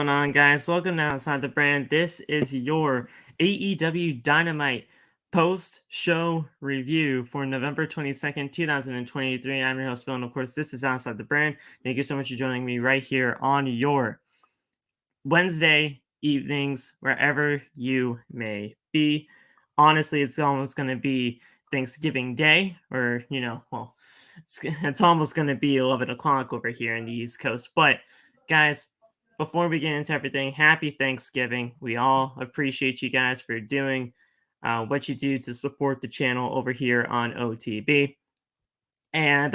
going on, guys? Welcome to Outside the Brand. This is your AEW Dynamite post-show review for November 22nd, 2023. I'm your host, Phil, and of course, this is Outside the Brand. Thank you so much for joining me right here on your Wednesday evenings, wherever you may be. Honestly, it's almost going to be Thanksgiving Day, or, it's almost going to be 11 o'clock over here in the East Coast. But, guys, before we get into everything, happy Thanksgiving. We all appreciate you guys for doing what you do to support the channel over here on OTB. And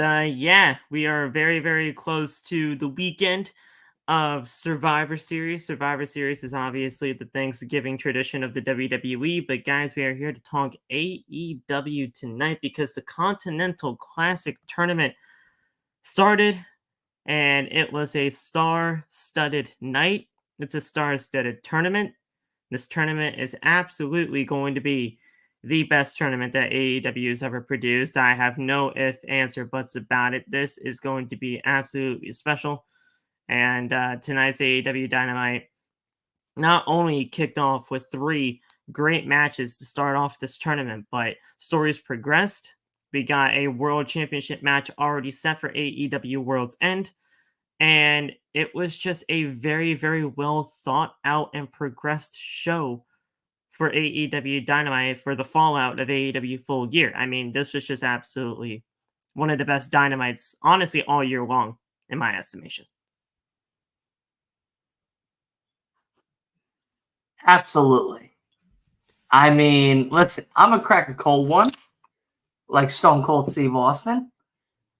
we are very, very close to the weekend of Survivor Series. Survivor Series is obviously the Thanksgiving tradition of the WWE, but guys, we are here to talk AEW tonight because the Continental Classic Tournament started, and it was a star-studded night. It's a star-studded tournament. This tournament is absolutely going to be the best tournament that AEW has ever produced. I have no ifs, ands, or buts about it. This is going to be absolutely special. And tonight's AEW Dynamite not only kicked off with 3 great matches to start off this tournament, but stories progressed. We got a World Championship match already set for AEW Worlds End. And it was just a very, very well thought out and progressed show for AEW Dynamite for the fallout of AEW Full Gear. I mean, this was just absolutely one of the best Dynamites, honestly, all year long, in my estimation. Absolutely. I mean, listen, I'm going to crack a cold one, like Stone Cold Steve Austin,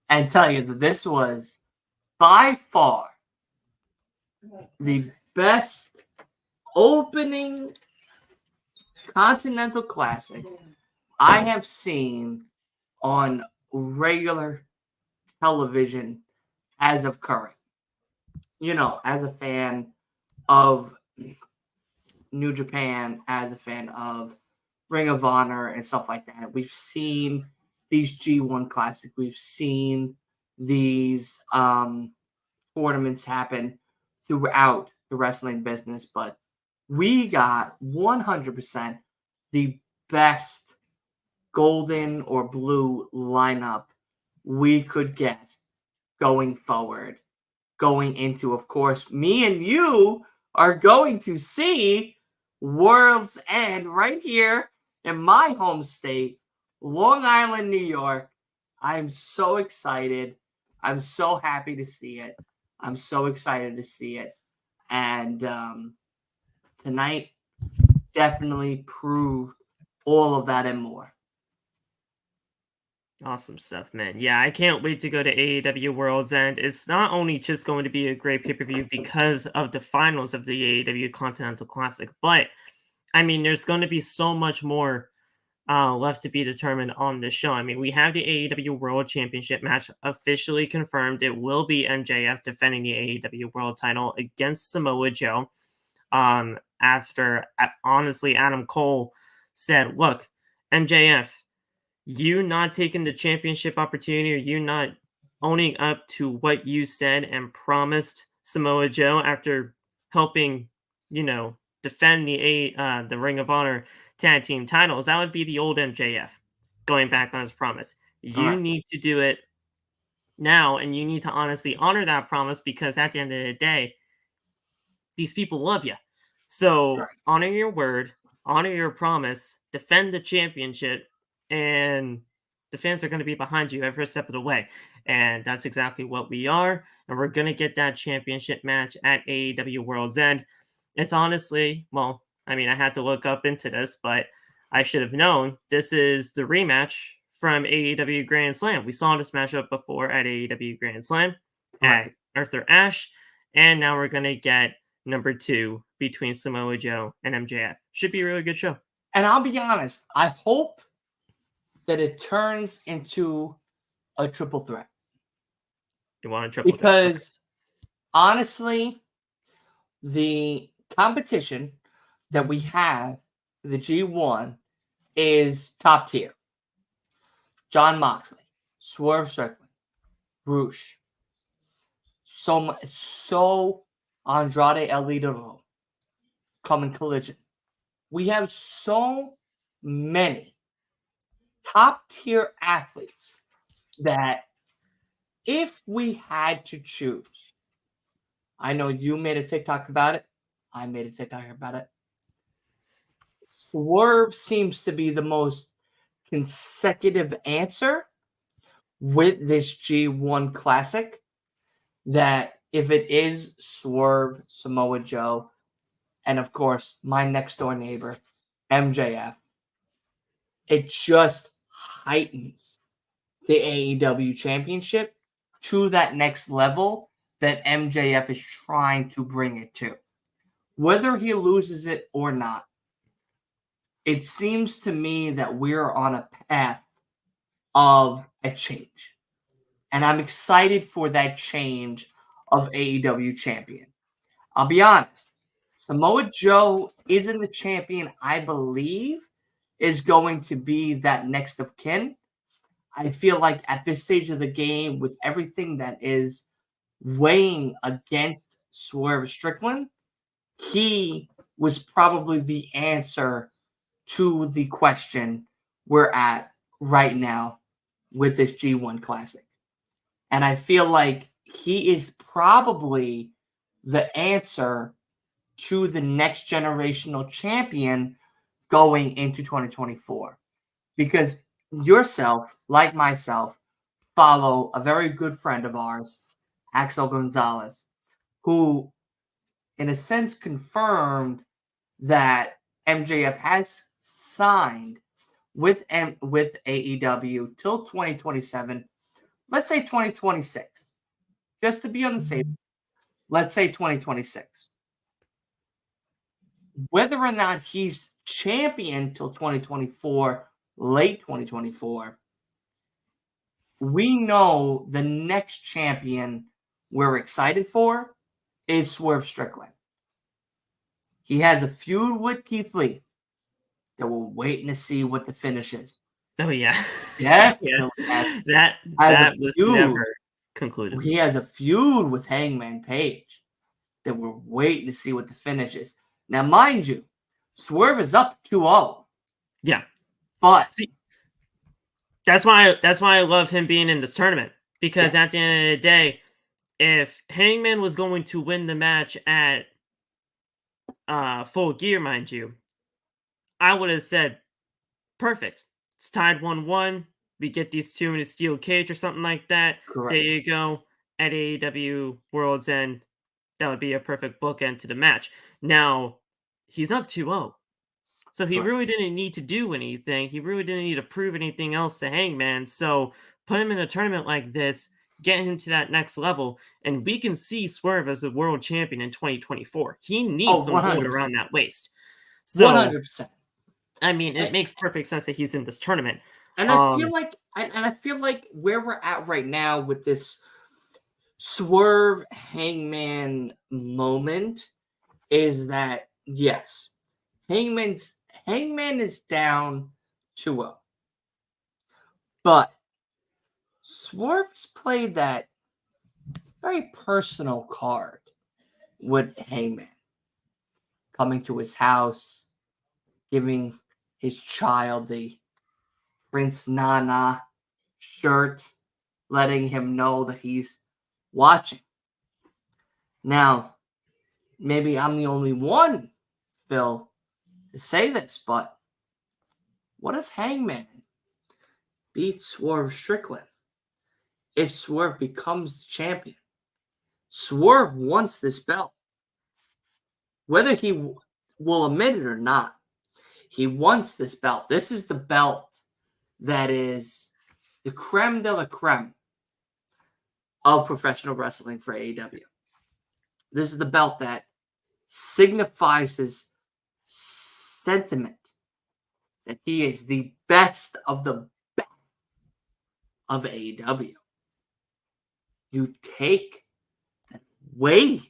and tell you that this was by far the best opening Continental Classic I have seen on regular television as of current. You know, as a fan of New Japan, as a fan of Ring of Honor and stuff like that, we've seen these G1 Classic. We've seen these tournaments happen throughout the wrestling business, but we got 100% the best golden or blue lineup we could get going forward. Going into, of course, me and you are going to see World's End right here in my home state, Long Island, New York. I'm so excited. I'm so happy to see it. I'm so excited to see it. And tonight definitely proved all of that and more. Awesome stuff, man. Yeah, I can't wait to go to AEW Worlds End. It's not only just going to be a great pay-per-view because of the finals of the AEW Continental Classic, but, I mean, there's going to be so much more left to be determined on this show. I mean, we have the AEW World Championship match officially confirmed. It will be MJF defending the AEW World title against Samoa Joe. After, honestly, Adam Cole said, look, MJF, you not taking the championship opportunity, or you not owning up to what you said and promised Samoa Joe after helping, defend the Ring of Honor tag team titles, that would be the old MJF going back on his promise. You need to do it now, and you need to honestly honor that promise, because at the end of the day, these people love you. So honor your word, honor your promise, defend the championship, and the fans are going to be behind you every step of the way. And that's exactly what we are. And we're going to get that championship match at AEW World's End. It's honestly, well, I mean, I had to look up into this, but I should have known this is the rematch from AEW Grand Slam. We saw this matchup before at AEW Grand Slam at Arthur Ashe. And now we're going to get number 2 between Samoa Joe and MJF. Should be a really good show. And I'll be honest, I hope that it turns into a triple threat. You want a triple threat? Because honestly, the competition that we have, the G1, is top tier. Jon Moxley, Swerve Strickland, Roosh. So Andrade El Idolo come in collision. We have so many top-tier athletes that if we had to choose, I know you made a TikTok about it. I made a TikTok about it. Swerve seems to be the most consecutive answer with this G1 Classic. That if it is Swerve, Samoa Joe, and of course my next door neighbor, MJF, it just heightens the AEW Championship to that next level that MJF is trying to bring it to. Whether he loses it or not, it seems to me that we're on a path of a change. And I'm excited for that change of AEW champion. I'll be honest. Samoa Joe isn't the champion I believe is going to be that next of kin. I feel like at this stage of the game, with everything that is weighing against Swerve Strickland, he was probably the answer to the question we're at right now with this G1 Classic. And I feel like he is probably the answer to the next generational champion going into 2024. Because yourself, like myself, follow a very good friend of ours, Axel Gonzalez, who, in a sense, confirmed that MJF has signed with AEW till 2027. Let's say 2026. Just to be on the safe, let's say 2026. Whether or not he's champion till 2024, late 2024, we know the next champion we're excited for is Swerve Strickland. He has a feud with Keith Lee that we're waiting to see what the finish is. Oh yeah, Definitely. Yeah. That was never concluded. He has a feud with Hangman Page that we're waiting to see what the finish is. Now, mind you, Swerve is up 2-0. Yeah, but see, that's why I love him being in this tournament, because at the end of the day, if Hangman was going to win the match at Full Gear, mind you, I would have said, perfect. It's tied 1-1. We get these two in a steel cage or something like that. Correct. There you go. At AEW Worlds End, that would be a perfect bookend to the match. Now, he's up 2-0. So he really didn't need to do anything. He really didn't need to prove anything else to Hangman. So put him in a tournament like this, get him to that next level, and we can see Swerve as a world champion in 2024. He needs some gold around that waist. So 100%. I mean, it makes perfect sense that he's in this tournament. And I feel like where we're at right now with this Swerve Hangman moment is that, yes, Hangman is down 2-0. But Swerve's played that very personal card with Hangman. Coming to his house, giving his child the Prince Nana shirt, letting him know that he's watching. Now, maybe I'm the only one, Phil, to say this, but what if Hangman beats Swerve Strickland? If Swerve becomes the champion, Swerve wants this belt. Whether he will admit it or not, he wants this belt. This is the belt that is the creme de la creme of professional wrestling for AEW. This is the belt that signifies his sentiment that he is the best of the best of AEW. You take that away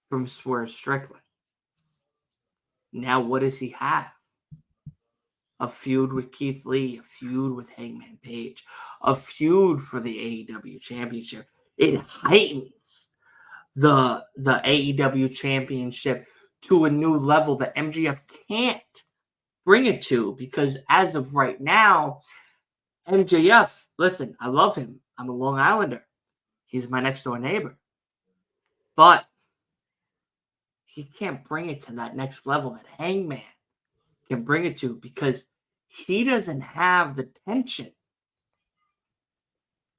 from Swerve Strickland. Now, what does he have? A feud with Keith Lee, a feud with Hangman Page, a feud for the AEW Championship. It heightens the AEW championship to a new level that MJF can't bring it to, because as of right now, MJF, listen, I love him. I'm a Long Islander. He's my next door neighbor. But he can't bring it to that next level that Hangman can bring it to, because he doesn't have the tension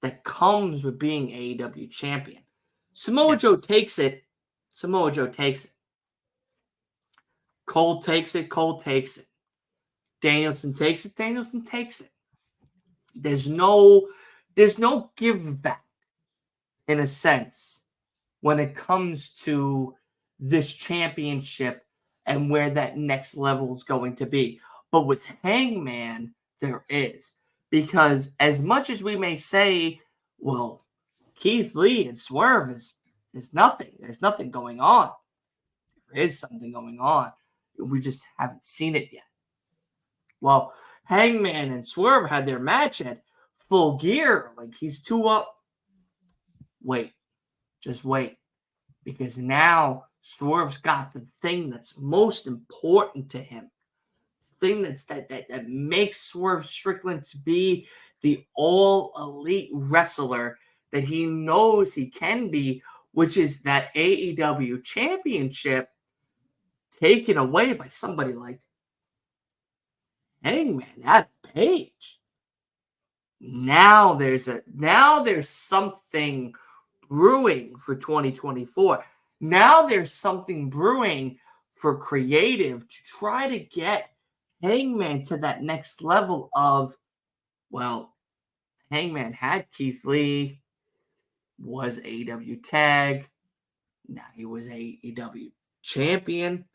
that comes with being AEW champion. Samoa Joe takes it. Samoa Joe takes it. Cole takes it. Cole takes it. Danielson takes it. Danielson takes it. There's no give back, in a sense, when it comes to this championship and where that next level is going to be. But with Hangman, there is. Because as much as we may say, well, Keith Lee and Swerve is nothing. There's nothing going on. There is something going on. We just haven't seen it yet. Well, Hangman and Swerve had their match at Full Gear. Like, he's 2 up. Wait. Just wait. Because now Swerve's got the thing that's most important to him. The thing that makes Swerve Strickland to be the all-elite wrestler that he knows he can be, which is that AEW championship taken away by somebody like Hangman, Adam Page. Now there's something brewing for 2024. Now there's something brewing for creative to try to get Hangman to that next level of, well, Hangman had Keith Lee, was AEW tag. Now he was AEW champion,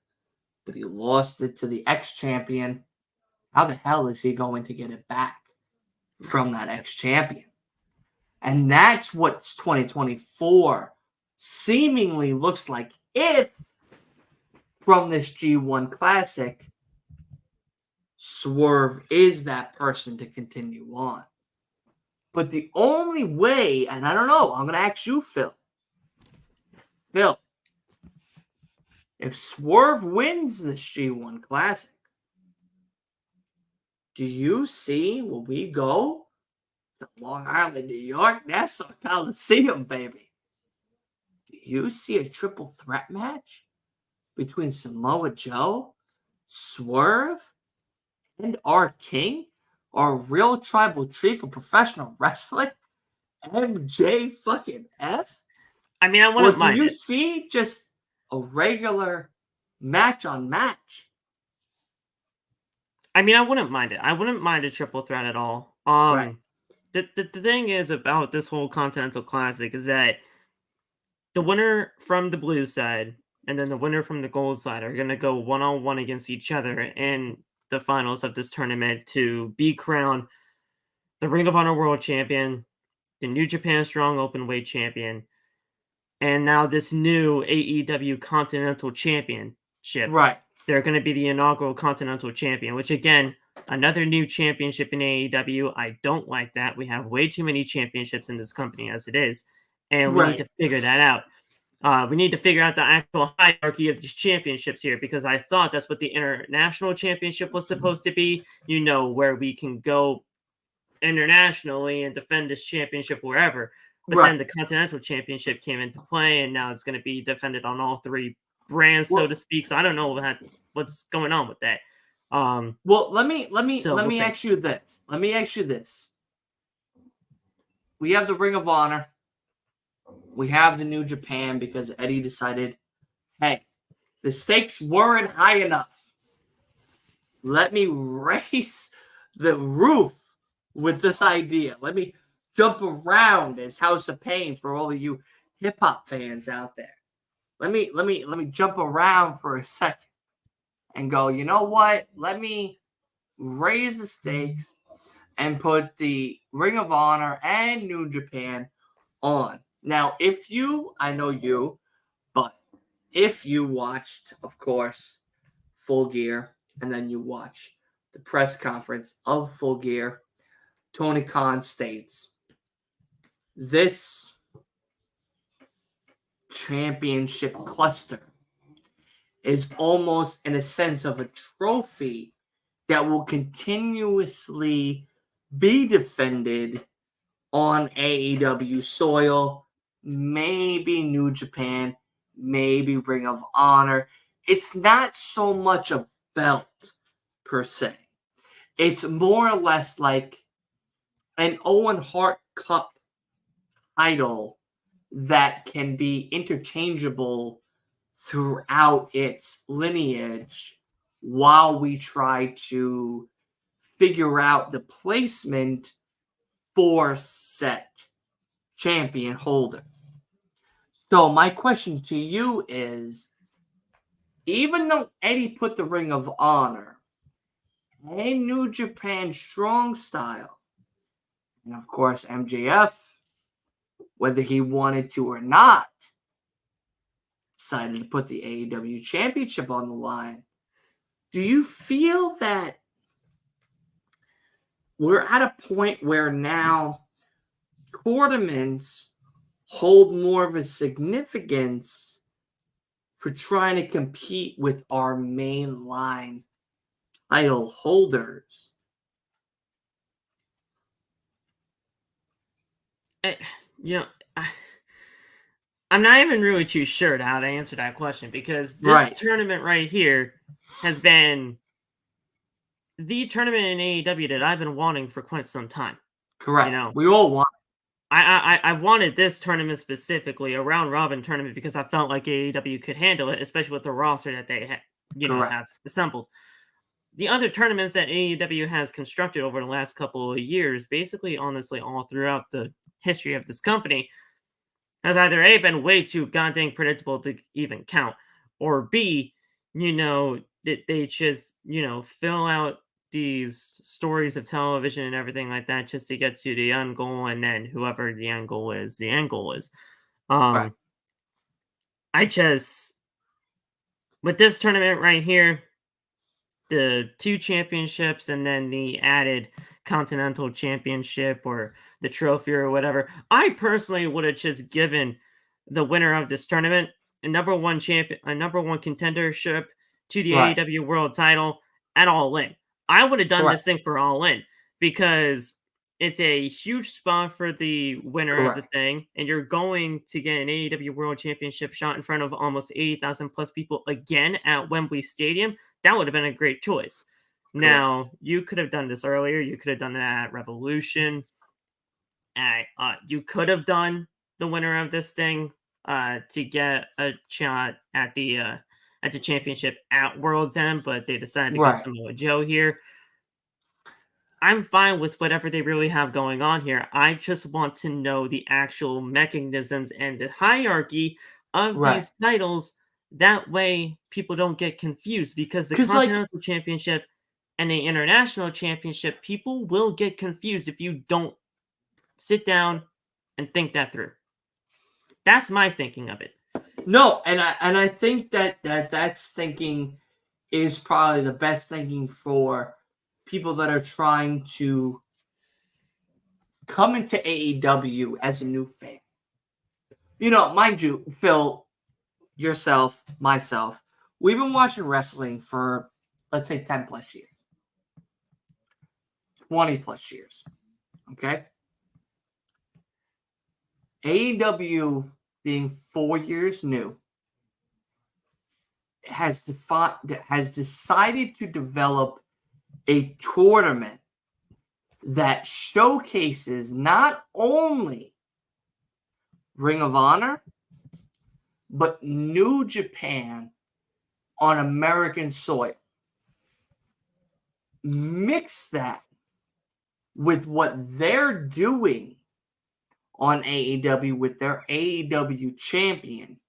but he lost it to the ex-champion. How the hell is he going to get it back from that ex-champion? And that's what 2024 seemingly looks like, if from this G1 Classic, Swerve is that person to continue on. But the only way, and I don't know, I'm going to ask you, Phil. Phil, if Swerve wins this G1 Classic, do you see when we go to Long Island, New York, Nassau Coliseum, baby? Do you see a triple threat match between Samoa Joe, Swerve, and our king, our real tribal chief for professional wrestling, MJ fucking F? I mean, I wouldn't mind. Do you see just a regular match on match? I mean, I wouldn't mind it. I wouldn't mind a triple threat at all. Right. The thing is about this whole Continental Classic is that the winner from the blue side and then the winner from the gold side are going to go one-on-one against each other in the finals of this tournament to be crowned the Ring of Honor World Champion, the New Japan Strong Openweight Champion, and now this new AEW Continental Championship. Right. They're going to be the inaugural Continental Champion, which, again, another new championship in AEW. I don't like that. We have way too many championships in this company as it is, and we need to figure that out. We need to figure out the actual hierarchy of these championships here, because I thought that's what the International Championship was supposed to be, where we can go internationally and defend this championship wherever. But then the Continental Championship came into play, and now it's going to be defended on all 3 brands, so to speak. So I don't know what's going on with that. Let me ask you this. We have the Ring of Honor. We have the New Japan, because Eddie decided, hey, the stakes weren't high enough. Let me raise the roof with this idea. Let me jump around as House of Pain for all of you hip hop fans out there. Let me jump around for a second and go, you know what? Let me raise the stakes and put the Ring of Honor and New Japan on. Now, I know you, but if you watched, of course, Full Gear, and then you watch the press conference of Full Gear, Tony Khan states, this championship cluster is almost in a sense of a trophy that will continuously be defended on AEW soil, maybe New Japan, maybe Ring of Honor. It's not so much a belt per se. It's more or less like an Owen Hart Cup title that can be interchangeable throughout its lineage while we try to figure out the placement for set champion holder. So my question to you is, even though Eddie put the Ring of Honor and New Japan Strong Style, and of course MJF, whether he wanted to or not, decided to put the AEW Championship on the line, do you feel that we're at a point where now tournaments hold more of a significance for trying to compete with our mainline title holders? I'm not even really too sure how to answer that question, because this tournament right here has been the tournament in AEW that I've been wanting for quite some time. Correct. We all want it. I've wanted this tournament specifically, a round robin tournament, because I felt like AEW could handle it, especially with the roster that they have assembled. The other tournaments that AEW has constructed over the last couple of years, basically, honestly, all throughout the history of this company, has either A, been way too goddamn predictable to even count, or B, that they just, fill out these stories of television and everything like that just to get to the end goal, and then whoever the end goal is, the end goal is. With this tournament right here, the 2 championships and then the added Continental Championship or the trophy or whatever, I personally would have just given the winner of this tournament a number one contendership to the AEW World Title at All In. I would have done this thing for All In, because it's a huge spot for the winner of the thing, and you're going to get an AEW World Championship shot in front of almost 80,000 plus people again at Wembley Stadium. That would have been a great choice. Now, you could have done this earlier. You could have done that at Revolution. You could have done the winner of this thing to get a shot at the championship at World's End, but they decided to go Samoa Joe here. I'm fine with whatever they really have going on here. I just want to know the actual mechanisms and the hierarchy of these titles. That way, people don't get confused, because the Continental Championship and the International Championship, people will get confused if you don't sit down and think that through. That's my thinking of it. No, and I think that's thinking is probably the best thinking for people that are trying to come into AEW as a new fan. Mind you, Phil, yourself, myself, we've been watching wrestling for, let's say, 10 plus years. 20 plus years. Okay? AEW, being 4 years new, has decided to develop a tournament that showcases not only Ring of Honor, but New Japan on American soil. Mix that with what they're doing on AEW with their AEW champion,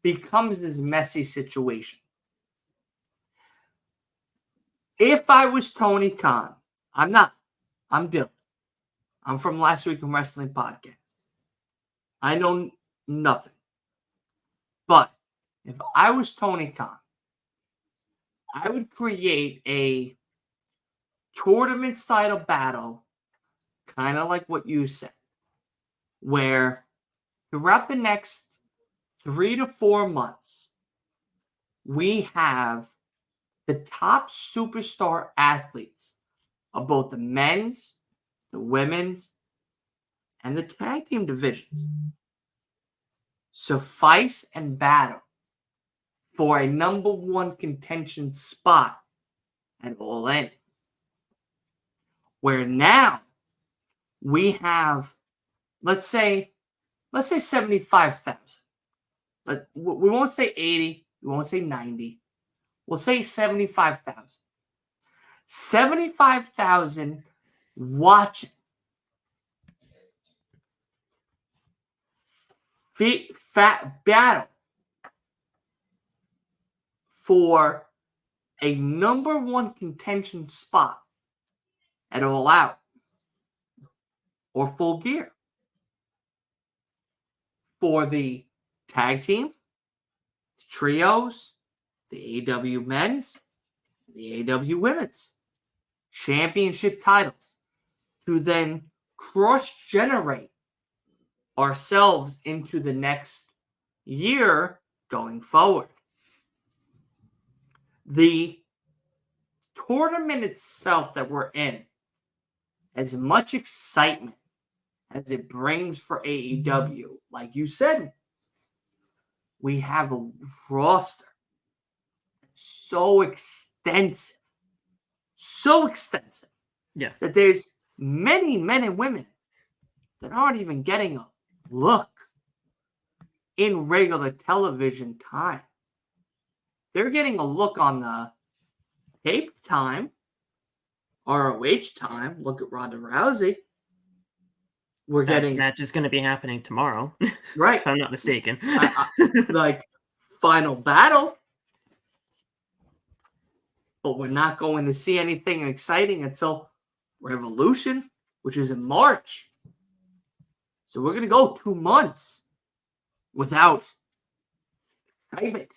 becomes this messy situation. If I was Tony Khan, I'm not. I'm Dylan. I'm from Last Week in Wrestling Podcast. I know nothing. But if I was Tony Khan, I would create a tournament-style battle, kind of like what you said, where throughout the next 3 to 4 months, we have the top superstar athletes of both the men's, the women's, and the tag team divisions suffice and battle for a number one contention spot at All In. Where now we have, let's say 75,000. We won't say 80, we won't say 90. We'll say 75,000. 75,000 watching fat battle for a number one contention spot at All Out or Full Gear for the tag team, the trios, the AEW men's, the AEW women's championship titles to then cross-generate ourselves into the next year going forward. The tournament itself that we're in, as much excitement as it brings for AEW, like you said, we have a roster that's so extensive, that there's many men and women that aren't even getting a look in regular television time. They're getting a look on the tape time, ROH time. Look at Ronda Rousey. We're getting match is going to be happening tomorrow, right? If I'm not mistaken. Like Final Battle, but we're not going to see anything exciting until Revolution, which is in March. So we're going to go 2 months without excitement,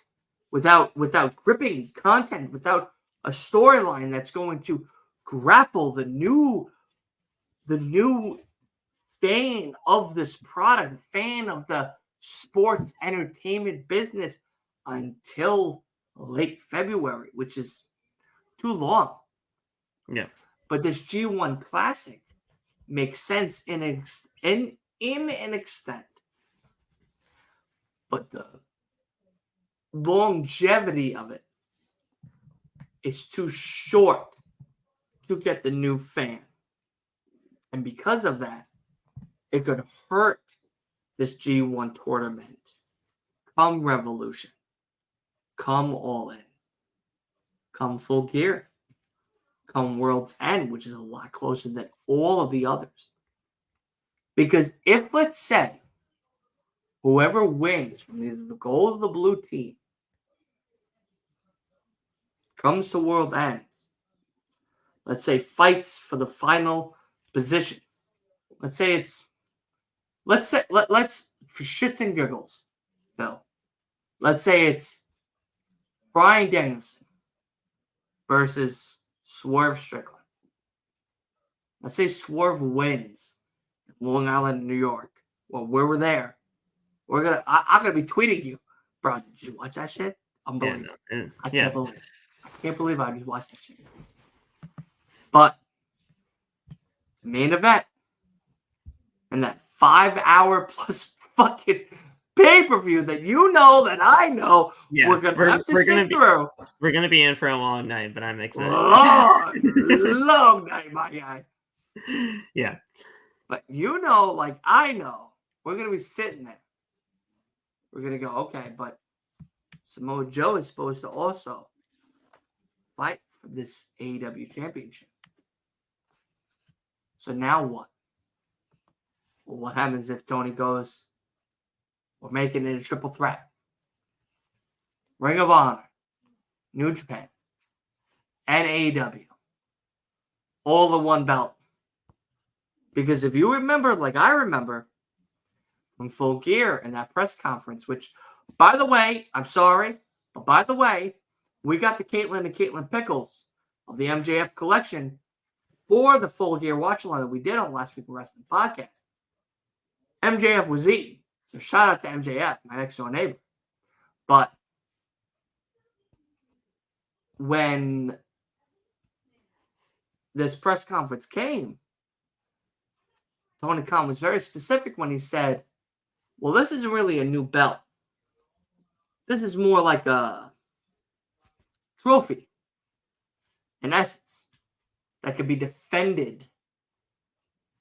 without gripping content, without a storyline that's going to grapple the new fan of this product, the fan of the sports entertainment business until late February, which is too long. Yeah. But this G1 Classic makes sense in an extent. But the longevity of it is too short to get the new fan. And because of that, it could hurt this G1 tournament. Come Revolution. Come All In. Come Full Gear. Come Worlds End, which is a lot closer than all of the others. Because if, let's say, whoever wins from either the gold or the blue team comes to World Ends, let's say fights for the final position. Let's for shits and giggles, Bill. Let's say it's Bryan Danielson versus Swerve Strickland. Let's say Swerve wins in Long Island, New York. Well, we were there. I'm gonna be tweeting you, bro. Did you watch that shit? Unbelievable. I can't believe it. I can't believe I just watched that shit. But the main event and that 5-hour plus fucking pay-per-view that that I know we're gonna have to sit through. We're gonna be in for a long night, but I'm excited. Long night, my guy. Yeah. But like I know, we're gonna be sitting there. We're gonna go, okay, but Samoa Joe is supposed to also fight for this AEW championship. So now what? Well, what happens if Tony goes, we're making it a triple threat? Ring of Honor, New Japan, and AEW. All the one belt. Because if you remember, like I remember, from Full Gear and that press conference, which, by the way, I'm sorry, but by the way, we got the Caitlin and Caitlin Pickles of the MJF collection for the Full Gear watch along that we did on last week's Wrestling Podcast. MJF was eating. So shout out to MJF, my next door neighbor. But when this press conference came, Tony Khan was very specific when he said, well, this isn't really a new belt. This is more like a trophy, in essence, that could be defended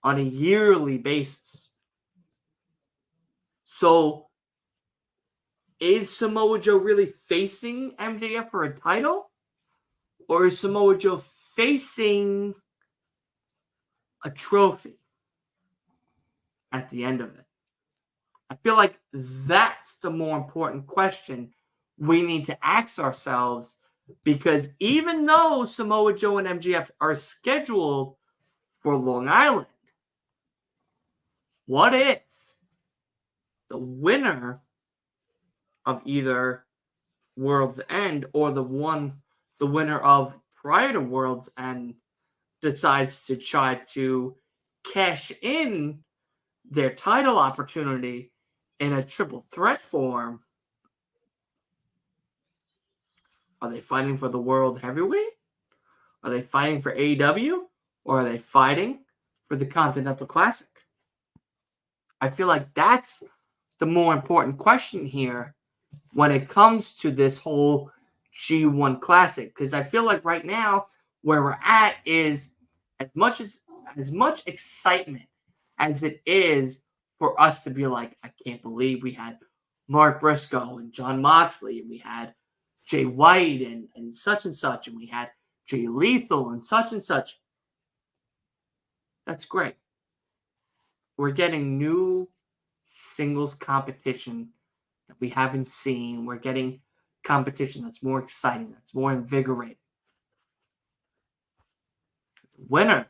on a yearly basis. So, is Samoa Joe really facing MJF for a title? Or is Samoa Joe facing a trophy at the end of it? I feel like that's the more important question we need to ask ourselves, because even though Samoa Joe and MJF are scheduled for Long Island, what if the winner of either Worlds End or the winner of prior to Worlds End decides to try to cash in their title opportunity in a triple threat form? Are they fighting for the World Heavyweight? Are they fighting for AEW? Or are they fighting for the Continental Classic? I feel like that's the more important question here when it comes to this whole G1 Classic. Because I feel like right now, where we're at is as much excitement as it is for us to be like, I can't believe we had Mark Briscoe and Jon Moxley, and we had Jay White and such, and we had Jay Lethal and such. That's great. We're getting new singles competition that we haven't seen. We're getting competition that's more exciting, that's more invigorating. The winner,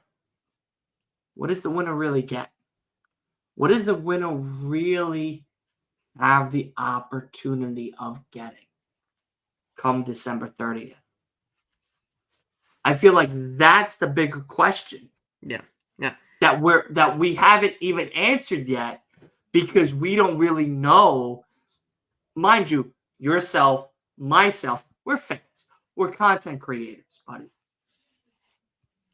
what does the winner really get? What does the winner really have the opportunity of getting come December 30th? I feel like that's the bigger question. Yeah. That we haven't even answered yet, because we don't really know. Mind you, yourself, myself, we're fans. We're content creators, buddy.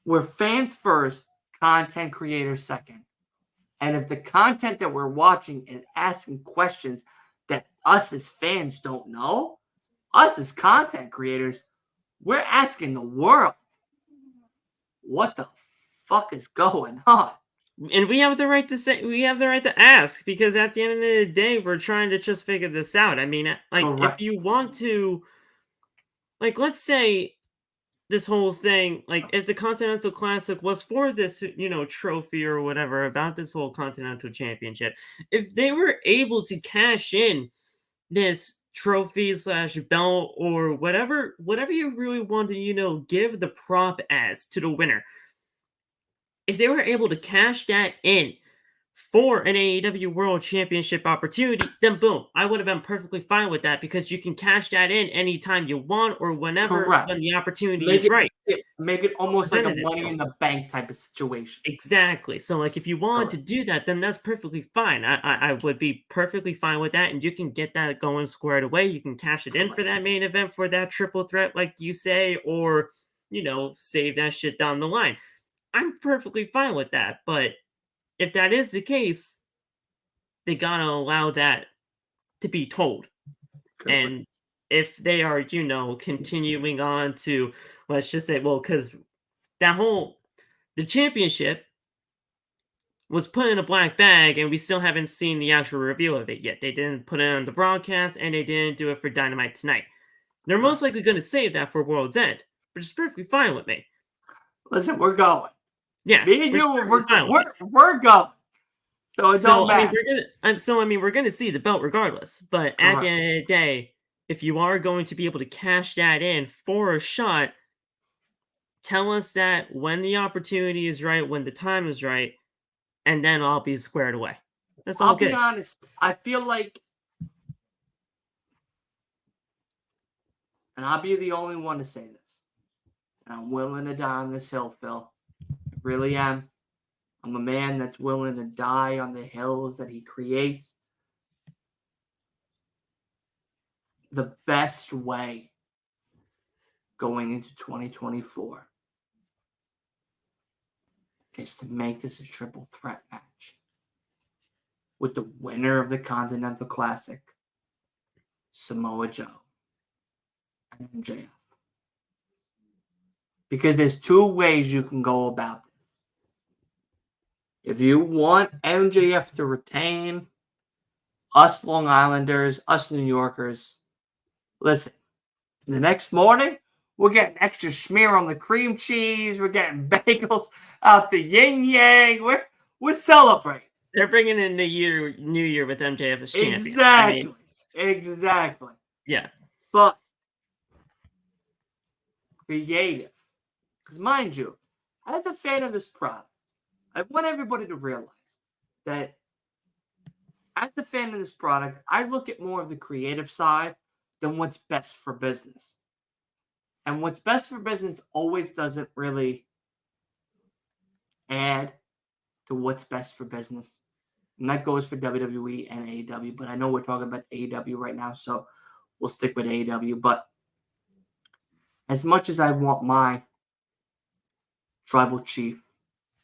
We're fans first, content creators second. And if the content that we're watching is asking questions that us as fans don't know, us as content creators, we're asking the world, what the fuck is going on? And we have the right to ask, because at the end of the day, we're trying to just figure this out. I mean, like, Correct. if you want to, like, let's say this whole thing, like, if the Continental Classic was for this, trophy or whatever about this whole Continental Championship, if they were able to cash in this trophy / belt or whatever you really want to, give the prop as to the winner, if they were able to cash that in for an AEW World Championship opportunity, then boom, I would have been perfectly fine with that, because you can cash that in anytime you want or whenever. Correct. When the opportunity is right. Make it almost like a Presented money itself. in the bank type of situation. Exactly. So, like, if you wanted to do that, then that's perfectly fine. I would be perfectly fine with that, and you can get that going squared away. You can cash it in for that main event, for that triple threat, like you say, or, save that shit down the line. I'm perfectly fine with that, but if that is the case, they gotta allow that to be told. Correct. And if they are, continuing on to, let's just say, well, because the championship was put in a black bag, and we still haven't seen the actual reveal of it yet. They didn't put it on the broadcast, and they didn't do it for Dynamite tonight. They're most likely going to save that for World's End, which is perfectly fine with me. Listen, we're going. Yeah, Me and you, we're going. So it don't matter. We're gonna see the belt regardless. But at the end of the day, if you are going to be able to cash that in for a shot, tell us that when the opportunity is right, when the time is right, and then I'll be squared away. That's all good. I'll be honest. I feel like, and I'll be the only one to say this, and I'm willing to die on this hill, Phil. I really am. I'm a man that's willing to die on the hills that he creates. the best way going into 2024 is to make this a triple threat match with the winner of the Continental Classic, Samoa Joe, and MJF. Because there's two ways you can go about this. If you want MJF to retain, us Long Islanders, us New Yorkers, listen, the next morning, we're getting extra smear on the cream cheese. We're getting bagels out the yin yang. We're celebrating. They're bringing in the New Year with MJF as champion. Exactly. Exactly. Yeah. But creative. Because mind you, as a fan of this product, I want everybody to realize that as a fan of this product, I look at more of the creative side than what's best for business. And what's best for business always doesn't really add to what's best for business. And that goes for WWE and AEW. But I know we're talking about AEW right now, so we'll stick with AEW. But as much as I want my tribal chief,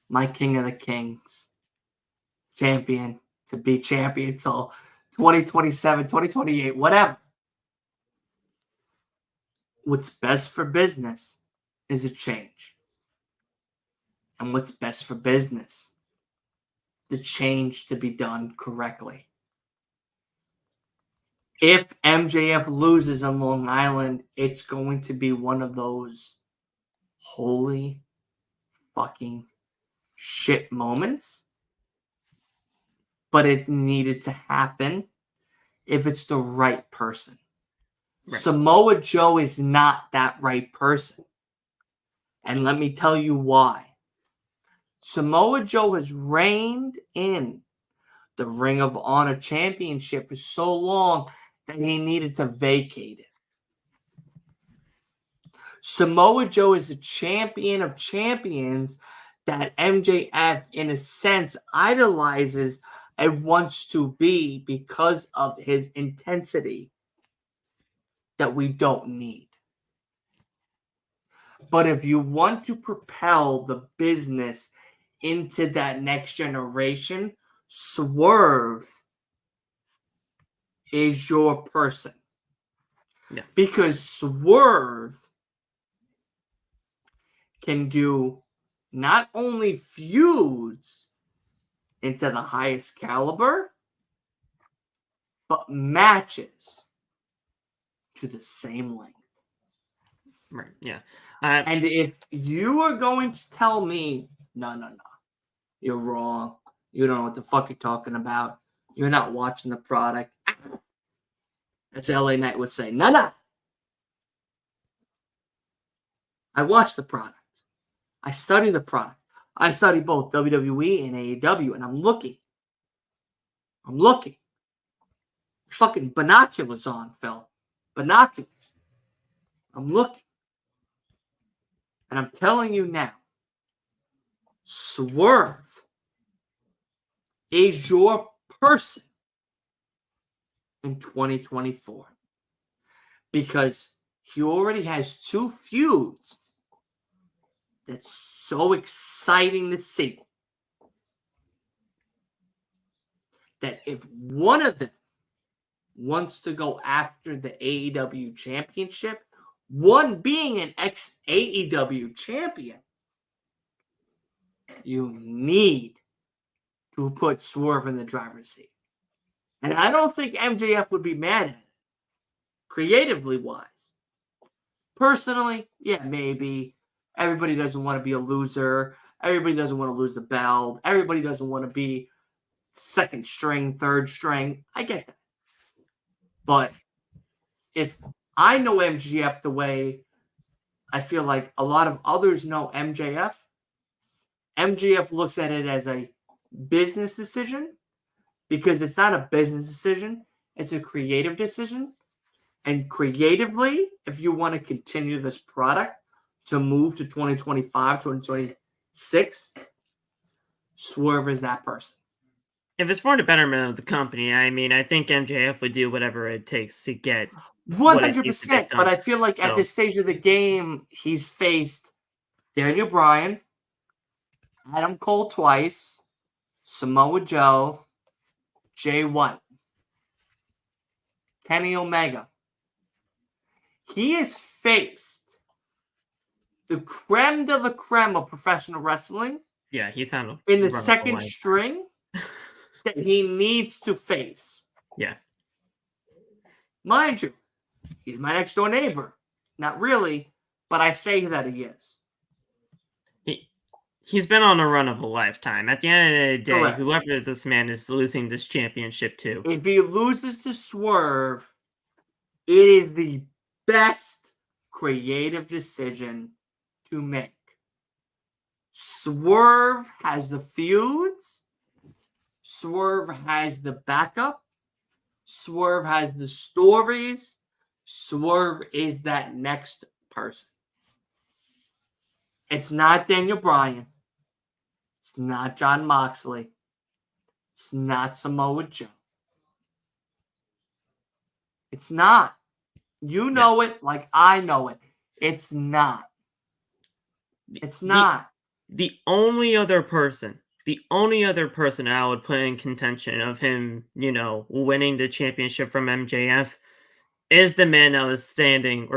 my king of the kings, champion, to be champion till 2027, 2028, whatever. What's best for business is a change. And what's best for business? The change to be done correctly. If MJF loses on Long Island, it's going to be one of those holy fucking shit moments. But it needed to happen if it's the right person. Right. Samoa Joe is not that right person. And let me tell you why. Samoa Joe has reigned in the Ring of Honor Championship for so long that he needed to vacate it. Samoa Joe is a champion of champions that MJF, in a sense, idolizes and wants to be because of his intensity that we don't need. But if you want to propel the business into that next generation, Swerve is your person. Yeah. Because Swerve can do not only feuds into the highest caliber, but matches to the same length. Right, yeah. And if you are going to tell me, no, you're wrong. You don't know what the fuck you're talking about. You're not watching the product. As LA Knight would say, no. I watch the product. I study the product. I study both WWE and AEW, and I'm looking. Fucking binoculars on, Phil. Binoculars. I'm looking. And I'm telling you now, Swerve is your person in 2024. Because he already has two feuds that's so exciting to see. That if one of them wants to go after the AEW championship, one being an ex-AEW champion, you need to put Swerve in the driver's seat. And I don't think MJF would be mad at it, creatively wise. Personally, yeah, maybe. Everybody doesn't want to be a loser. Everybody doesn't want to lose the belt. Everybody doesn't want to be second string, third string. I get that. But if I know MJF the way I feel like a lot of others know MJF, MJF looks at it as a business decision because it's not a business decision. It's a creative decision. And creatively, if you want to continue this product to move to 2025, 2026, Swerve is that person. If it's for the betterment of the company, I mean, I think MJF would do whatever it takes to get 100%. But I feel like at So- this stage of the game, he's faced Daniel Bryan, Adam Cole twice, Samoa Joe, Jay White, Kenny Omega. He has faced the creme de la creme of professional wrestling Yeah, he's had a in the rough second life. string that he needs to face. Yeah. Mind you, he's my next door neighbor. Not really, but I say that he is. He's been on a run of a lifetime. At the end of the day, Correct. whoever this man is losing this championship to. If he loses to Swerve, it is the best creative decision to make. Swerve has the feuds. Swerve has the backup. Swerve has the stories. Swerve is that next person. It's not Daniel Bryan. It's not Jon Moxley. It's not Samoa Joe. It's not. You know it like I know it. It's not. It's not. The only other person I would put in contention of him, winning the championship from MJF is the man that was sitting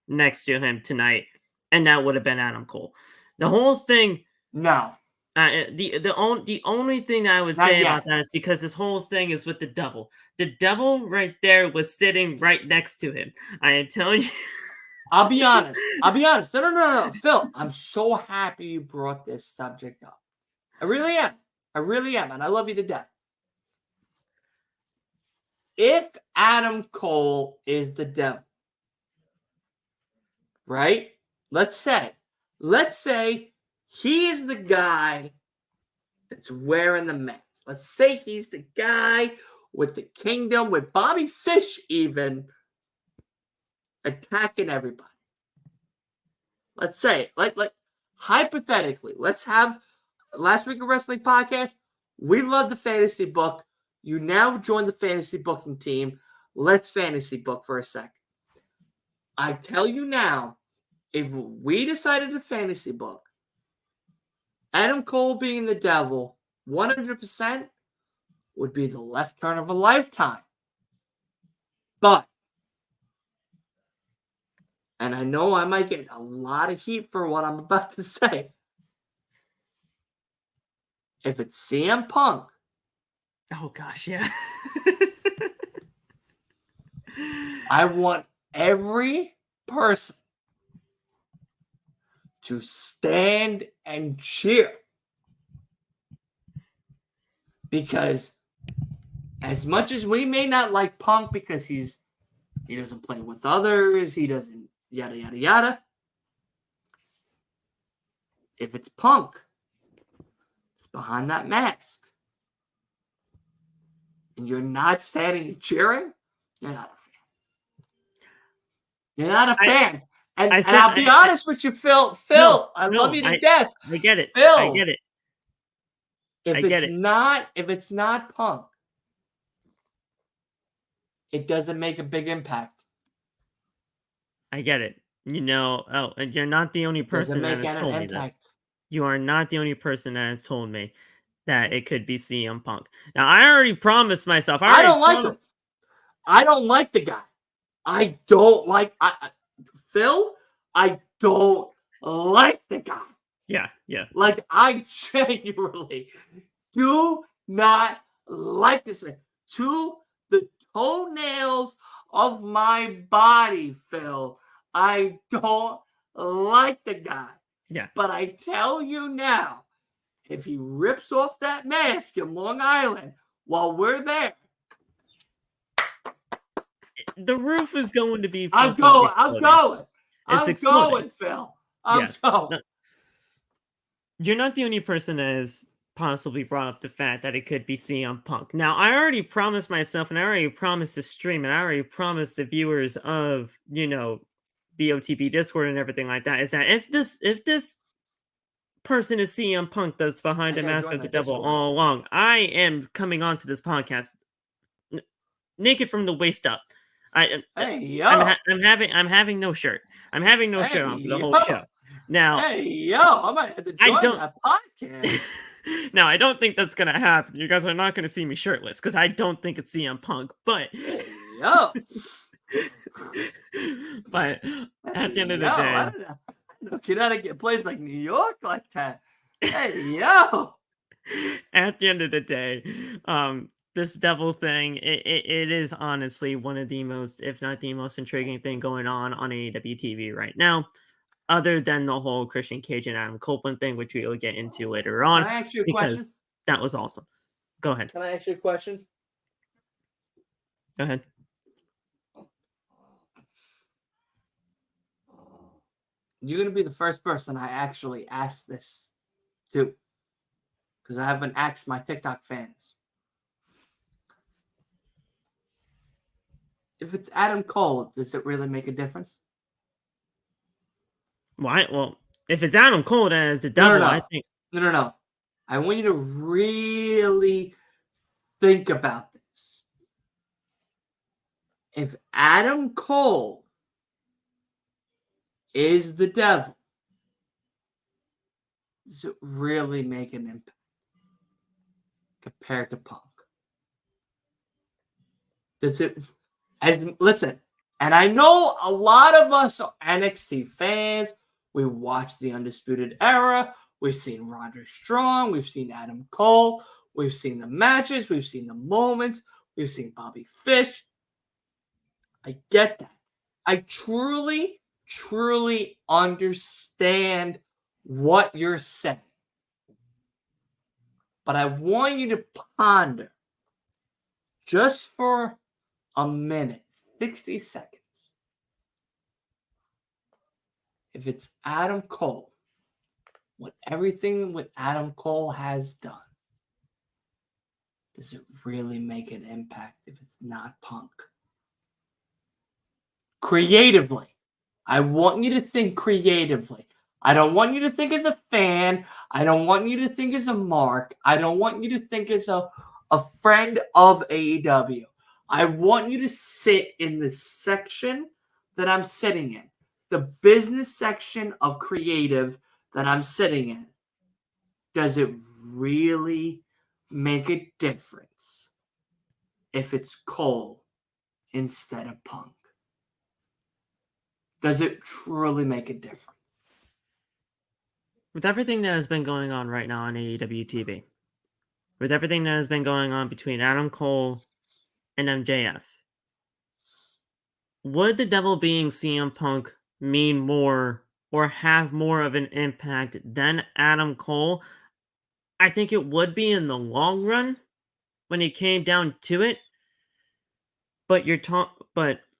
next to him tonight, and that would have been Adam Cole. The whole thing. No. The only thing that I would say about that is because this whole thing is with the devil. The devil right there was sitting right next to him. I am telling you. I'll be honest. No. Phil, I'm so happy you brought this subject up. I really am. And I love you to death. If Adam Cole is the devil, right? Let's say he is the guy that's wearing the mask. Let's say he's the guy with the kingdom, with Bobby Fish even attacking everybody. Let's say, like hypothetically, let's have last week of wrestling podcast. We love the fantasy book. You now join the fantasy booking team. Let's fantasy book for a second. I tell you now, if we decided to fantasy book, Adam Cole being the devil, 100% would be the left turn of a lifetime. But, and I know I might get a lot of heat for what I'm about to say. If it's CM Punk. Oh, gosh, yeah. I want every person to stand and cheer. Because as much as we may not like Punk because he doesn't play with others, he doesn't yada, yada, yada. If it's Punk, it's behind that mask. And you're not standing and cheering, you're not a fan. You're not a fan. And I'll be honest with you, Phil. I love you to death. I get it. Phil, I get it. If it's not Punk, it doesn't make a big impact. I get it. And you're not the only person that has told me this. You are not the only person that has told me that it could be CM Punk. Now, I already promised myself. I don't like him. I don't like the guy. I don't like Phil. I don't like the guy. Yeah. Like, I genuinely do not like this man. To the toenails of my body, Phil. I don't like the guy. Yeah. But I tell you now, if he rips off that mask in Long Island while we're there, the roof is going to be. I'm going, Phil. I'm going. No, you're not the only person that has possibly brought up the fact that it could be CM Punk. Now, I already promised myself, and I already promised the stream, and I already promised the viewers of, the OTB Discord and everything like that, is that if this person is CM Punk that's behind the mask of the devil all along, I am coming onto this podcast naked from the waist up. I'm having no shirt. I'm having no shirt on for the whole show. Now, I might have to join that podcast. Now, I don't think that's gonna happen. You guys are not gonna see me shirtless because I don't think it's CM Punk. But but at the end of the day, I don't know Connecticut plays like New York like that. Hey yo! At the end of the day, this devil thing, it is honestly one of the most, if not the most intriguing thing going on AEW TV right now, other than the whole Christian Cage and Adam Copeland thing, which we will get into later on. Can I ask you a question? That was awesome. Go ahead. Can I ask you a question? Go ahead. You're going to be the first person I actually ask this to. Because I haven't asked my TikTok fans. If it's Adam Cole, does it really make a difference? Why? Well, if it's Adam Cole as the devil, I think... No. I want you to really think about this. If Adam Cole is the devil, does it really make an impact compared to Punk? Does it? Listen, and I know a lot of us are NXT fans. We watched the Undisputed Era. We've seen Roderick Strong. We've seen Adam Cole. We've seen the matches. We've seen the moments. We've seen Bobby Fish. I get that. I truly understand what you're saying. But I want you to ponder just for a minute, 60 seconds. If it's Adam Cole, everything Adam Cole has done, does it really make an impact if it's not Punk? Creatively. I want you to think creatively. I don't want you to think as a fan. I don't want you to think as a Mark. I don't want you to think as a friend of AEW. I want you to sit in the section that I'm sitting in. The business section of creative that I'm sitting in. Does it really make a difference if it's Cole instead of Punk? Does it truly make a difference? With everything that has been going on right now on AEW TV, with everything that has been going on between Adam Cole and MJF, would the devil being CM Punk mean more or have more of an impact than Adam Cole? I think it would be in the long run when it came down to it. But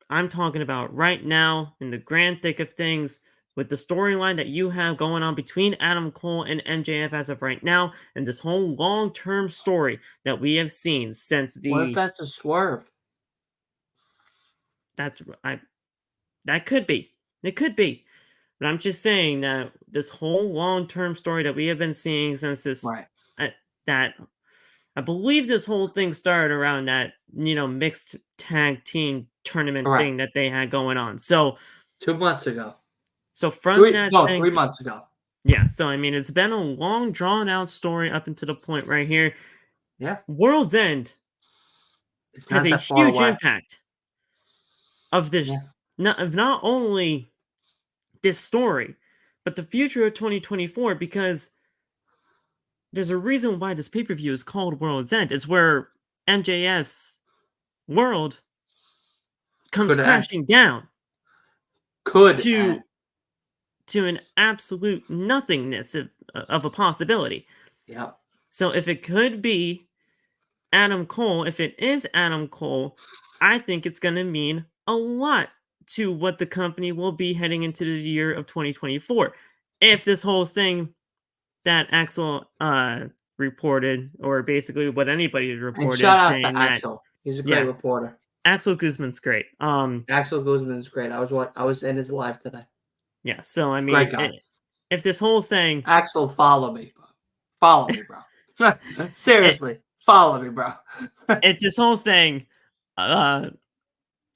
I'm talking about right now in the grand thick of things with the storyline that you have going on between Adam Cole and MJF as of right now, and this whole long-term story that we have seen since the... What if that's a swerve? That could be. It could be. But I'm just saying that this whole long-term story that we have been seeing since this... Right. That... I believe this whole thing started around that, mixed tag team tournament thing that they had going on. So 2 months ago. So from 3 months ago. Yeah, so I mean, it's been a long, drawn-out story up until the point right here. Yeah. World's End has a huge impact of this, not only this story, but the future of 2024, because there's a reason why this pay-per-view is called World's End. It's where MJF's world comes crashing down to an absolute nothingness of a possibility. Yeah. So if it could be Adam Cole, if it is Adam Cole, I think it's going to mean a lot to what the company will be heading into the year of 2024. If this whole thing that Axel reported, or basically what anybody reported, and shout out to Axel. He's a great reporter. Axel Guzman's great. Axel Guzman's great. I was in his live today. Yeah, so I mean, if this whole thing... Axel, follow me, bro. Follow me, bro. Seriously, follow me, bro. If this whole thing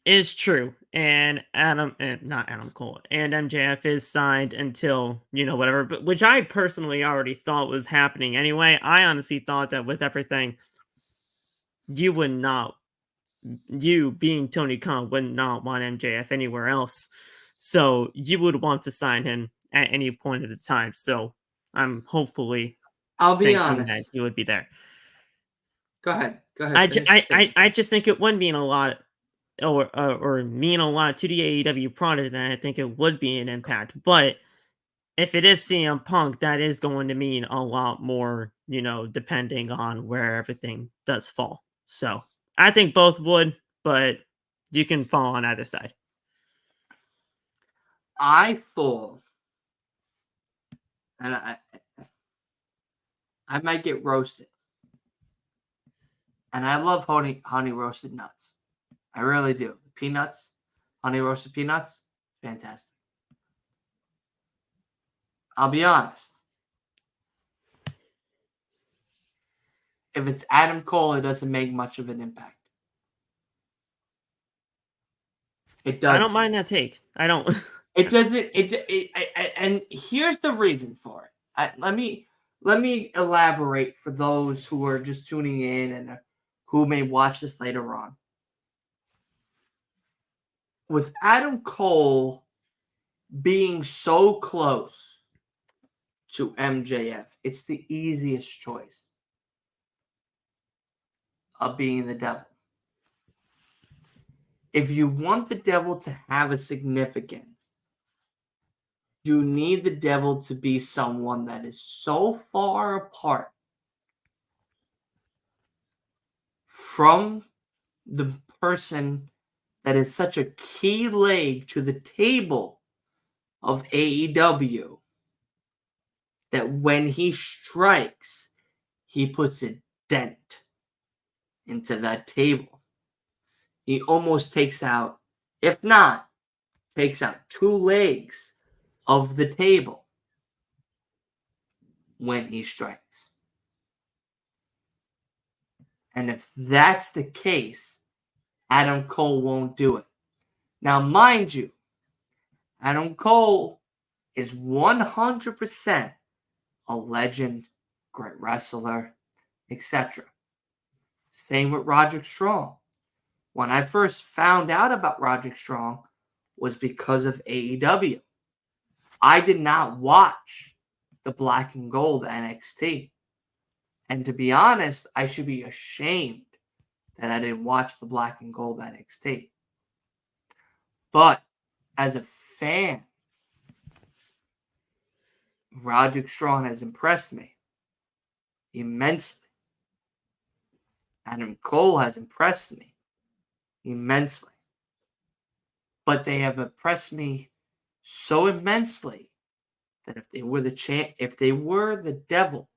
is true. And not Adam Cole, and MJF is signed until, whatever, but which I personally already thought was happening anyway. I honestly thought that with everything, you would not, you being Tony Khan, would not want MJF anywhere else. So you would want to sign him at any point at a time. So I'm hopefully I'll be thinking that honest. he would be there. Go ahead. I just think it would mean a lot, or mean a lot to the AEW product, and I think it would be an impact. But if it is CM Punk, that is going to mean a lot more, depending on where everything does fall. So I think both would, but you can fall on either side. I fall, and I might get roasted. And I love honey roasted nuts. I really do. Peanuts, honey roasted peanuts, fantastic. I'll be honest. If it's Adam Cole, it doesn't make much of an impact. It doesn't. I don't mind that take. I don't. It doesn't. And here's the reason for it. Let me elaborate for those who are just tuning in and who may watch this later on. With Adam Cole being so close to MJF, it's the easiest choice of being the devil. If you want the devil to have a significance, you need the devil to be someone that is so far apart from the person that is such a key leg to the table of AEW that when he strikes, he puts a dent into that table. He almost takes out, if not, takes out 2 legs of the table when he strikes. And if that's the case, Adam Cole won't do it. Now, mind you, Adam Cole is 100% a legend, great wrestler, etc. Same with Roderick Strong. When I first found out about Roderick Strong was because of AEW. I did not watch the Black and Gold NXT. And to be honest, I should be ashamed that I didn't watch the Black and Gold NXT. But as a fan, Roderick Strong has impressed me immensely. Adam Cole has impressed me immensely. But they have impressed me so immensely that if they were the devil,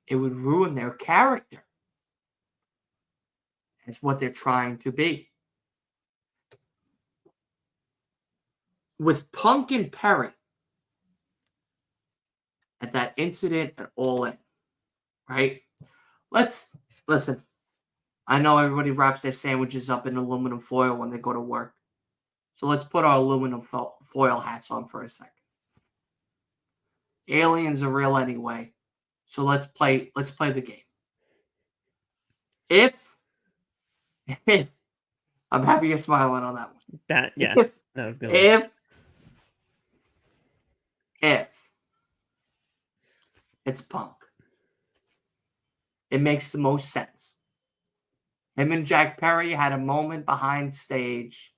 it would ruin their character as what they're trying to be. With Punk and Perry at that incident at All In, right? Let's listen. I know everybody wraps their sandwiches up in aluminum foil when they go to work. So let's put our aluminum foil hats on for a second. Aliens are real anyway. So let's play the game. If I'm happy you're smiling on that one. That was good. If it's Punk, it makes the most sense. Him and Jack Perry had a moment behind stage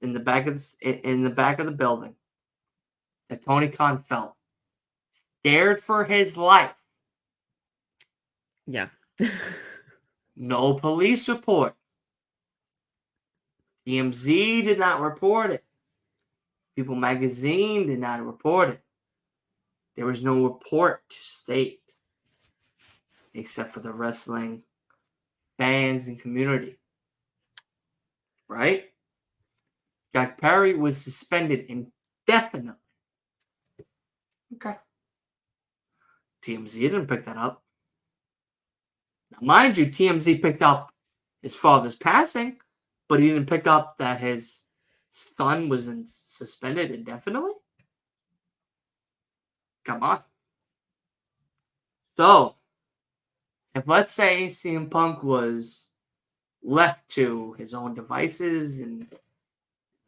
in the back of the building that Tony Khan felt scared for his life. Yeah. No police report. TMZ did not report it. People Magazine did not report it. There was no report to state except for the wrestling fans and community. Right? Jack Perry was suspended indefinitely. Okay. TMZ didn't pick that up. Now, mind you, TMZ picked up his father's passing, but he didn't pick up that his son was suspended indefinitely? Come on. So, if let's say CM Punk was left to his own devices in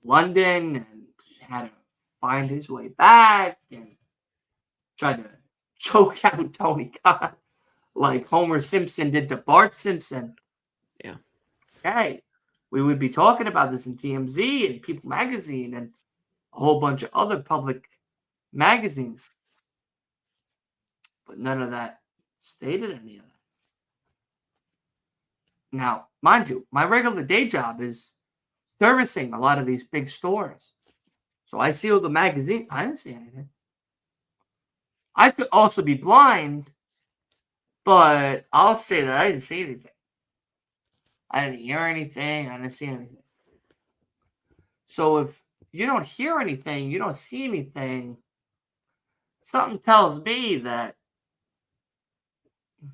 London and had to find his way back and try to choke out Tony Khan like Homer Simpson did to Bart Simpson. Yeah. Okay. We would be talking about this in TMZ and People Magazine and a whole bunch of other public magazines. But none of that stated any of that. Now, mind you, my regular day job is servicing a lot of these big stores. So I see all the magazine. I didn't see anything. I could also be blind, but I'll say that I didn't see anything. I didn't hear anything. I didn't see anything. So if you don't hear anything, you don't see anything, something tells me that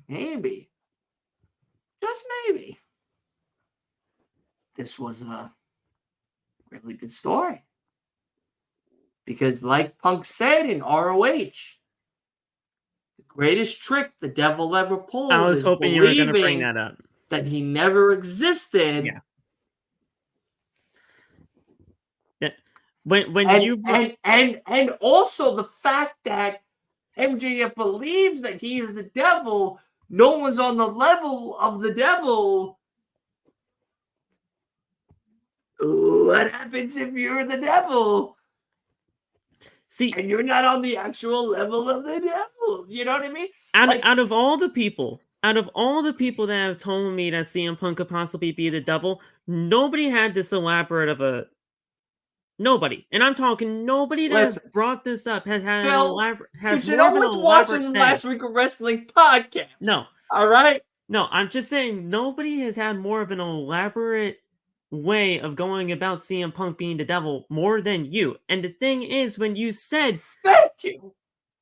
maybe, just maybe, this was a really good story. Because like Punk said in ROH, the greatest trick the devil ever pulled I was is hoping you were going to bring that up. that he never existed. Yeah. And also the fact that MJF believes that he is the devil, no one's on the level of the devil. What happens if you're the devil? See, and you're not on the actual level of the devil. You know what I mean? Out of all the people that have told me that CM Punk could possibly be the devil, nobody had this elaborate of a... Nobody. And I'm talking nobody that has brought this up has had Phil, an elaborate... Has more of an elaborate watching Last Week of Wrestling podcast. No. All right? No, I'm just saying nobody has had more of an elaborate way of going about CM Punk being the devil more than you. And the thing is, when you said... Thank you!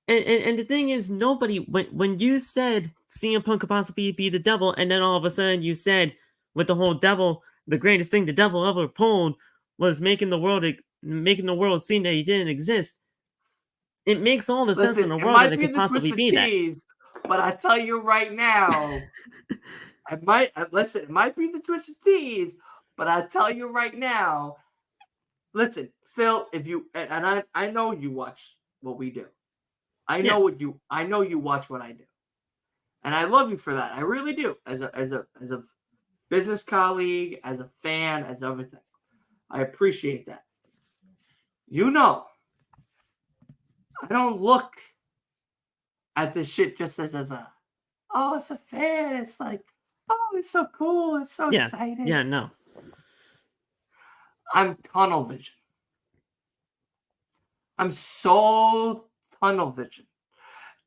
And the thing is, nobody... When you said CM Punk could possibly be the devil, and then all of a sudden you said, with the whole devil, the greatest thing the devil ever pulled was making the world seem that he didn't exist. It makes all the sense in the world that it could possibly be that. But I tell you right now, it might be the Twisted Teas, but I tell you right now, listen, Phil, if you and I know you watch what we do. I know you watch what I do. And I love you for that. I really do. As a business colleague, as a fan, as everything. I appreciate that. You know, I don't look at this shit just as it's a fan. It's like, oh, it's so cool. It's so exciting. Yeah, no. I'm tunnel vision. I'm so tunnel vision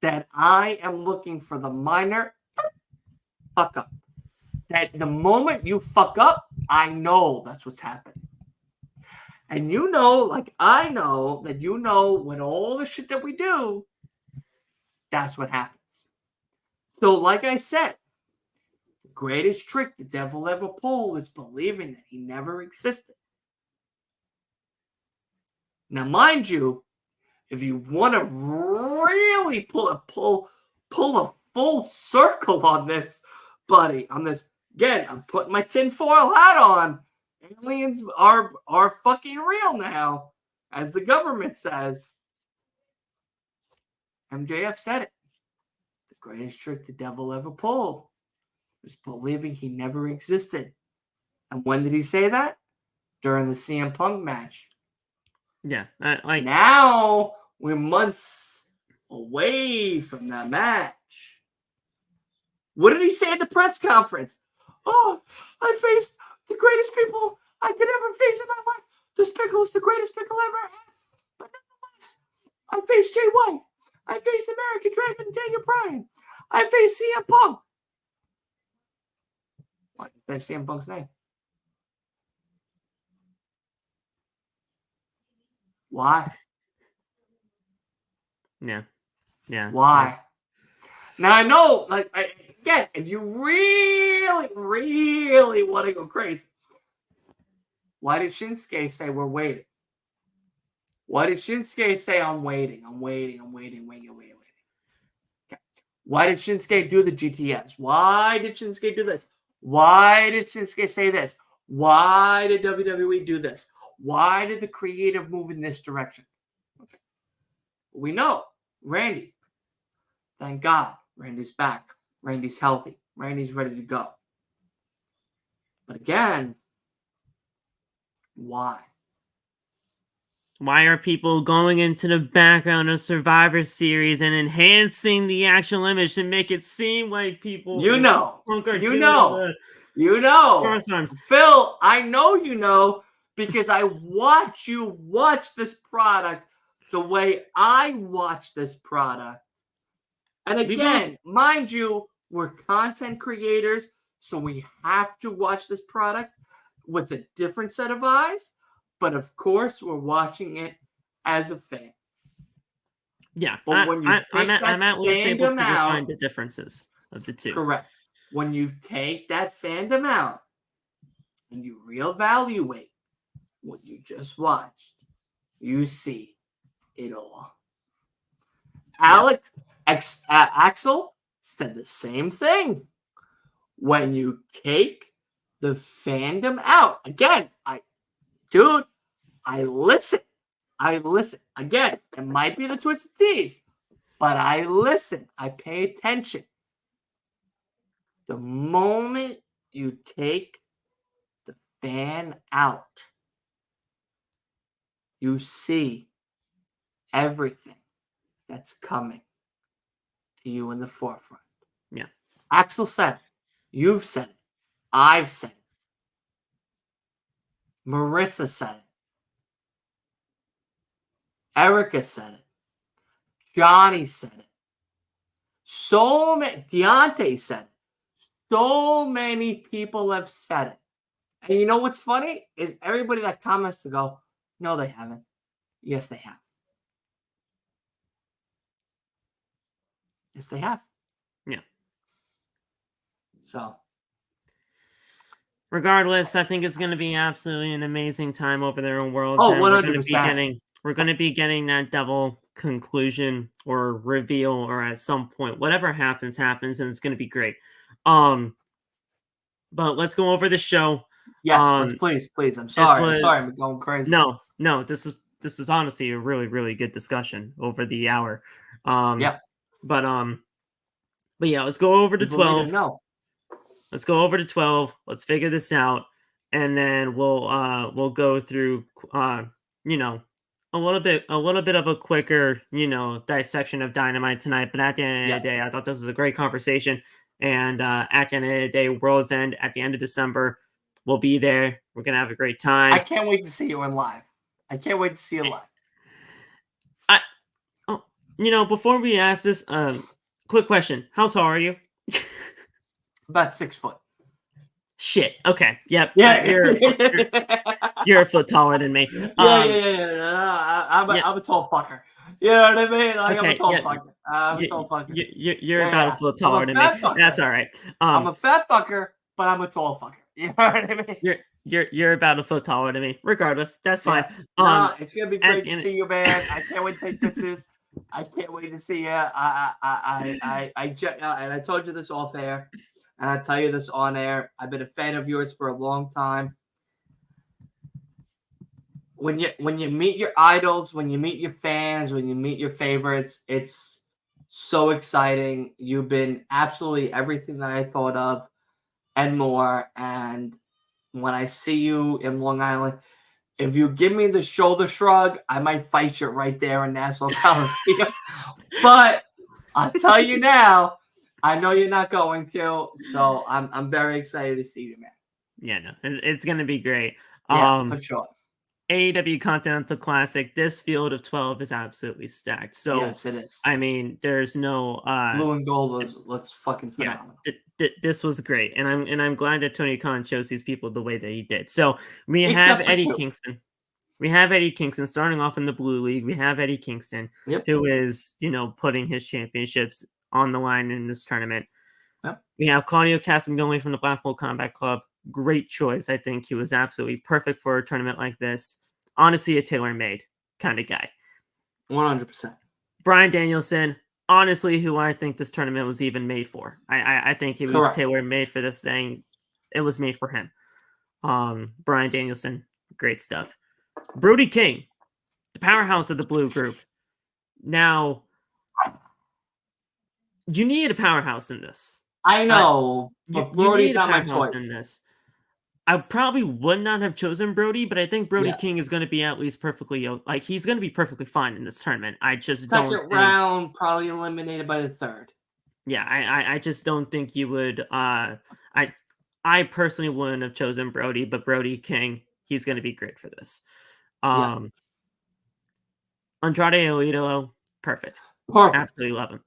that I am looking for the minor fuck up. That the moment you fuck up, I know that's what's happening. And you know, like I know, that you know when all the shit that we do, that's what happens. So, like I said, the greatest trick the devil ever pulled is believing that he never existed. Now, mind you, if you want to really pull a full circle on this, buddy, on this, again, I'm putting my tinfoil hat on. Aliens are fucking real now, as the government says. MJF said it. The greatest trick the devil ever pulled was believing he never existed. And when did he say that? During the CM Punk match. Yeah. Now we're months away from that match. What did he say at the press conference? Oh, I faced the greatest people I could ever face in my life. This pickle is the greatest pickle I ever had. But nonetheless, I faced Jay White. I faced American Dragon Daniel Bryan. I faced CM Punk. What? That's CM Punk's name. Why? Yeah. Why? Yeah. Now I know, like, again, if you really, really want to go crazy, why did Shinsuke say we're waiting? Why did Shinsuke say I'm waiting? Okay. Why did Shinsuke do the GTS? Why did Shinsuke do this? Why did Shinsuke say this? Why did WWE do this? Why did the creative move in this direction? We know. Randy. Thank God. Randy's back. Randy's healthy. Randy's ready to go. But again, why? Why are people going into the background of Survivor Series and enhancing the actual image to make it seem like people You know. cross arms? Phil, I know you know because I watch you watch this product the way I watch this product. And again, mind you, we're content creators, so we have to watch this product with a different set of eyes. But of course, we're watching it as a fan. Yeah, but when you I'm at least able to define the differences of the two. Correct. When you take that fandom out and you reevaluate what you just watched, you see it all. Axel said the same thing. When you take the fandom out, again, I listen. Again, it might be the Twisted Teas, but I listen. I pay attention. The moment you take the fan out, you see everything that's coming to you in the forefront. Yeah. Axel said it. You've said it. I've said it. Marissa said it. Erica said it. Johnny said it. Deontay said it. So many people have said it. And you know what's funny? Is everybody that comments to go, no, they haven't. Yes, they have. Yes, they have. Yeah. So. Regardless, I think it's going to be absolutely an amazing time over there in Worlds End. 100%. We're going to be getting that double conclusion or reveal, or at some point, whatever happens, and it's going to be great. But let's go over the show. Yes, please. I'm sorry. I'm going crazy. No. This is honestly a really, really good discussion over the hour. Yeah. But yeah, let's go over to 12. Let's go over to 12. Let's figure this out, and then we'll go through a little bit of a quicker dissection of Dynamite tonight. But at the end of the day, I thought this was a great conversation. And at the end of the day, World's End at the end of December, we'll be there. We're gonna have a great time. I can't wait to see you live. Before we ask this, quick question: how tall are you? About 6 foot. Shit. Okay. Yep. Yeah. You're a foot taller than me. I'm a tall fucker. You know what I mean? Like, okay, I'm a tall fucker. You're about a foot taller than me. Fucker. That's all right. I'm a fat fucker, but I'm a tall fucker. You know what I mean? You're about a foot taller than me. Regardless, that's fine. Yeah. It's gonna be great to see you, man. I can't wait to take pictures. I can't wait to see you. And I told you this off air. And I tell you this on air, I've been a fan of yours for a long time. When you meet your idols, when you meet your fans, when you meet your favorites, it's so exciting. You've been absolutely everything that I thought of and more. And when I see you in Long Island, if you give me the shoulder shrug, I might fight you right there in Nassau Coliseum. But I'll tell you now, I know you're not going to, so I'm very excited to see you, man. Yeah, no, it's gonna be great. Yeah, for sure. AEW Continental Classic. This field of 12 is absolutely stacked. So yes, it is. I mean, there's no blue and gold looks fucking phenomenal. Yeah, this was great, and I'm glad that Tony Khan chose these people the way that he did. So we have Eddie Kingston. We have Eddie Kingston starting off in the Blue League. We have Eddie Kingston, who is putting his championships on the line in this tournament. Yep. We have Claudio Castagnoli from the Blackpool Combat Club. Great choice. I think he was absolutely perfect for a tournament like this. Honestly, a tailor-made kind of guy. 100%. Bryan Danielson, honestly, who I think this tournament was even made for. I think it was Correct. tailor-made for this thing. It was made for him. Bryan Danielson, great stuff. Brody King, the powerhouse of the blue group. Now, you need a powerhouse in this. I know, but Brody's not my choice. In this. I probably would not have chosen Brody, but I think Brody King is going to be at least perfectly, like, he's going to be perfectly fine in this tournament. I just don't think... Second round, probably eliminated by the third. Yeah, I just don't think you would... I personally wouldn't have chosen Brody, but Brody King, he's going to be great for this. Andrade Alito, perfect. Absolutely love him.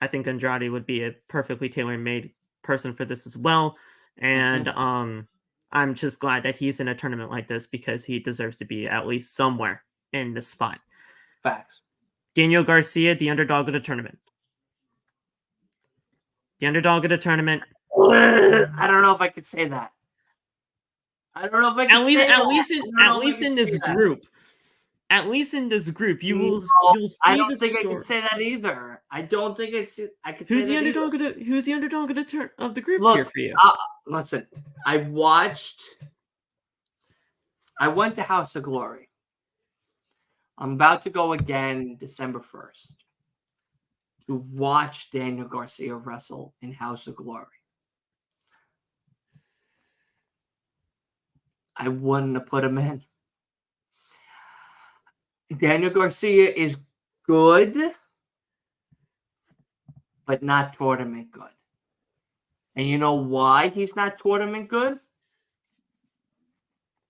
I think Andrade would be a perfectly tailor-made person for this as well. And I'm just glad that he's in a tournament like this because he deserves to be at least somewhere in this spot. Facts. Daniel Garcia, the underdog of the tournament. The underdog of the tournament. I don't know if I could say that. I don't know if I can say that. At least in this group. At least in this group, you'll see. I don't think I can say that either. I don't think I could say that. Who's the underdog of the group here for you? Listen, I went to House of Glory. I'm about to go again December 1st to watch Daniel Garcia wrestle in House of Glory. I wouldn't have put him in. Daniel Garcia is good, but not tournament good. And you know why he's not tournament good?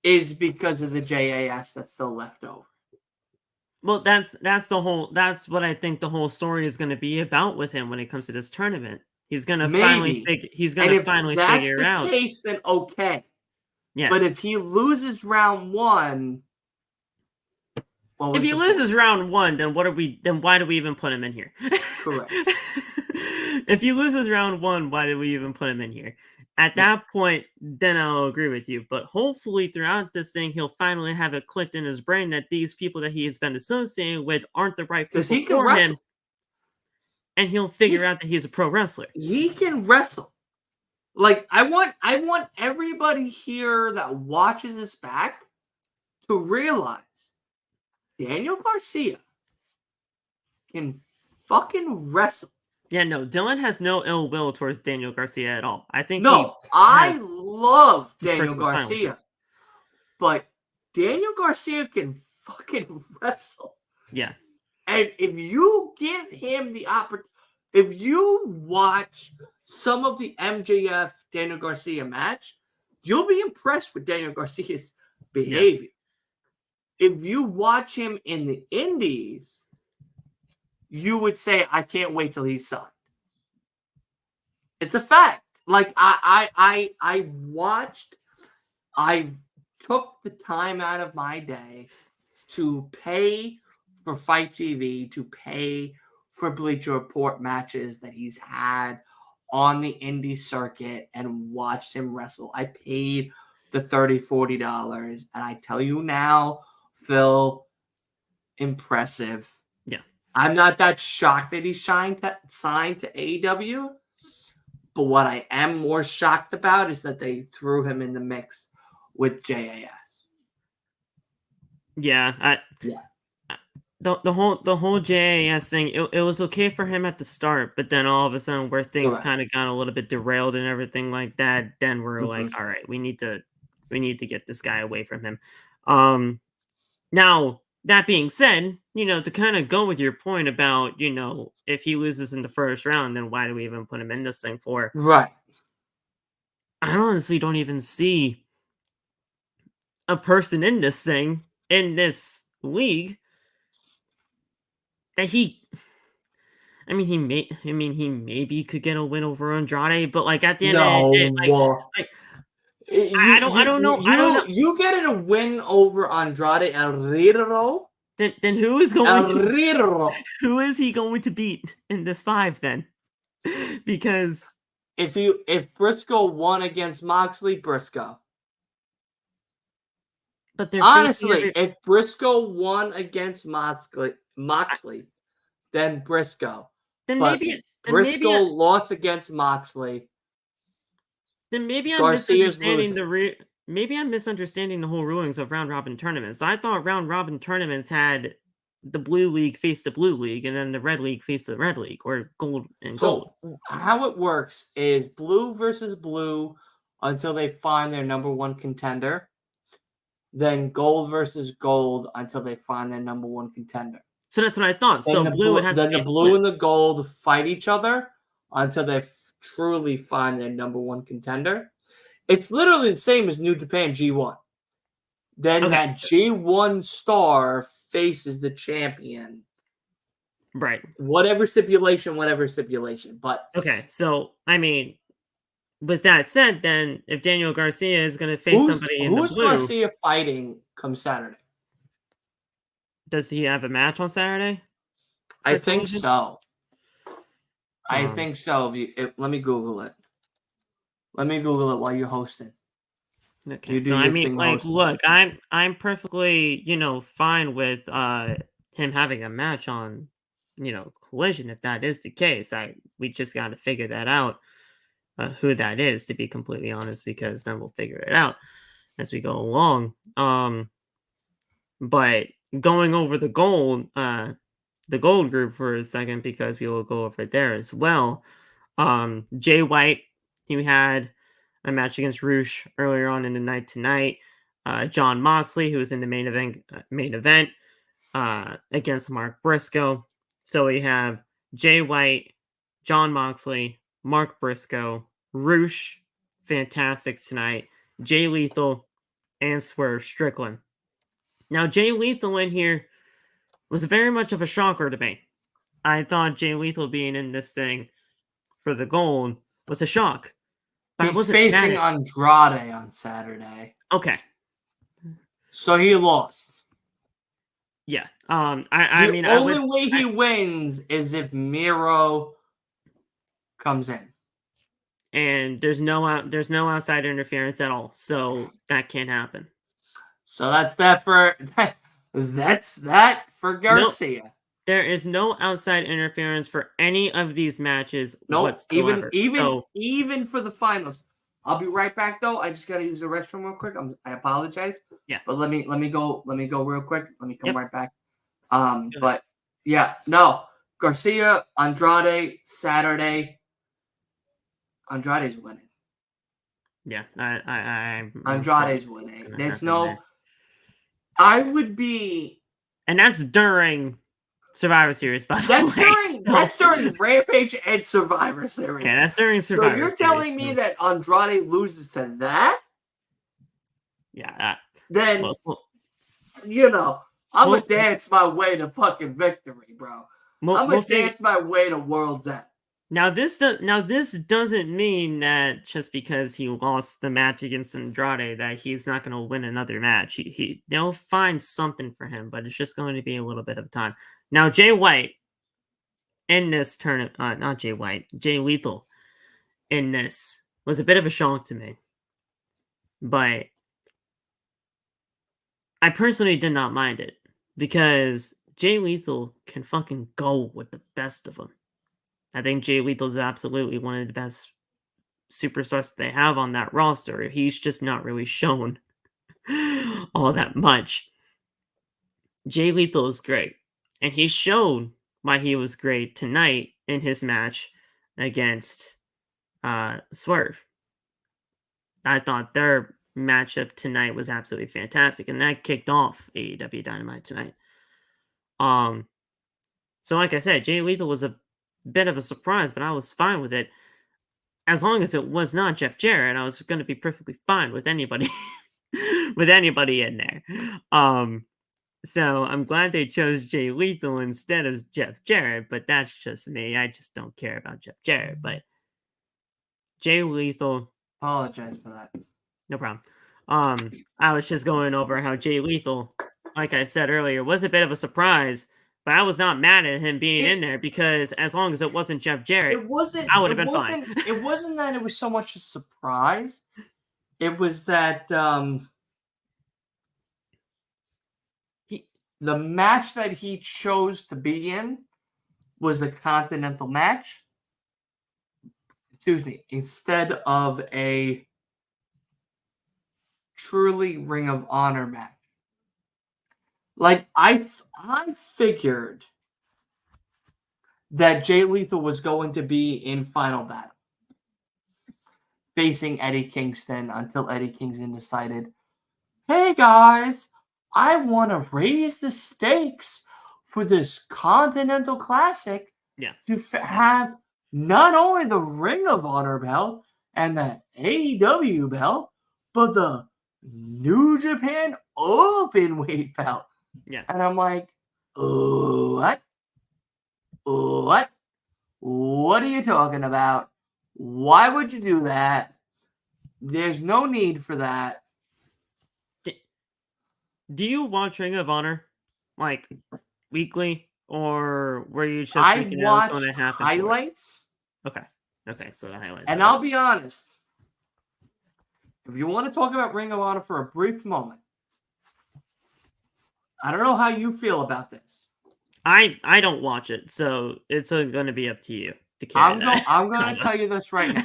Is because of the JAS that's still left over. Well, that's what I think the whole story is going to be about with him when it comes to this tournament. He's going to finally figure it out. If that's the case, then okay. Yeah. But if he loses round one, if he loses round one, then why do we even put him in here? Correct. If he loses round one, why do we even put him in here? At that point, then I'll agree with you. But hopefully throughout this thing, he'll finally have it clicked in his brain that these people that he has been associating with aren't the right people for him. And he'll figure out that he's a pro wrestler. He can wrestle. Like, I want everybody here that watches this back to realize Daniel Garcia can fucking wrestle. Yeah, no, Dylan has no ill will towards Daniel Garcia at all. I think I love Daniel Garcia, but Daniel Garcia can fucking wrestle. Yeah. And if you give him the opportunity, if you watch some of the MJF Daniel Garcia match, you'll be impressed with Daniel Garcia's behavior. Yeah. If you watch him in the indies, you would say, I can't wait till he's signed. It's a fact. Like, I took the time out of my day to pay for Fight TV, to pay for Bleacher Report matches that he's had on the indie circuit and watched him wrestle. I paid the $30, $40. And I tell you now, Phil, impressive. Yeah. I'm not that shocked that he's signed to AEW. But what I am more shocked about is that they threw him in the mix with JAS. Yeah. The whole JAS thing, it was okay for him at the start, but then all of a sudden where things kind of got a little bit derailed and everything like that, then we're like, all right, we need to get this guy away from him. Now, that being said, to kind of go with your point about, if he loses in the first round, then why do we even put him in this thing for? Right. I honestly don't even see a person in this thing, in this league, that he maybe could get a win over Andrade, but like at the end of the day, I don't know. You getting a win over Andrade El Rirro? Then who is he going to beat in this 5 then? Because if Briscoe won against Moxley, Briscoe. but they're Honestly, if Briscoe won against Moxley, then Briscoe. But Briscoe lost against Moxley. Then maybe I'm Garcia's misunderstanding losing. maybe I'm misunderstanding the whole rulings of round robin tournaments. I thought round robin tournaments had the blue league face the blue league, and then the red league face the red league, or gold and gold. So how it works is blue versus blue until they find their number one contender. Then gold versus gold until they find their number one contender. So that's what I thought. So blue would have then the blue and the gold fight each other until they truly find their number one contender. It's literally the same as New Japan G1. Then that G1 star faces the champion. Right. Whatever stipulation. But okay, so I mean, with that said, then if Daniel Garcia is going to face somebody in the blue, who's Garcia fighting come Saturday? Does he have a match on Saturday? I think so. I think so. Let me Google it. Let me Google it while you're hosting. Okay, so I mean, like, look, I'm perfectly, fine with him having a match on, Collision if that is the case. We just got to figure that out, who that is, to be completely honest, because then we'll figure it out as we go along. But going over the gold group for a second, because we will go over there as well. Jay White, he had a match against Roosh earlier on in the night tonight. Jon Moxley, who was in the main event against Mark Briscoe. So we have Jay White, Jon Moxley, Mark Briscoe, Roosh, fantastic tonight, Jay Lethal, and Swerve Strickland. Now, Jay Lethal in here was very much of a shocker to me. I thought Jay Lethal being in this thing for the gold was a shock. But he's facing Andrade on Saturday. Okay. So he lost. Yeah. The only way he wins is if Miro comes in. And there's no outside interference at all. So that can't happen. So that's that for Garcia. Nope. There is no outside interference for any of these matches whatsoever. Even for the finals. I'll be right back though. I just gotta use the restroom real quick. I apologize. Yeah. But let me go real quick. Let me come right back. But yeah, no. Garcia, Andrade, Saturday. Andrade's winning. Yeah, Andrade's winning. There's no. I would be. And that's during Survivor Series, by the way. That's during Rampage and Survivor Series. Yeah, that's during Survivor Series. So you're telling me that Andrade loses to that? Yeah. Then, I'm going to dance my way to fucking victory, bro. I'm going to dance my way to Worlds End. Now this doesn't mean that just because he lost the match against Andrade that he's not going to win another match. They'll find something for him, but it's just going to be a little bit of time. Now Jay White in this tournament, not Jay White, Jay Lethal in this was a bit of a shock to me, but I personally did not mind it because Jay Lethal can fucking go with the best of them. I think Jay Lethal is absolutely one of the best superstars that they have on that roster. He's just not really shown all that much. Jay Lethal is great. And he showed why he was great tonight in his match against Swerve. I thought their matchup tonight was absolutely fantastic. And that kicked off AEW Dynamite tonight. So like I said, Jay Lethal was a bit of a surprise, but I was fine with it. As long as it was not Jeff Jarrett, I was going to be perfectly fine with anybody with anybody in there. So I'm glad they chose Jay Lethal instead of Jeff Jarrett, but that's just me. I just don't care about Jeff Jarrett, but Jay Lethal. Apologize for that. No problem. I was just going over how Jay Lethal, like I said earlier, was a bit of a surprise, But I was not mad at him being in there because as long as it wasn't Jeff Jarrett, I would have been fine. It wasn't that it was so much a surprise. It was that the match that he chose to be in was a Continental match. Excuse me, instead of a truly Ring of Honor match. Like, I figured that Jay Lethal was going to be in Final Battle, facing Eddie Kingston, until Eddie Kingston decided, hey guys, I want to raise the stakes for this Continental Classic to have not only the Ring of Honor belt and the AEW belt, but the New Japan Openweight belt. Yeah. And I'm like, what? What? What are you talking about? Why would you do that? There's no need for that. Do you watch Ring of Honor, like, weekly, or were you just thinking it was going to happen? Highlights. Okay, so the highlights. And I'll be honest, if you want to talk about Ring of Honor for a brief moment, I don't know how you feel about this. I don't watch it, so it's going to be up to you to carry that. I'm going to tell you this right now.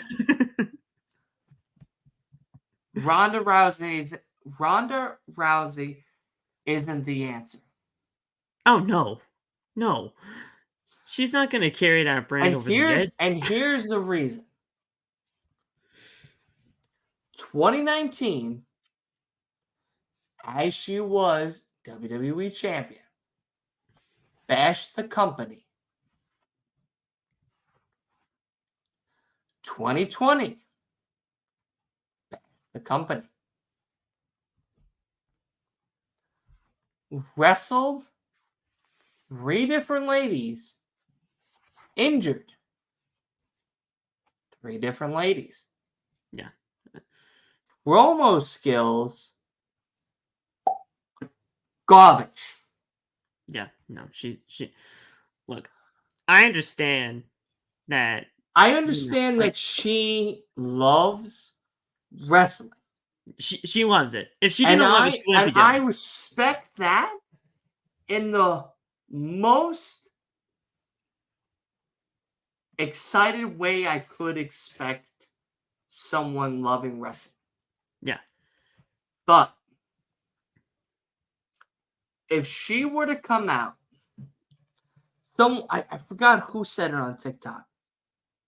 Ronda Rousey isn't the answer. Oh, no. She's not going to carry that brand over the edge. And here's the reason. 2019, as she was WWE Champion, bashed the company. 2020, bashed the company. Wrestled 3 different ladies. Injured 3 different ladies. Yeah. Promo skills, garbage. Yeah, no, she look, I understand that. That she loves wrestling. She loves it. If she didn't love it, she wouldn't be doing it. I respect that in the most excited way I could expect someone loving wrestling. Yeah. But if she were to come out, I forgot who said it on TikTok,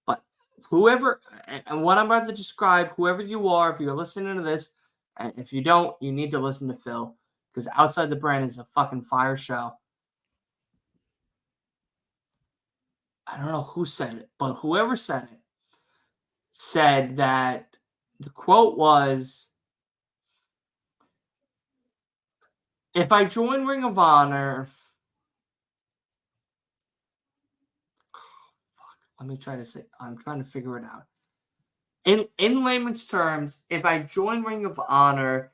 but whoever, and what I'm about to describe, whoever you are, if you're listening to this, and if you don't, you need to listen to Phil, because Outside the Brand is a fucking fire show. I don't know who said it, but whoever said it said that the quote was, if I join Ring of Honor, let me try to say, I'm trying to figure it out. In layman's terms, if I join Ring of Honor,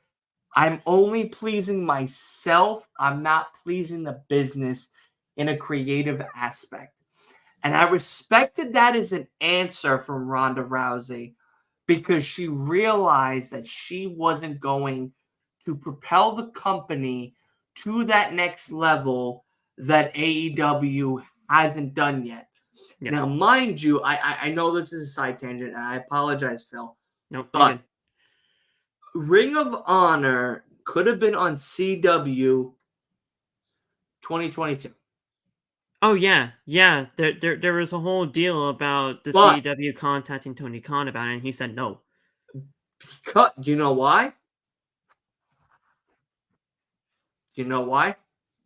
I'm only pleasing myself. I'm not pleasing the business in a creative aspect. And I respected that as an answer from Ronda Rousey, because she realized that she wasn't going to propel the company to that next level that AEW hasn't done yet. Yeah. Now, mind you, I know this is a side tangent, and I apologize, Phil. Nope, but Ring of Honor could have been on CW 2022. Oh, yeah. There was a whole deal about the CW contacting Tony Khan about it, and he said no. You know why? You know why?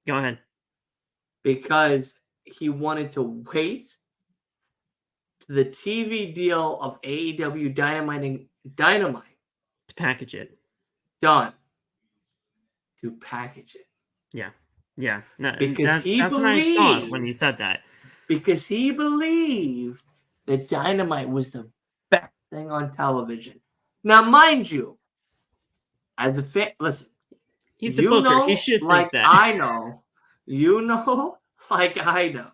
Go ahead. Because he wanted to wait to the TV deal of AEW Dynamite to package it. Done. To package it. Yeah. Yeah. No, because that's what I thought when he said that. Because he believed that Dynamite was the best thing on television. Now, mind you, as a fan, listen. He's the booker. He should think that. I know. You know, like I know.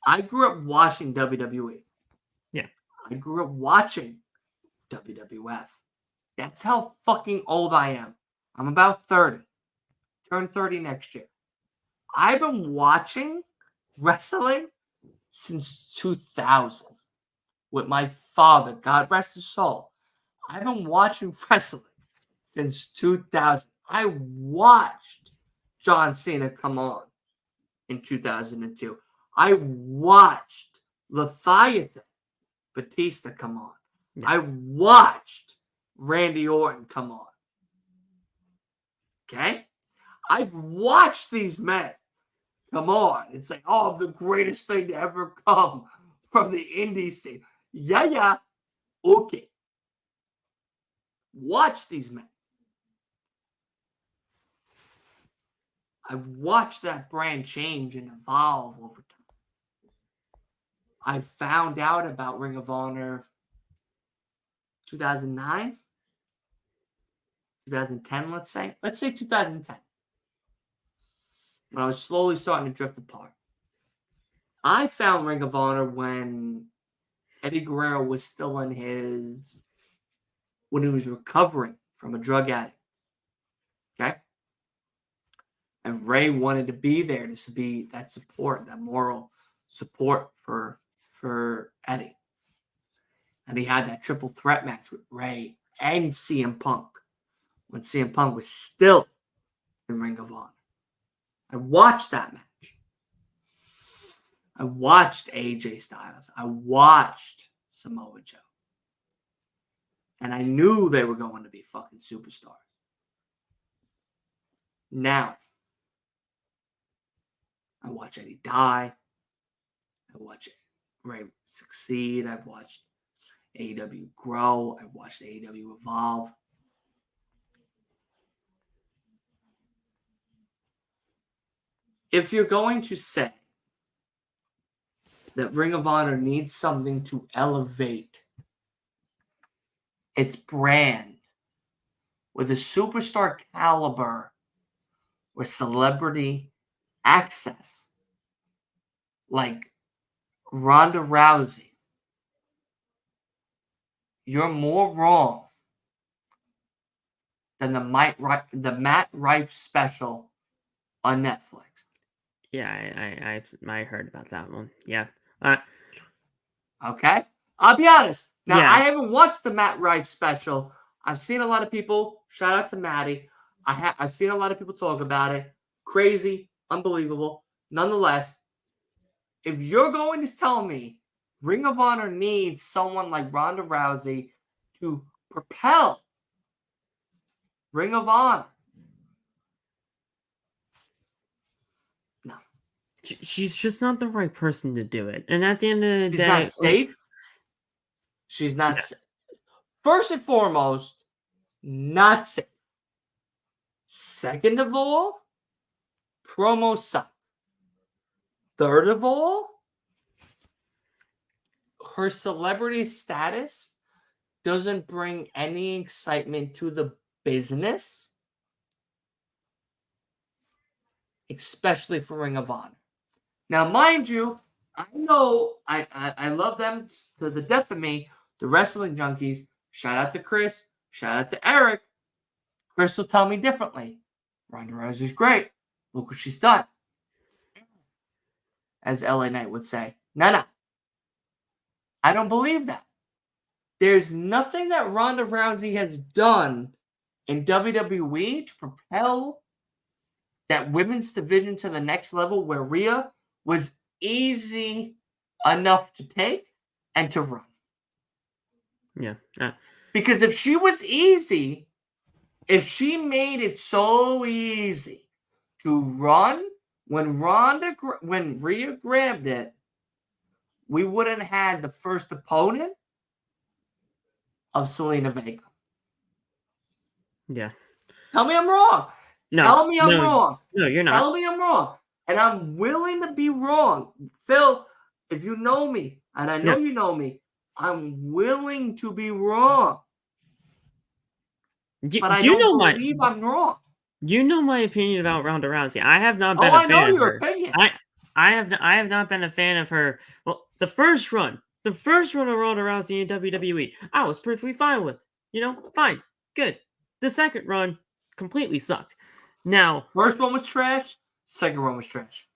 I grew up watching WWE. Yeah. I grew up watching WWF. That's how fucking old I am. I'm about 30. Turn 30 next year. I've been watching wrestling since 2000 with my father. God rest his soul. I've been watching wrestling since 2000. I watched John Cena come on in 2002. I watched Leviathan Batista come on. Yeah. I watched Randy Orton come on. Okay? I've watched these men come on. It's like, oh, the greatest thing to ever come from the indie scene. Yeah. Okay. Watch these men. I watched that brand change and evolve over time. I found out about Ring of Honor 2009, 2010, let's say. Let's say 2010. When I was slowly starting to drift apart. I found Ring of Honor when Eddie Guerrero was still when he was recovering from a drug addict. Okay? And Ray wanted to be there to be that support, that moral support for Eddie. And he had that triple threat match with Ray and CM Punk when CM Punk was still in Ring of Honor. I watched that match. I watched AJ Styles. I watched Samoa Joe. And I knew they were going to be fucking superstars. Now, I watch Eddie die. I watch Ray succeed. I've watched AEW grow. I've watched AEW evolve. If you're going to say that Ring of Honor needs something to elevate its brand with a superstar caliber or celebrity access like Ronda Rousey, you're more wrong than the Matt Rife special on Netflix. Yeah, I heard about that one. Yeah. Okay? I'll be honest. Now, Yeah. I haven't watched the Matt Rife special. I've seen a lot of people, shout out to Maddie. I've seen a lot of people talk about it. Crazy, unbelievable. Nonetheless, if you're going to tell me Ring of Honor needs someone like Ronda Rousey to propel Ring of Honor, no. She's just not the right person to do it. And at the end of the day... She's not safe. She's not safe. First and foremost, not safe. Second of all, promo suck. Third of all, her celebrity status doesn't bring any excitement to the business, especially for Ring of Honor. Now, mind you, I know I love them to the death of me, the wrestling junkies. Shout out to Chris. Shout out to Eric. Chris will tell me differently. Ronda Rousey's great. Look what she's done. As LA Knight would say. No. I don't believe that. There's nothing that Ronda Rousey has done in WWE to propel that women's division to the next level where Rhea was easy enough to take and to run. Yeah. Because if she was easy, if she made it so easy to run when Rhea grabbed it, we wouldn't have had the first opponent of Selena Vega. Yeah. Tell me I'm wrong. Tell me I'm wrong. No, you're not. Tell me I'm wrong. And I'm willing to be wrong. Phil, if you know me, and I know you know me, I'm willing to be wrong. But I don't believe I'm wrong. You know my opinion about Ronda Rousey. I have not been a I fan know of your her. opinion. I have not been a fan of her. Well, the first run of Ronda Rousey in WWE, I was perfectly fine with. Fine, good. The second run completely sucked. Now, first one was trash. Second one was trash.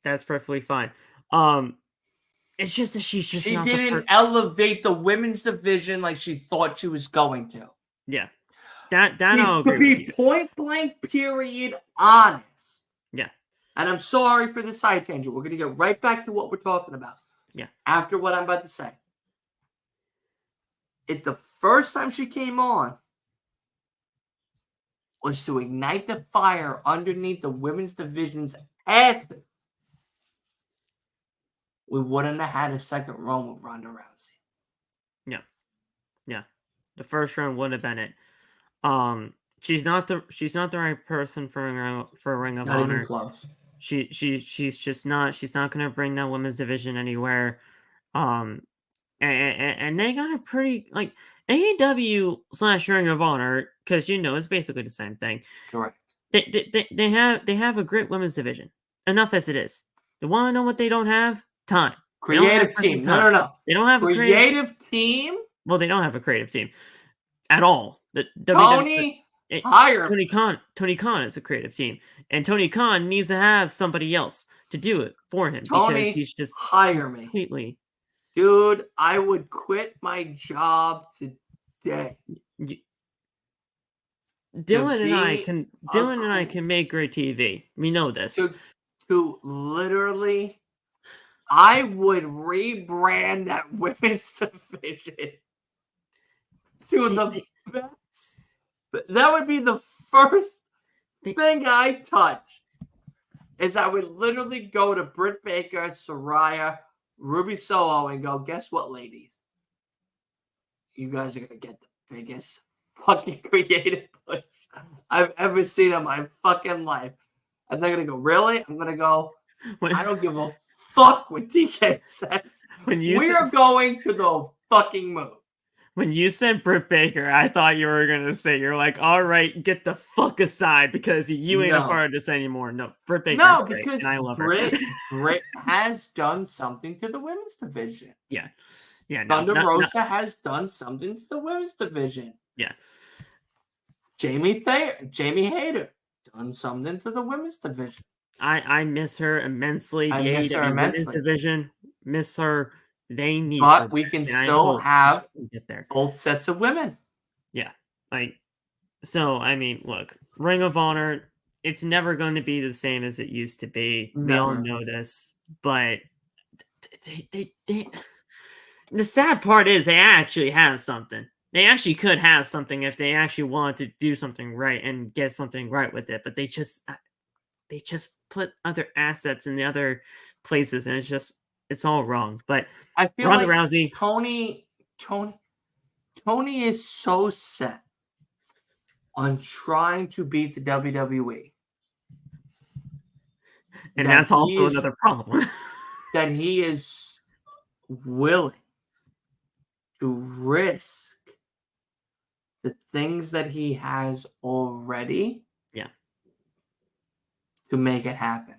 That's perfectly fine. It's just that she's just she not didn't elevate the women's division like she thought she was going to. Yeah, that I'll agree with you. Point blank, period, honest. Yeah. And I'm sorry for the side tangent. We're going to get right back to what we're talking about. Yeah. After what I'm about to say. The first time she came on was to ignite the fire underneath the women's division's asses. We wouldn't have had a second run with Ronda Rousey. Yeah. The first run would have been it. She's not the right person for a Ring of Honor. Not even close. She's just not. She's not going to bring that women's division anywhere. And they got a pretty like AEW / Ring of Honor, because it's basically the same thing. Correct. They have a great women's division. Enough as it is. You want to know what they don't have? Time. Creative team. Time. No. They don't have creative a creative team. Well, they don't have a creative team at all. Tony Khan is a creative team, and Tony Khan needs to have somebody else to do it for him because he's just hire me completely. Dude, I would quit my job today. Dylan and I can make great TV. We know this. To literally, I would rebrand that women's division to the best. That would be the first thing I touch. Is I would literally go to Britt Baker, Saraya, Ruby Soho, and go, guess what, ladies? You guys are going to get the biggest fucking creative push I've ever seen in my fucking life. And they're going to go, really? I'm going to go, I don't give a fuck what DK says. We're going to the fucking moon. When you said Britt Baker, I thought you were going to say, you're like, all right, get the fuck aside because you ain't a part of this anymore. No, Britt Baker's great, and I love her. Britt has done something to the women's division. Yeah. Thunder Rosa has done something to the women's division. Yeah. Jamie Hayter done something to the women's division. I miss her immensely. I miss her immensely. Women's division, miss her. They need, but we can still have both sets of women. Yeah, so. I mean, look, Ring of Honor. It's never going to be the same as it used to be. Never. We all know this, but they. The sad part is they actually have something. They actually could have something if they actually wanted to do something right and get something right with it. But they just put other assets in the other places, and it's all wrong. But I feel Ronda like Rousey, Tony is so set on trying to beat the WWE, and that's also another problem. That he is willing to risk the things that he has already, to make it happen.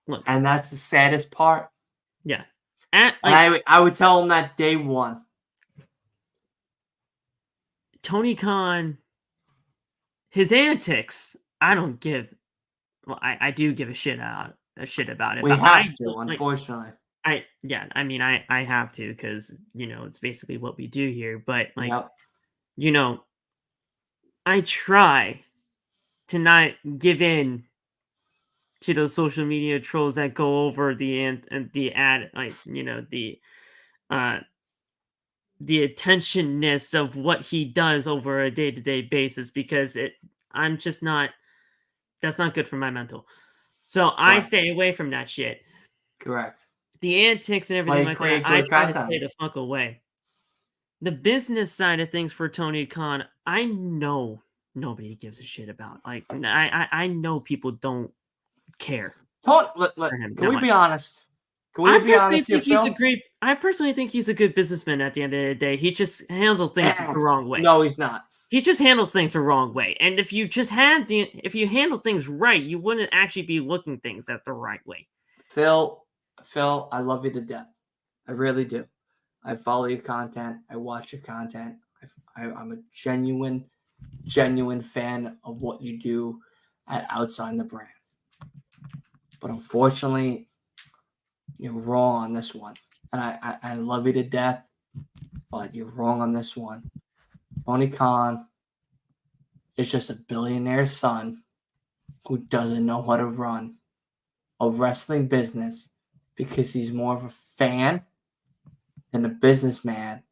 Look, and that's the saddest part. Yeah. I would tell him that day one. Tony Khan, his antics, I don't give. Well, I do give a shit about it. We have to, unfortunately. I have to because it's basically what we do here. But I try to not give in to those social media trolls that go over the attentionness of what he does over a day-to-day basis, because I'm just not. That's not good for my mental. So I stay away from that shit. Correct. The antics and everything like that, I try to stay the fuck away. The business side of things for Tony Khan, I know nobody gives a shit about. I know people don't care. Can we be honest? I personally think he's a good businessman at the end of the day. He just handles things the wrong way. No, he's not. He just handles things the wrong way. And if you handle things right, you wouldn't actually be looking things at the right way. Phil, I love you to death. I really do. I follow your content. I watch your content. I'm a genuine fan of what you do at Outside the Brand. But unfortunately, you're wrong on this one. And I love you to death, but you're wrong on this one. Tony Khan is just a billionaire's son who doesn't know how to run a wrestling business because he's more of a fan than a businessman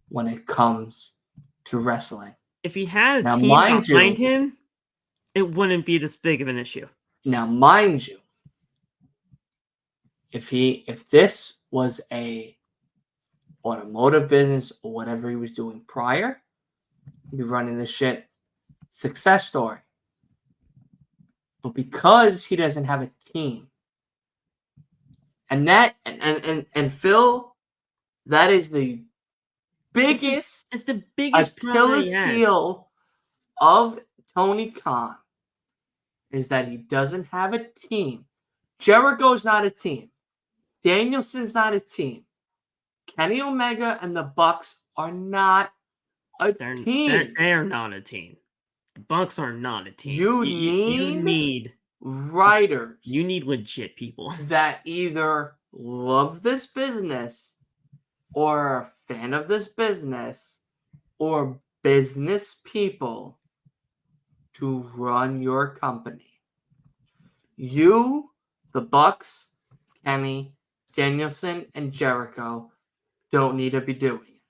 when it comes to wrestling. If he had a team behind him, it wouldn't be this big of an issue. Now, mind you, if this was a automotive business or whatever he was doing prior, he'd be running this shit success story. But because he doesn't have a team, and Phil, that is the biggest, it's the biggest Achilles heel of Tony Khan is that he doesn't have a team. Jericho's not a team. Danielson's not a team. Kenny Omega and the Bucks are not a team. They are not a team. The Bucks are not a team. You need writers. You need legit people that either love this business or are a fan of this business or business people to run your company. You, the Bucks, Kenny, Danielson, and Jericho don't need to be doing it.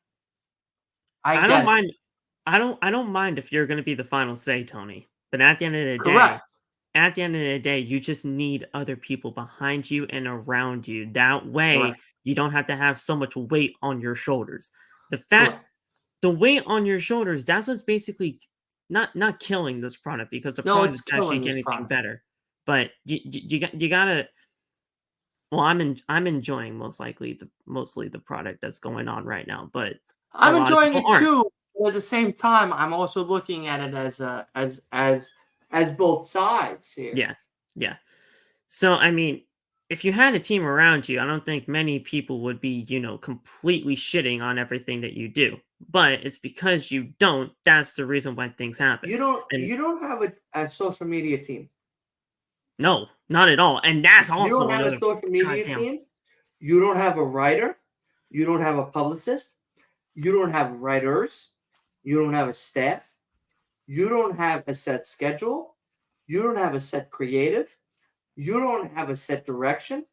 I don't mind. I don't mind if you're going to be the final say, Tony. But at the end of the day, you just need other people behind you and around you. That way, you don't have to have so much weight on your shoulders. The weight on your shoulders, that's what's basically not killing this product because the product is actually getting better. But you gotta. Well, I'm enjoying mostly the product that's going on right now, but I'm enjoying it too. But at the same time, I'm also looking at it as both sides here. Yeah. So I mean, if you had a team around you, I don't think many people would be, completely shitting on everything that you do. But it's because you don't. That's the reason why things happen. You don't have a social media team. No, not at all. And that's also you don't have a social media team. You don't have a writer. You don't have a publicist. You don't have writers. You don't have a staff. You don't have a set schedule. You don't have a set creative. You don't have a set direction.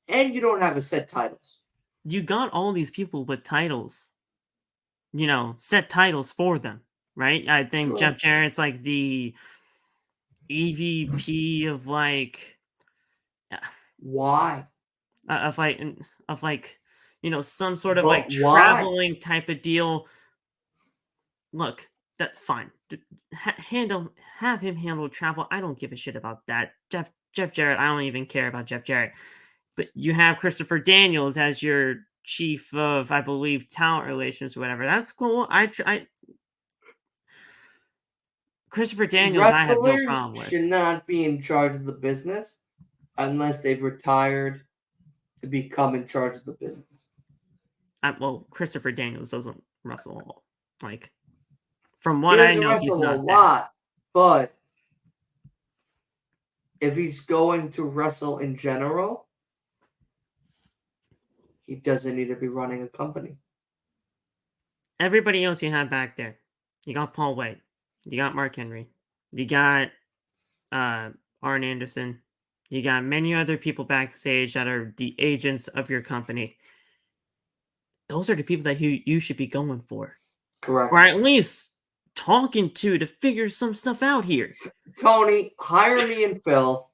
And you don't have a set titles. You got all these people with titles. Set titles for them, right? I think Jeff Jarrett's like the EVP of like why of some sort of like traveling type of deal. Look, that's fine. Have him handle travel. I don't give a shit about that. Jeff Jarrett, I don't even care about Jeff Jarrett. But you have Christopher Daniels as your chief of, I believe, talent relations or whatever. That's cool. Christopher Daniels, I have no problem with. Should not be in charge of the business unless they've retired to become in charge of the business. Christopher Daniels doesn't wrestle. Like, from what I know, he's not a lot. But if he's going to wrestle in general, he doesn't need to be running a company. Everybody else you have back there, you got Paul White. You got Mark Henry. You got Arn Anderson. You got many other people backstage that are the agents of your company. Those are the people that you should be going for. Correct. Or at least talking to figure some stuff out here. Tony, hire me and Phil.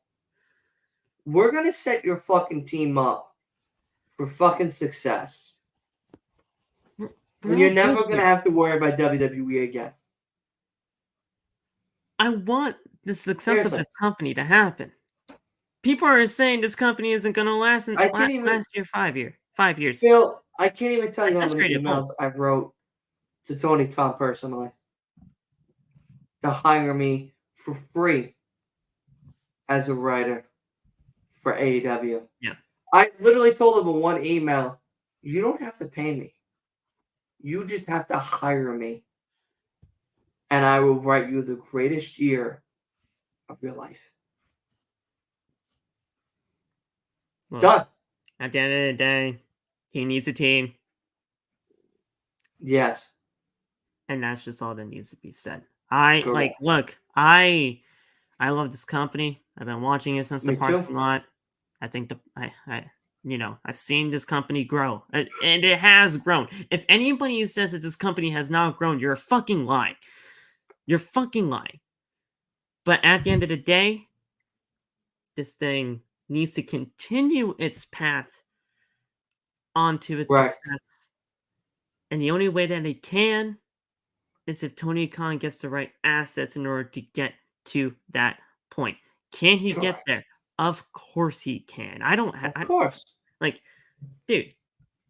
We're going to set your fucking team up for fucking success. And you're never going to have to worry about WWE again. I want the success of this company to happen. People are saying this company isn't going to last last year, 5 years. Phil, I can't even tell you how many emails I've wrote to Tony Khan personally. to hire me for free as a writer for AEW. Yeah. I literally told him in one email, you don't have to pay me. You just have to hire me. And I will write you the greatest year of your life. Well, Done. At the end of the day, he needs a team. Yes. And that's just all that needs to be said. Correct. Look, I love this company. I've been watching it since the Me parking too. lot. I think I've seen this company grow, and it has grown. If anybody says that this company has not grown, you're fucking lying. You're fucking lying. But at the end of the day, this thing needs to continue its path onto its Correct. success. And the only way that it can is if Tony Khan gets the right assets in order to get to that point. Can he get Correct. there? Of course he can. I don't have, Of course. Dude,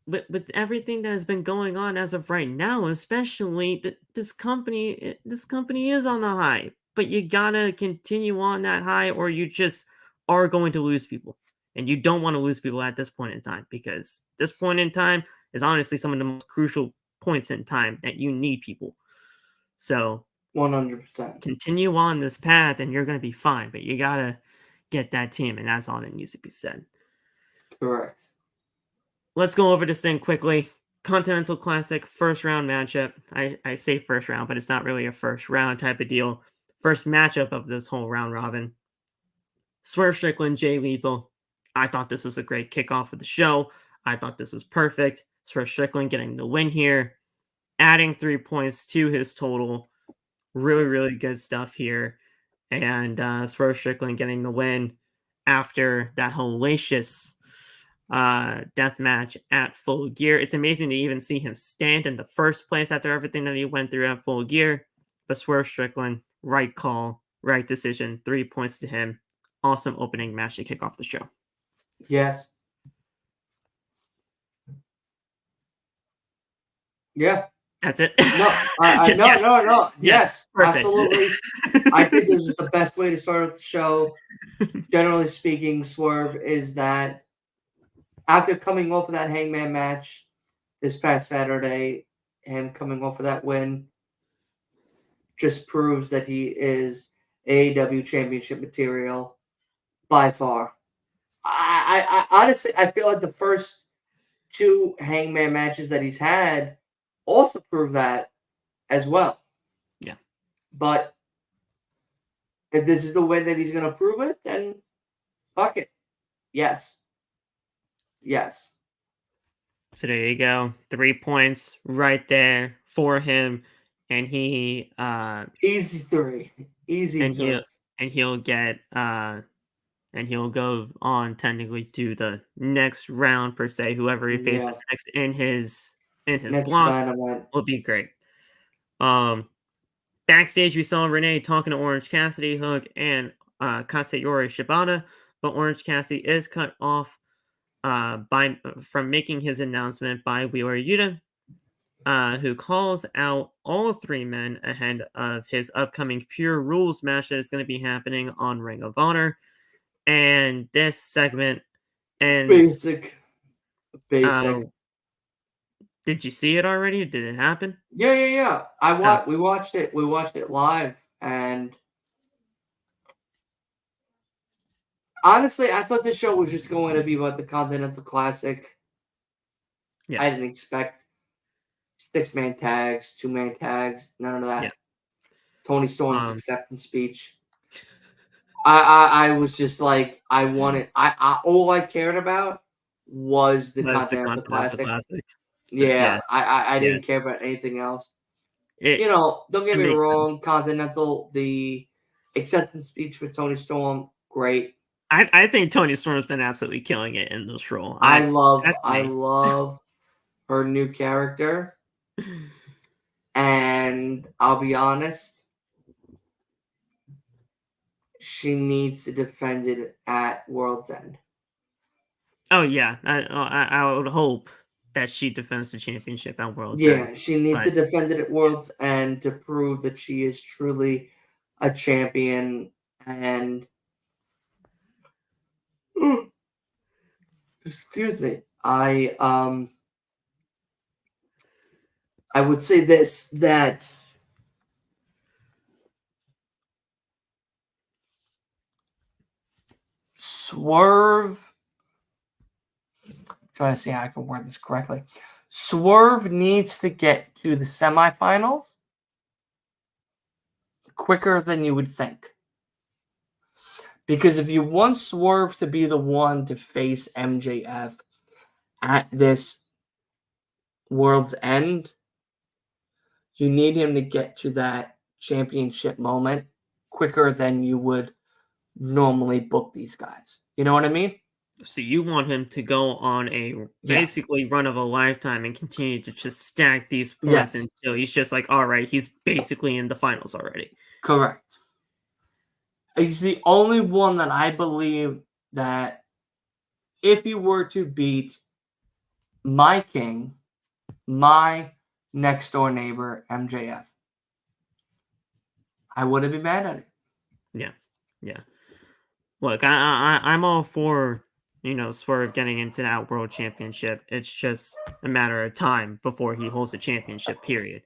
with everything that has been going on as of right now, especially this company is on the high, but you gotta continue on that high, or you just are going to lose people, and you don't want to lose people at this point in time, because this point in time is honestly some of the most crucial points in time that you need people. So 100%. continue on this path, and you're gonna be fine. But you gotta get that team, and that's all that needs to be said. Correct. Let's go over this thing quickly. Continental Classic first round matchup. I say first round, but it's not really a first round type of deal. First matchup of this whole round robin. Swerve Strickland, Jay Lethal. I thought this was a great kickoff of the show. I thought this was perfect. Swerve Strickland getting the win here, adding 3 points to his total. Really, really good stuff here. And Swerve Strickland getting the win after that hellacious death match at Full Gear. It's amazing to even see him stand in the first place after everything that he went through at Full Gear. But Swerve Strickland, right call, right decision, 3 points to him. Awesome opening match to kick off the show. Yes. Yeah. That's it. No. Yes, perfect. absolutely. I think this is the best way to start the show. Generally speaking, Swerve is that after coming off of that Hangman match this past Saturday, him coming off of that win just proves that he is AEW championship material by far. I honestly, I feel like the first 2 Hangman matches that he's had also prove that as well. Yeah. But if this is the way that he's going to prove it, then fuck it. Yes. So there you go. 3 points right there for him. And he easy 3. And he'll get and he'll go on technically to the next round per se. Whoever he faces next in his next block Dynamite will be great. Backstage we saw Renee talking to Orange Cassidy, Hook, and Katsuyori Shibata, but Orange Cassidy is cut off from making his announcement by Wheeler Yuta, who calls out all 3 men ahead of his upcoming Pure Rules match that is going to be happening on Ring of Honor. And this segment ends. Basic. Did you see it already? Did it happen? Yeah. We watched it. We watched it live, and honestly, I thought the show was just going to be about the Continental Classic. Yeah. I didn't expect 6-man tags, 2-man tags, none of that. Yeah. Toni Storm's acceptance speech. I was just like, all I cared about was the Continental Classic. Yeah. I didn't care about anything else. Don't get me wrong, Continental, the acceptance speech for Toni Storm, great. I think Toni Storm has been absolutely killing it in this role. I love her new character. And I'll be honest, she needs to defend it at World's End. Oh yeah, I would hope that she defends the championship at World's End. Yeah, she needs to defend it at World's End to prove that she is truly a champion, and excuse me, I would say this, that Swerve, I'm trying to see how I can word this correctly. Swerve needs to get to the semifinals quicker than you would think. Because if you want Swerve to be the one to face MJF at this World's End, you need him to get to that championship moment quicker than you would normally book these guys. You know what I mean? So you want him to go on a basically run of a lifetime and continue to just stack these points until he's just like, all right, he's basically in the finals already. Correct. He's the only one that I believe that if he were to beat my king, my next door neighbor, MJF, I wouldn't be mad at it. Yeah. Look, I'm all for, Swerve getting into that world championship. It's just a matter of time before he holds the championship, period.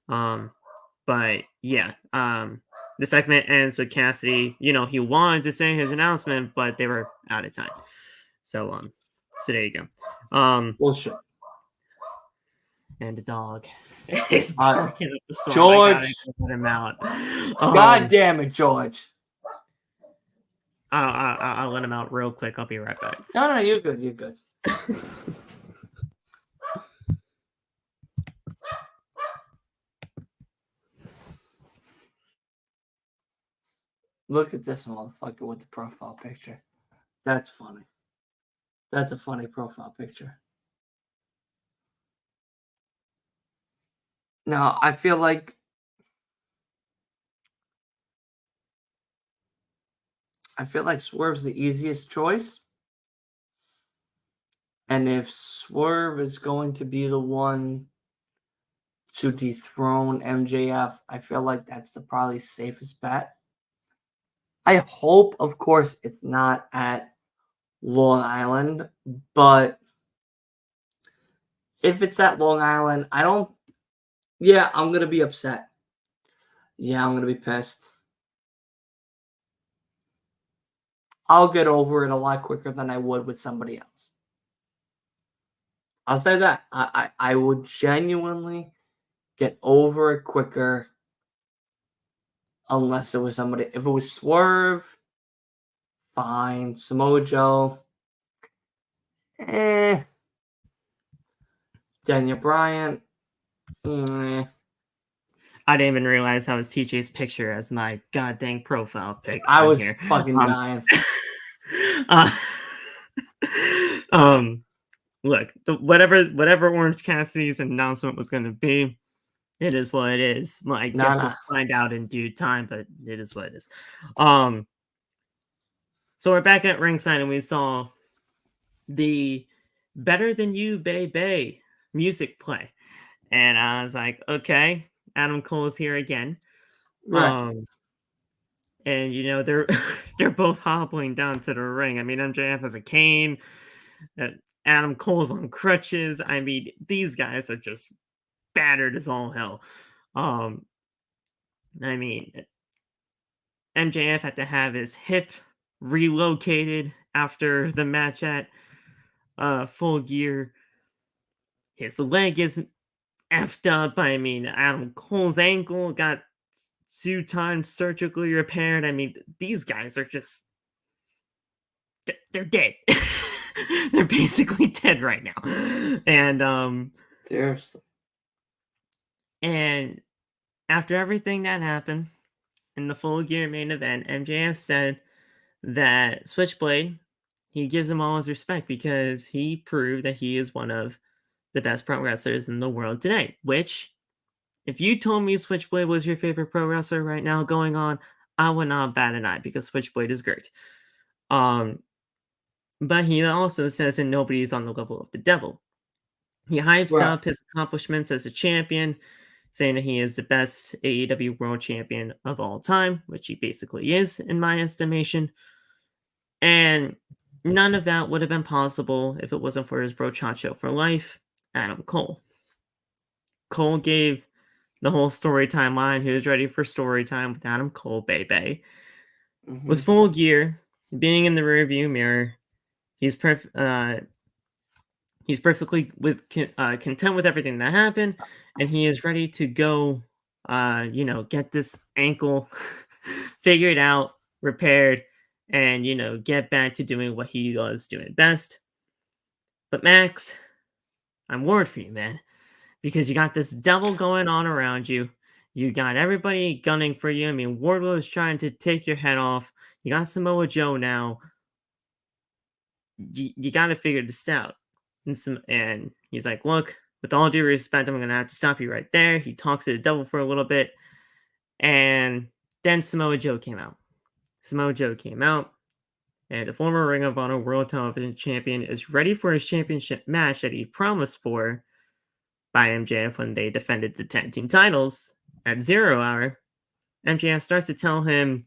But yeah, the segment ends with Cassidy. He wanted to say his announcement, but they were out of time. So there you go. Bullshit. And the dog is barking up the storm. George, let him out. God damn it, George. I'll let him out real quick. I'll be right back. No, you're good. You're good. Look at this motherfucker with the profile picture. That's funny. That's a funny profile picture. Now, I feel like Swerve's the easiest choice. And if Swerve is going to be the one to dethrone MJF, I feel like that's the probably safest bet. I hope, of course, it's not at Long Island, but if it's at Long Island, I'm going to be upset. Yeah, I'm going to be pissed. I'll get over it a lot quicker than I would with somebody else. I'll say that. I would genuinely get over it quicker unless it was somebody. If it was Swerve, fine. Samoa Joe, Daniel Bryan, I didn't even realize I was TJ's picture as my goddamn profile pic. I was fucking dying. Look, whatever Orange Cassidy's announcement was going to be, it is what it is. Well, I guess we'll find out in due time, but it is what it is. So we're back at ringside, and we saw the "Better Than You, Baby" music play, and I was like, okay, Adam Cole's here again. Right. And they're both hobbling down to the ring. I mean, MJF has a cane. Adam Cole's on crutches. I mean, these guys are just battered as all hell. I mean, MJF had to have his hip relocated after the match at Full Gear. His leg is effed up. I mean, Adam Cole's ankle got 2 times surgically repaired. I mean, these guys are just they're dead. They're basically dead right now. And seriously. And after everything that happened in the Full Gear main event, MJF said that Switchblade, he gives him all his respect because he proved that he is one of the best pro wrestlers in the world today. Which, if you told me Switchblade was your favorite pro wrestler right now going on, I would not bat an eye because Switchblade is great. But he also says that nobody's on the level of the devil. He hypes up his accomplishments as a champion, saying that he is the best AEW World Champion of all time, which he basically is, in my estimation. And none of that would have been possible if it wasn't for his brochacho for life, Adam Cole. Cole gave the whole story timeline. He was ready for story time with Adam Cole, baby. Mm-hmm. With Full Gear being in the rearview mirror, he's perfectly content with everything that happened, and he is ready to go, get this ankle figured out, repaired, and, get back to doing what he was doing best. But Max, I'm worried for you, man, because you got this devil going on around you. You got everybody gunning for you. I mean, Wardlow is trying to take your head off. You got Samoa Joe now. You got to figure this out. And he's like, look, with all due respect, I'm going to have to stop you right there. He talks to the devil for a little bit. And then Samoa Joe came out. And the former Ring of Honor World Television Champion is ready for his championship match that he promised for by MJF when they defended the tag team titles at 0 Hour. MJF starts to tell him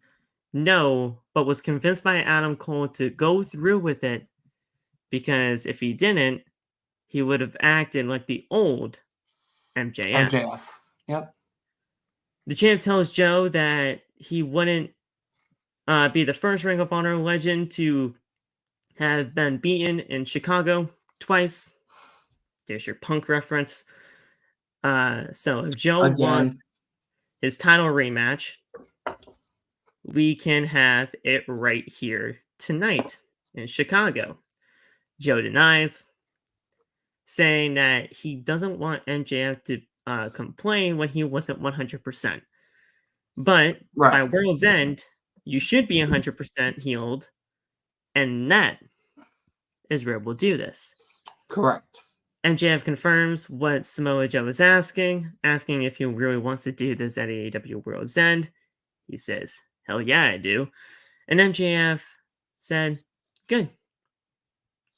no, but was convinced by Adam Cole to go through with it, because if he didn't, he would have acted like the old MJF. Yep. The champ tells Joe that he wouldn't be the first Ring of Honor legend to have been beaten in Chicago twice. There's your Punk reference. So if Joe wants his title rematch, we can have it right here tonight in Chicago. Joe denies, saying that he doesn't want MJF to complain when he wasn't 100%. But by World's End, you should be 100% healed, and that is where we'll do this. Correct. MJF confirms what Samoa Joe is asking if he really wants to do this at AEW World's End. He says, hell yeah, I do. And MJF said, good.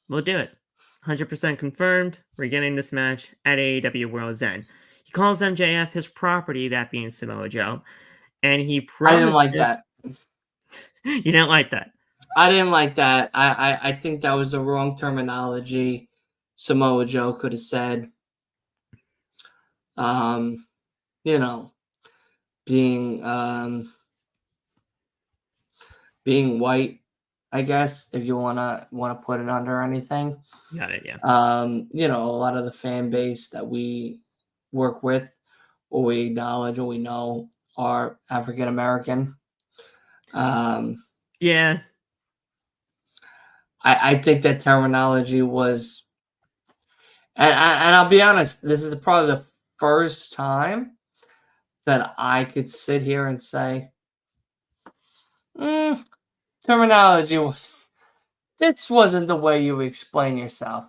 We'll do it. 100% confirmed. We're getting this match at AEW World's End. He calls MJF his property, that being Samoa Joe. And he promises... I didn't like that. You didn't like that? I didn't like that. I think that was the wrong terminology. Samoa Joe could have said, being white, I guess, if you wanna put it under anything. Got it, yeah. A lot of the fan base that we work with, or we acknowledge, or we know, are African American. Yeah. I think that terminology was, and I'll be honest, this is probably the first time that I could sit here and say, terminology this wasn't the way you explain yourself.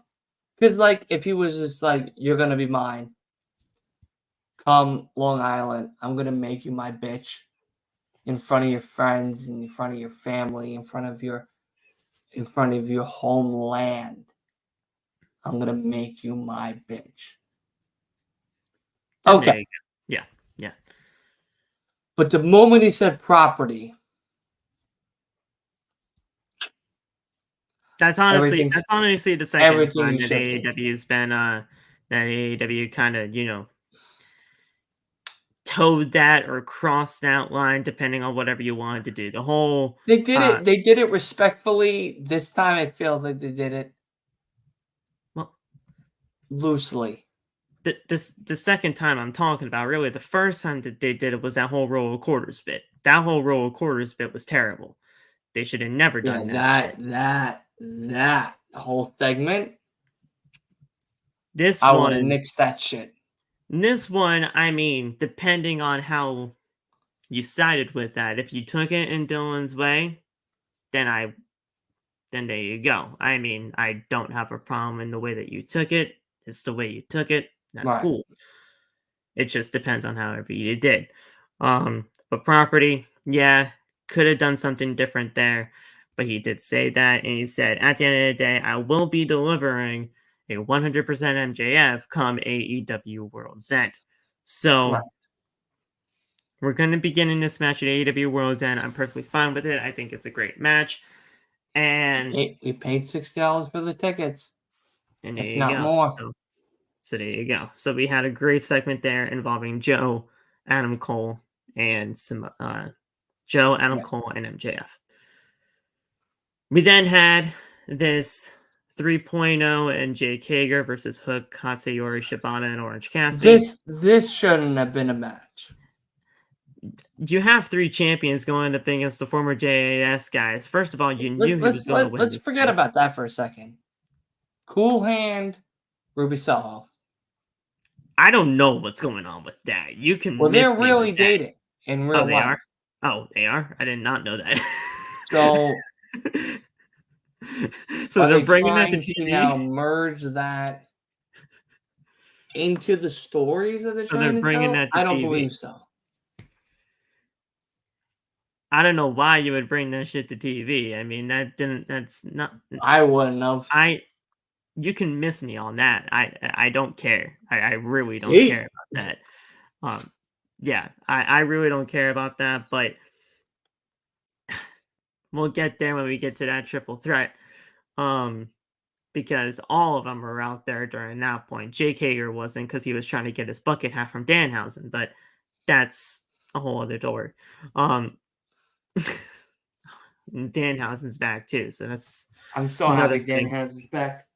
Because, like, if he was just like, you're going to be mine, come Long Island, I'm going to make you my bitch in front of your friends, in front of your family, in front of your homeland. I'm going to make you my bitch. Okay. Yeah. But the moment he said property, that's honestly the second time that AEW's been that AEW kind of, towed that or crossed that line, depending on whatever you wanted to do. The whole they did it respectfully. This time it feels like they did it loosely. The second time I'm talking about, really, the first time that they did it was that whole roll of quarters bit. That whole roll of quarters bit was terrible. They should have never done that. That whole segment. I would have nixed that shit. This one, I mean, depending on how you sided with that, if you took it in Dylan's way, then there you go. I mean, I don't have a problem in the way that you took it. It's the way you took it. That's cool. It just depends on however you did. But property, yeah, could have done something different there. But he did say that, and he said, at the end of the day, I will be delivering a 100% MJF come AEW World's End. So Right. we're going to be getting this match at AEW Worlds End. I'm perfectly fine with it. I think it's a great match. And We paid $60 for the tickets, there if you not go. more. So there you go. So we had a great segment there involving Joe, Adam Cole, and Joe, Adam Cole, and MJF. We then had this 3.0 and Jake Hager versus Hook, Katsuyori, Shibata, and Orange Cassidy. This shouldn't have been a match. You have 3 champions going up against the former JAS guys. First of all, you knew he was going to win. Let's forget about that for a second. Cool Hand, Ruby Soho. I don't know what's going on with that. You can Well, miss they're me really with that. dating in real Oh, they life. are? Oh, they are? I did not know that. So so they're they bringing that to trying TV? to now merge that into the stories that they're So they're trying to bringing tell? that to I don't TV? believe so. I don't know why you would bring that shit to TV. I mean, that's not... I wouldn't have. You can miss me on that. I don't care. I really don't Hey. care about that. Yeah, I really don't care about that, but we'll get there when we get to that triple threat. Because all of them were out there during that point. Jake Hager wasn't because he was trying to get his bucket hat from Danhausen, but that's a whole other door. Danhausen's back too, so that's I'm so another happy Dan thing. has his back.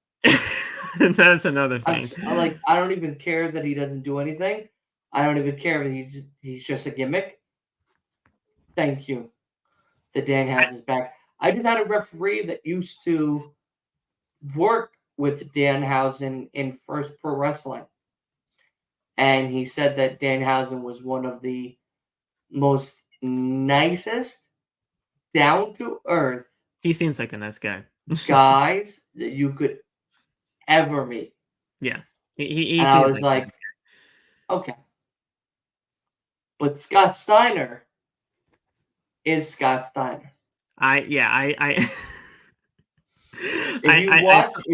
That's another thing. I don't even care that he doesn't do anything. I don't even care that he's just a gimmick. Thank you that Dan has his back. I just had a referee that used to work with Danhausen in First Pro Wrestling. And he said that Danhausen was one of the most nicest, down-to-earth He seems like a nice guy. guys that you could ever meet. Yeah. He And seems I was like a nice guy. okay. But Scott Steiner is Scott Steiner. If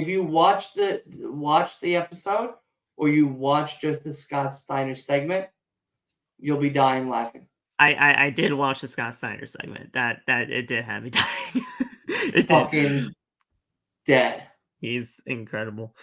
you watch the episode or you watch just the Scott Steiner segment, you'll be dying laughing. I did watch the Scott Steiner segment. That it did have me dying. It fucking dead. He's incredible.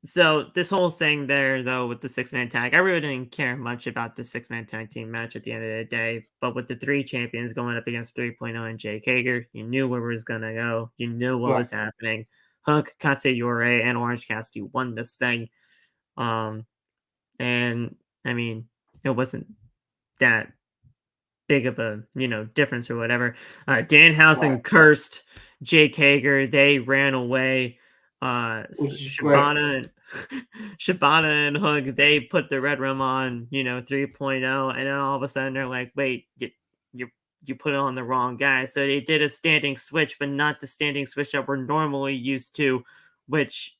So this whole thing there, though, with the 6-man tag, I really didn't care much about the 6-man tag team match at the end of the day. But with the 3 champions going up against 3.0 and Jake Hager, you knew where it was gonna go. You knew what was happening. Hook, Katsuyori, and Orange Cassidy won this thing. And I mean, it wasn't that big of a difference or whatever. Danhausen cursed Jake Hager. They ran away. Shibata and Hook, they put the red room on 3.0, and then all of a sudden they're like, wait, you put it on the wrong guy. So they did a standing switch, but not the standing switch that we're normally used to, which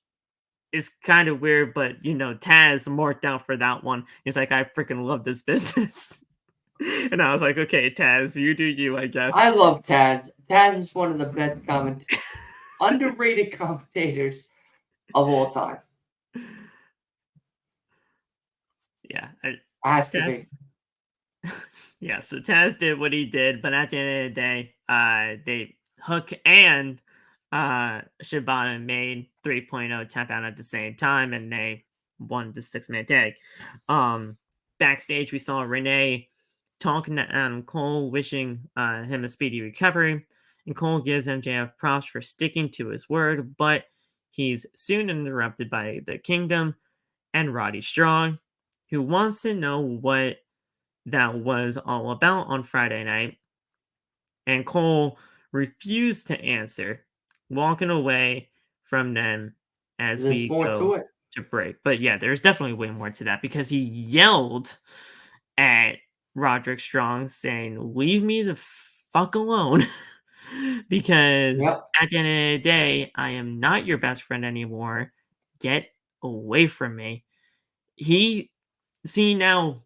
is kind of weird. But Taz marked out for that one. He's like, I freaking love this business. And I was like, okay, Taz, you do you, I guess. I love Taz. Taz is one of the best underrated commentators of all time. Yeah. Has to be. Yeah, so Taz did what he did, but at the end of the day, they Hook and Shibata made 3.0 tap out at the same time, and they won the 6-man tag. Backstage, we saw Renee talking to Adam Cole, wishing him a speedy recovery, and Cole gives MJF props for sticking to his word, but he's soon interrupted by the Kingdom and Roddy Strong, who wants to know what that was all about on Friday night, and Cole refused to answer, walking away from them as we go to break. But yeah, there's definitely way more to that, because he yelled at Roderick Strong saying, leave me the fuck alone. Because at the end of the day, I am not your best friend anymore. Get away from me. Now,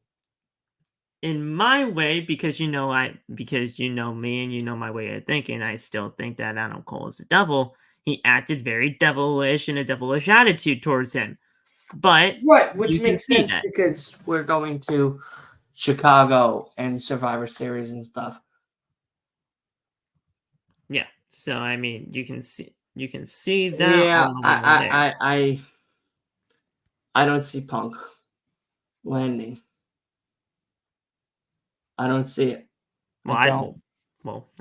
in my way, because you know me and you know my way of thinking, I still think that Adam Cole is the devil. He acted very devilish and a devilish attitude towards him. But Right, which you can makes see sense that. because we're going to Chicago and Survivor Series and stuff. Yeah. So I mean, you can see that Yeah, on the wall there. I don't see Punk landing. I don't see it. Well, I don't.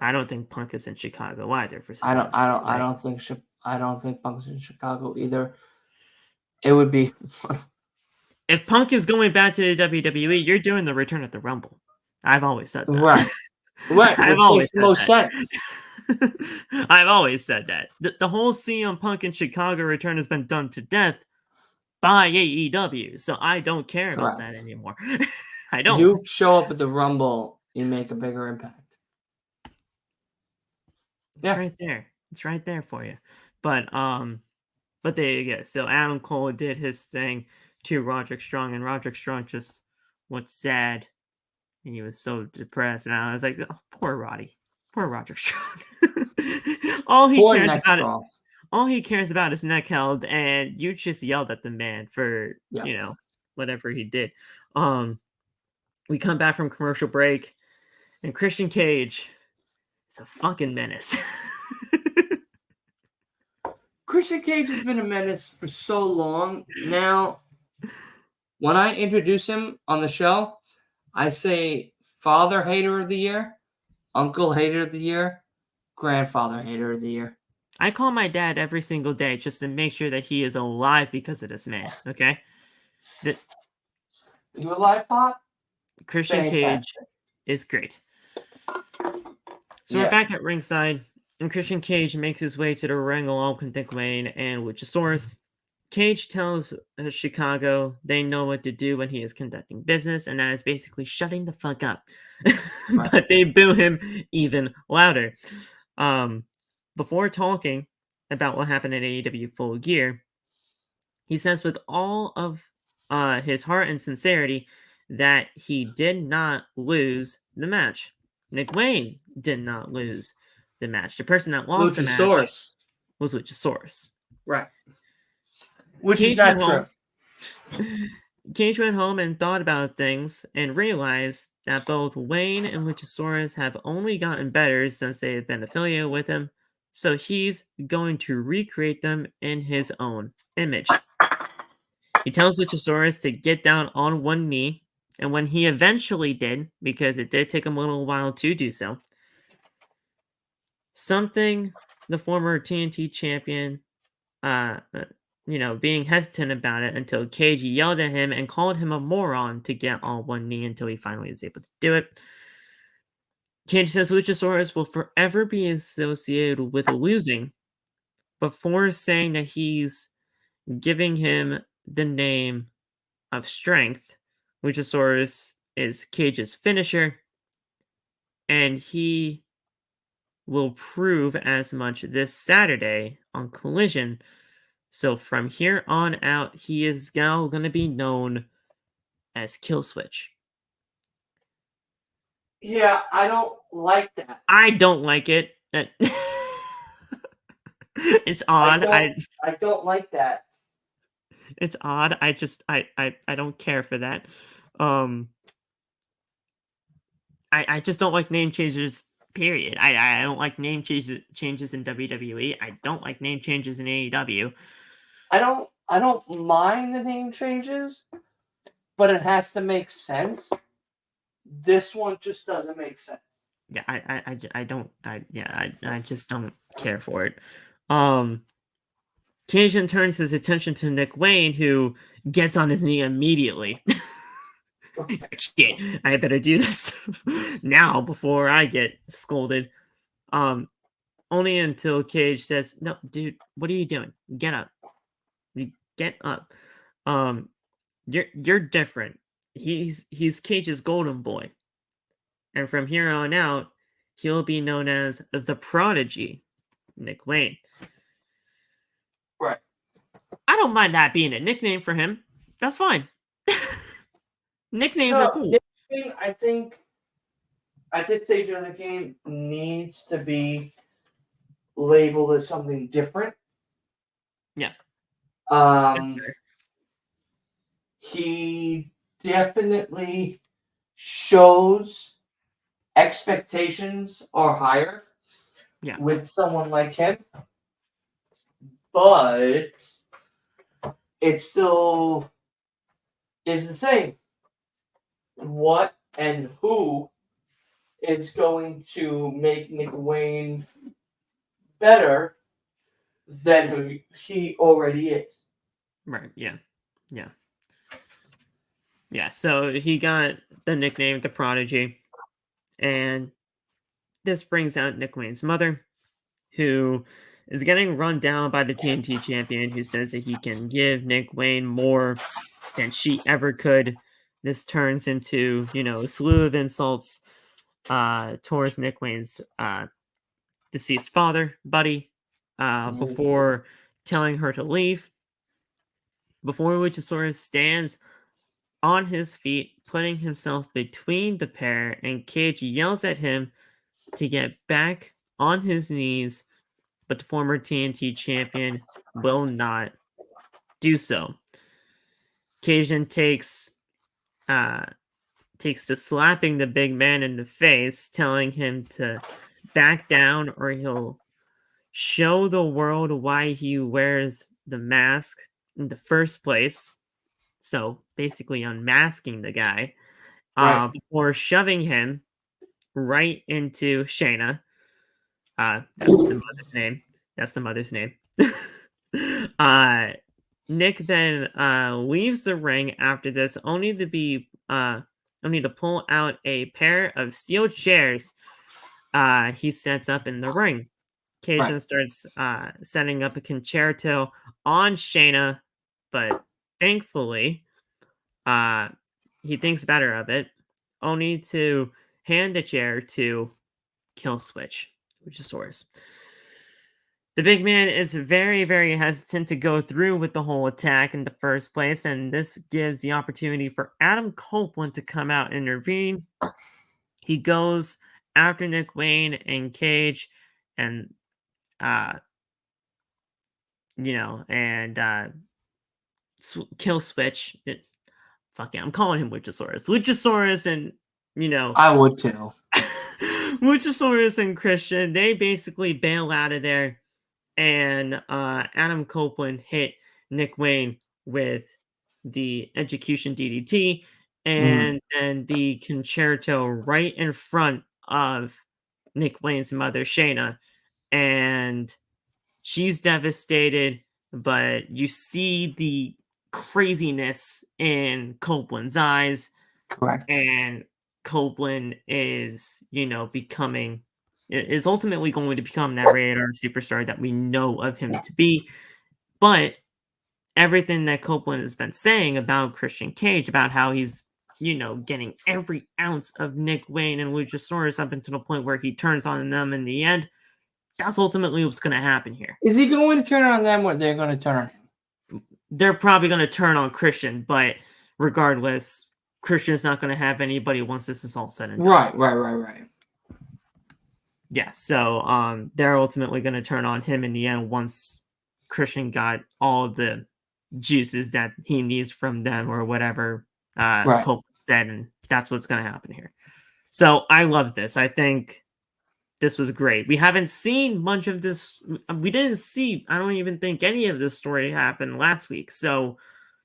I don't think Punk is in Chicago either for I don't. Survivor I don't. Series, I right? don't think. I don't think Punk's in Chicago either. It would be. If Punk is going back to the WWE, you're doing the Return at the Rumble. I've always said that. Right. Right, I've which always makes the said most that. sense. I've always said that. The whole CM Punk in Chicago return has been done to death by AEW, so I don't care about that Correct. anymore. I don't. You show up at the Rumble, you make a bigger impact. It's Yeah. right there. It's right there for you. But there you go. So Adam Cole did his thing to Roderick Strong, and Roderick Strong just looked sad, and he was so depressed. And I was like, oh, poor Roddy, poor Roderick Strong. all he Poor cares neck about it. straw. All he cares about is neck held, and you just yelled at the man for Yeah. whatever he did. We come back from commercial break, and Christian Cage is a fucking menace. Christian Cage has been a menace for so long. Now, when I introduce him on the show, I say father hater of the year, uncle hater of the year, grandfather hater of the year. I call my dad every single day just to make sure that he is alive because of this man. Okay, You alive, Pop? Christian Cage Fantastic. is great. So Yeah. we're back at ringside, and Christian Cage makes his way to the ring along with Nick Wayne and Luchasaurus. Cage tells Chicago they know what to do when he is conducting business, and that is basically shutting the fuck up. Right. But they boo him even louder. Before talking about what happened at AEW Full Gear, he says with all of his heart and sincerity that he did not lose the match. Nick Wayne did not lose the match. The person that lost the match Luchasaurus. was Luchasaurus. Right. Which Cage is not went true. Cage went home and thought about things and realized that both Wayne and Luchasaurus have only gotten better since they have been affiliated with him, so he's going to recreate them in his own image. He tells Luchasaurus to get down on one knee, and when he eventually did, because it did take him a little while to do so, something the former TNT champion being hesitant about it until Cage yelled at him and called him a moron to get on one knee until he finally was able to do it. Cage says Luchasaurus will forever be associated with losing, before saying that he's giving him the name of strength. Luchasaurus is Cage's finisher, and he will prove as much this Saturday on Collision. So from here on out, he is now going to be known as Killswitch. Yeah, I don't like that. I don't like it. It's odd. I don't like that. It's odd. I don't care for that. I just don't like name changes. Period. I don't like name changes in WWE. I don't like name changes in AEW. I don't mind the name changes, but it has to make sense. This one just doesn't make sense. Yeah, I just don't care for it. Cage then turns his attention to Nick Wayne, who gets on his knee immediately. He's like, shit, I better do this now before I get scolded. Only until Cage says, no, dude, what are you doing? Get up. Get up. You're different. He's Cage's golden boy. And from here on out, he'll be known as the Prodigy, Nick Wayne. Right. I don't mind that being a nickname for him. That's fine. Nicknames are cool. I think at this stage of the game needs to be labeled as something different. Yeah. he definitely shows expectations are higher with someone like him, but it still is the same. What and who is going to make Nick Wayne better than who he already is? Right. Yeah. Yeah. Yeah. So he got the nickname the Prodigy, and this brings out Nick Wayne's mother, who is getting run down by the TNT champion, who says that he can give Nick Wayne more than she ever could. This turns into, a slew of insults towards Nick Wayne's deceased father, Buddy, before telling her to leave. Before Luchasaurus stands on his feet, putting himself between the pair, and Cage yells at him to get back on his knees, but the former TNT champion will not do so. Cajun takes to slapping the big man in the face, telling him to back down or he'll show the world why he wears the mask in the first place. So basically unmasking the guy, Right. before shoving him right into Shayna. That's the mother's name. That's the mother's name. Nick then leaves the ring after this, only to pull out a pair of steel chairs. He sets up in the ring. Cajun starts setting up a concerto on Shayna, but thankfully, he thinks better of it, only to hand the chair to Killswitch, Luchasaurus. The big man is very, very hesitant to go through with the whole attack in the first place, and this gives the opportunity for Adam Copeland to come out and intervene. He goes after Nick Wayne and Cage, and Killswitch. Fuck yeah, I'm calling him Luchasaurus, and I would too. Luchasaurus and Christian, they basically bail out of there, and Adam Copeland hit Nick Wayne with the execution DDT, and then the concerto right in front of Nick Wayne's mother, Shayna, and she's devastated, but you see the craziness in Copeland's eyes. Correct. And Copeland is, is ultimately going to become that radar superstar that we know of him to be. But everything that Copeland has been saying about Christian Cage, about how he's, getting every ounce of Nick Wayne and Luchasaurus up until the point where he turns on them in the end, that's ultimately what's going to happen here. Is he going to turn on them, or they're going to turn on him? They're probably going to turn on Christian, but regardless, Christian's not going to have anybody once this is all said and done. Right. Yeah, so they're ultimately going to turn on him in the end once Christian got all the juices that he needs from them, or whatever Copeland said, and that's what's going to happen here. So I love this. I think this was great. We haven't seen much of this. We didn't see, I don't even think any of this story happened last week. So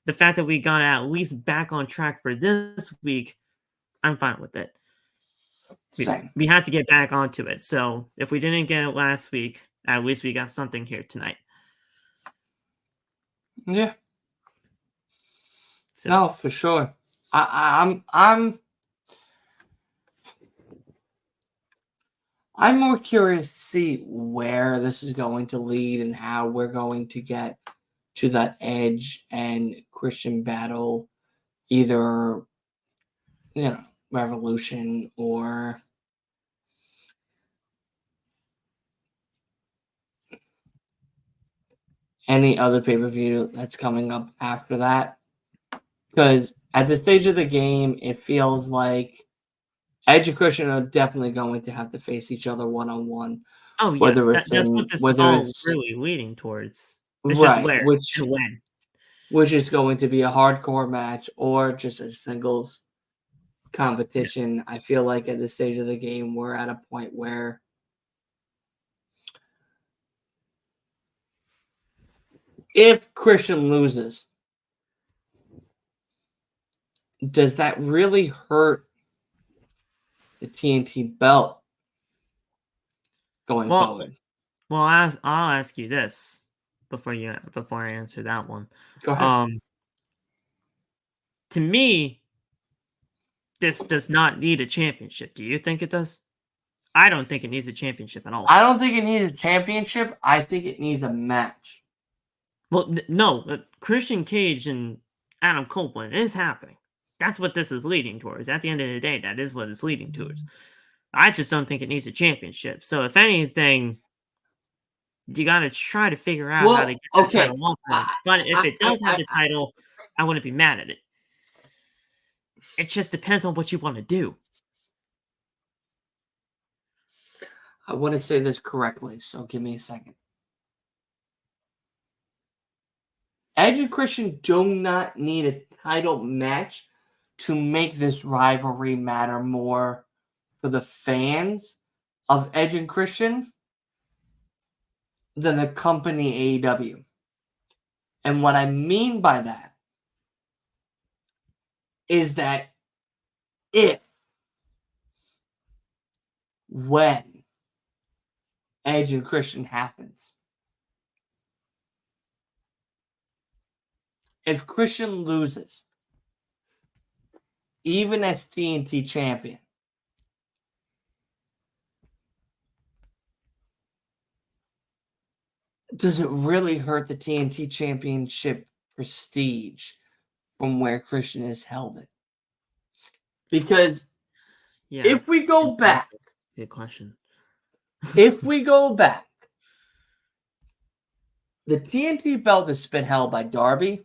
the fact that we got at least back on track for this week, I'm fine with it. We had to get back onto it. So if we didn't get it last week, at least we got something here tonight. Yeah. So. No, for sure. I'm more curious to see where this is going to lead and how we're going to get to that Edge and Christian battle, either, Revolution or any other pay-per-view that's coming up after that. Because at this stage of the game, it feels like Edge and Christian are definitely going to have to face each other one-on-one. Oh, yeah. That's what this is all really leading towards. It's just where and when. which is going to be a hardcore match or just a singles competition. I feel like at this stage of the game, we're at a point where if Christian loses, does that really hurt the TNT belt going forward? Well, I'll ask you this before I answer that one. Go ahead. To me, this does not need a championship. Do you think it does? I don't think it needs a championship at all. I don't think it needs a championship. I think it needs a match. Well, no. Christian Cage and Adam Copeland is happening. That's what this is leading towards. At the end of the day, that is what it's leading towards. I just don't think it needs a championship. So, if anything, you got to try to figure out how to get that title off of them. But if it does have the title, I wouldn't be mad at it. It just depends on what you want to do. I want to say this correctly, so give me a second. Edge and Christian do not need a title match to make this rivalry matter more for the fans of Edge and Christian than the company AEW. And what I mean by that is that when Edge and Christian happens, if Christian loses, even as TNT champion, does it really hurt the TNT championship prestige from where Christian has held it? Because if we go back, good question. If we go back, the TNT belt has been held by Darby,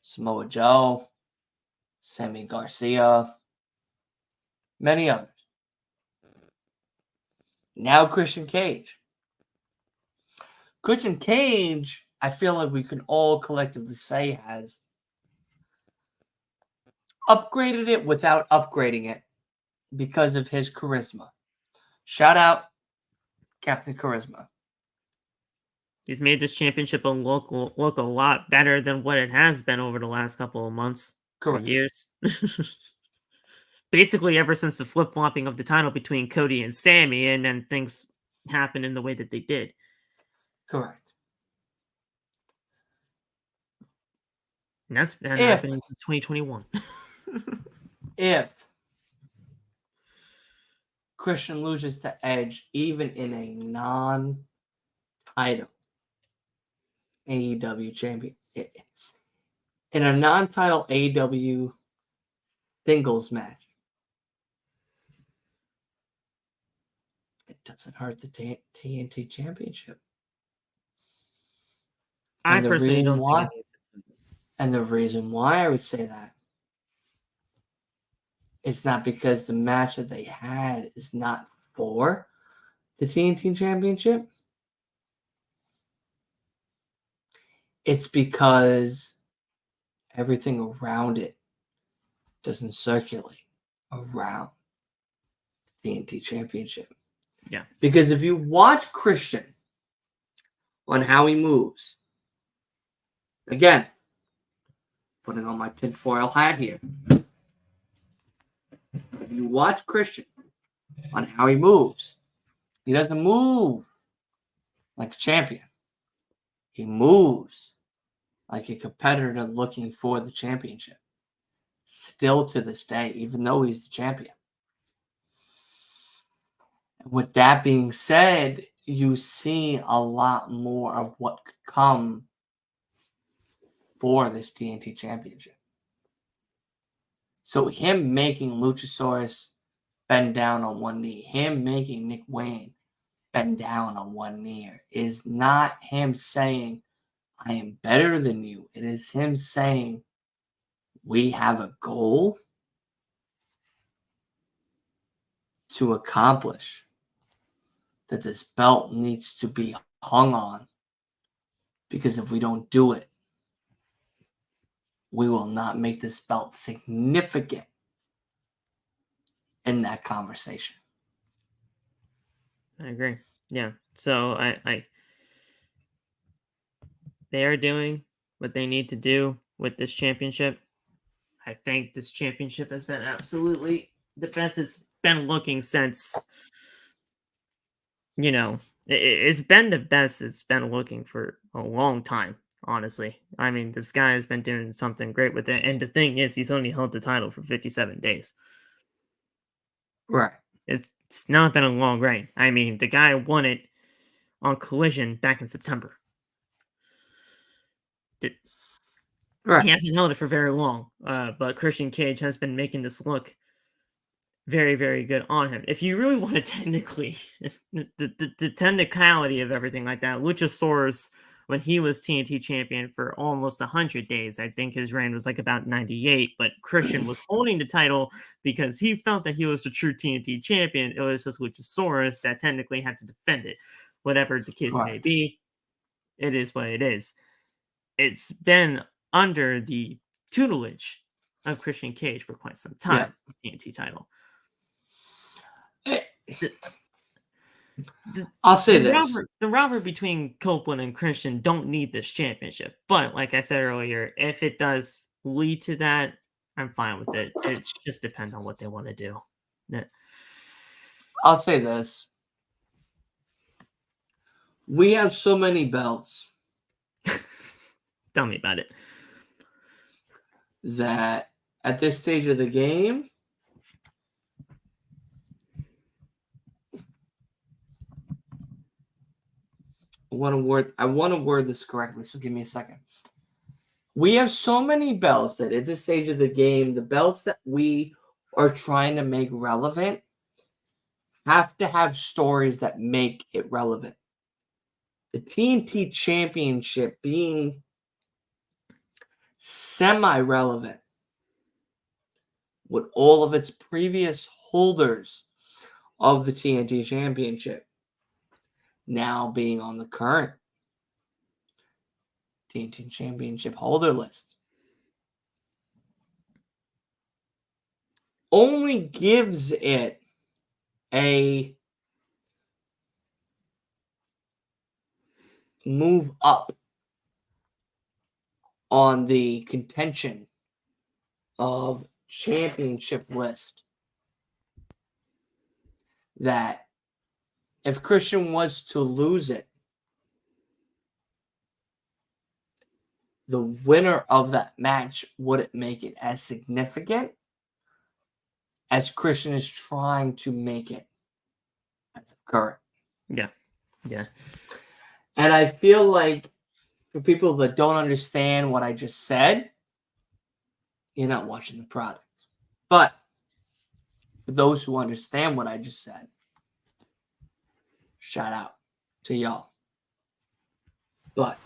Samoa Joe, Sammy Garcia, many others. Now Christian Cage. Christian Cage, I feel like we can all collectively say, has upgraded it without upgrading it because of his charisma. Shout out Captain Charisma. He's made this championship look a lot better than what it has been over the last couple of months or years. Basically, ever since the flip-flopping of the title between Cody and Sammy, and then things happened in the way that they did. Correct. And that's been happening since 2021. If Christian loses to Edge, even in a non-title AEW champion, in a non-title AEW singles match, it doesn't hurt the TNT championship. I personally don't think it needs it. And the reason why I would say that is not because the match that they had is not for the TNT championship. It's because everything around it doesn't circulate around the TNT championship. Yeah. Because if you watch Christian on how he moves, again, putting on my tinfoil hat here. If you watch Christian on how he moves, he doesn't move like a champion. He moves like a competitor looking for the championship. Still to this day, even though he's the champion. With that being said, you see a lot more of what could come for this TNT championship. So him making Luchasaurus bend down on one knee, him making Nick Wayne bend down on one knee, is not him saying, I am better than you. It is him saying, we have a goal to accomplish that this belt needs to be hung on, because if we don't do it, we will not make this belt significant in that conversation. I agree. Yeah. So they are doing what they need to do with this championship. I think this championship has been absolutely the best it's been looking since, it's been the best it's been looking for a long time, honestly. I mean, this guy has been doing something great with it. And the thing is, he's only held the title for 57 days. Right. It's not been a long reign. I mean, the guy won it on Collision back in September. Right. He hasn't held it for very long, but Christian Cage has been making this look very, very good on him. If you really want to technically, the technicality of everything like that, Luchasaurus, when he was TNT champion for almost 100 days, I think his reign was like about 98, but Christian was holding the title because he felt that he was the true TNT champion. It was just Luchasaurus that technically had to defend it. Whatever the case may be, it is what it is. It's been under the tutelage of Christian Cage for quite some time, the TNT title. I'll say this. The rivalry between Copeland and Christian don't need this championship. But like I said earlier, if it does lead to that, I'm fine with it. It just depends on what they want to do. I'll say this. We have so many belts. Tell me about it. That at this stage of the game, I want to word this correctly, so give me a second. We have so many belts that at this stage of the game, the belts that we are trying to make relevant have to have stories that make it relevant. The TNT Championship being semi-relevant with all of its previous holders of the TNT Championship now being on the current TNT Championship holder list only gives it a move up on the contention of championship list. That if Christian was to lose it, the winner of that match wouldn't make it as significant as Christian is trying to make it as current. Yeah. And I feel like for people that don't understand what I just said, you're not watching the product. But for those who understand what I just said, shout out to y'all. But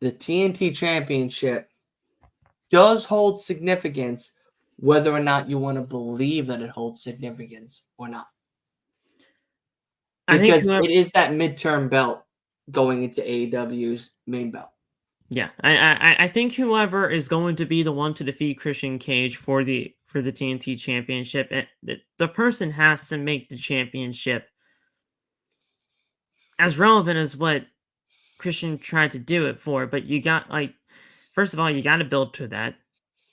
the TNT Championship does hold significance whether or not you want to believe that it holds significance or not. Because it is that midterm belt going into AEW's main belt. Yeah, I think whoever is going to be the one to defeat Christian Cage for the TNT Championship, the person has to make the championship as relevant as what Christian tried to do it for. But you got, first of all, you got to build to that.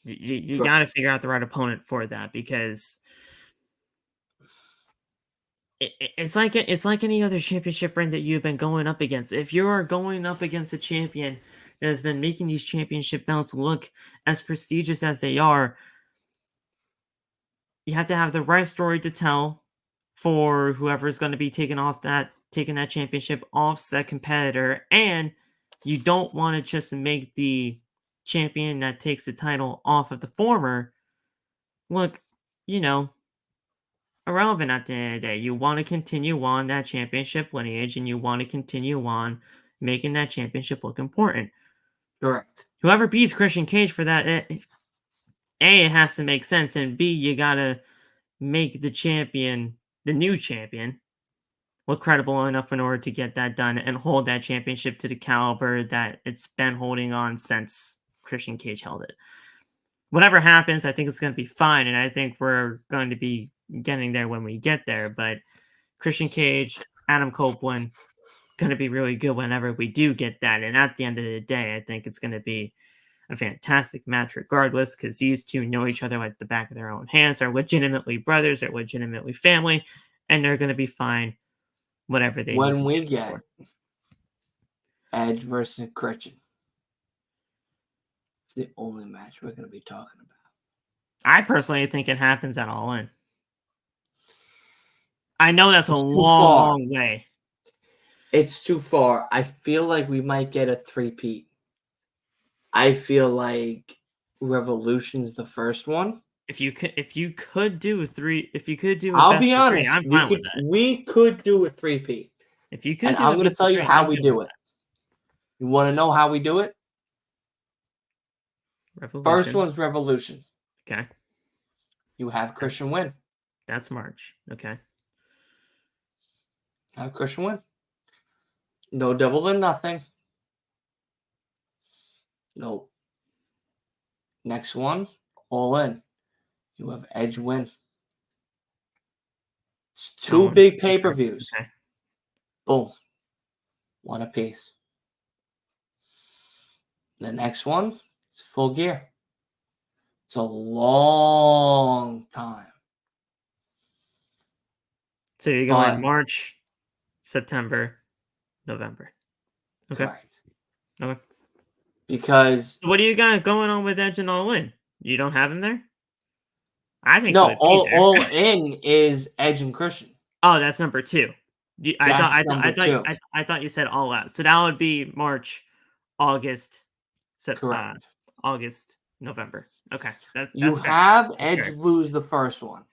You got to figure out the right opponent for that, because it's like any other championship reign that you've been going up against. If you're going up against a champion that has been making these championship belts look as prestigious as they are, you have to have the right story to tell for whoever's going to be taking that championship off said competitor, and you don't want to just make the champion that takes the title off of the former look, irrelevant at the end of the day. You want to continue on that championship lineage, and you want to continue on making that championship look important. Correct. Whoever beats Christian Cage for that, it has to make sense, and B, you gotta make the new champion, look credible enough in order to get that done and hold that championship to the caliber that it's been holding on since Christian Cage held it. Whatever happens, I think it's going to be fine, and I think we're going to be getting there when we get there. But Christian Cage, Adam Copeland, going to be really good whenever we do get that. And at the end of the day, I think it's going to be a fantastic match regardless, because these two know each other like the back of their own hands. They're legitimately brothers, they're legitimately family, and they're going to be fine whatever they when need to we do get for. Edge versus Christian, it's the only match we're going to be talking about. I personally think it happens at All In. I know that's It's a too long way. It's too far. I feel like we might get a three-peat. I feel like Revolution's the first one. If you could do a I'll best be of three, honest. I'm fine with that. We could do a three-peat. If you could And do I'm a going to best tell of you three, how I'm we good do with it. You want to know how we do it? that. Revolution. First one's Revolution. Okay. You have Christian win. That's March. Okay. Have Christian win. No double or nothing. No. Next one, All In. You have Edge win. It's two big pay-per-views. Okay. Boom. One apiece. The next one is Full Gear. It's a long time. So you're going March, September, November. Okay. Correct. Okay. Because So what do you got going on with Edge and All In? You don't have him there? I think no, he would be there. all in is Edge and Christian. Oh, that's number 2. I thought you said All Out. So that would be March, August, Correct. August, November. Okay, You fair. have That's Edge fair. lose the first one.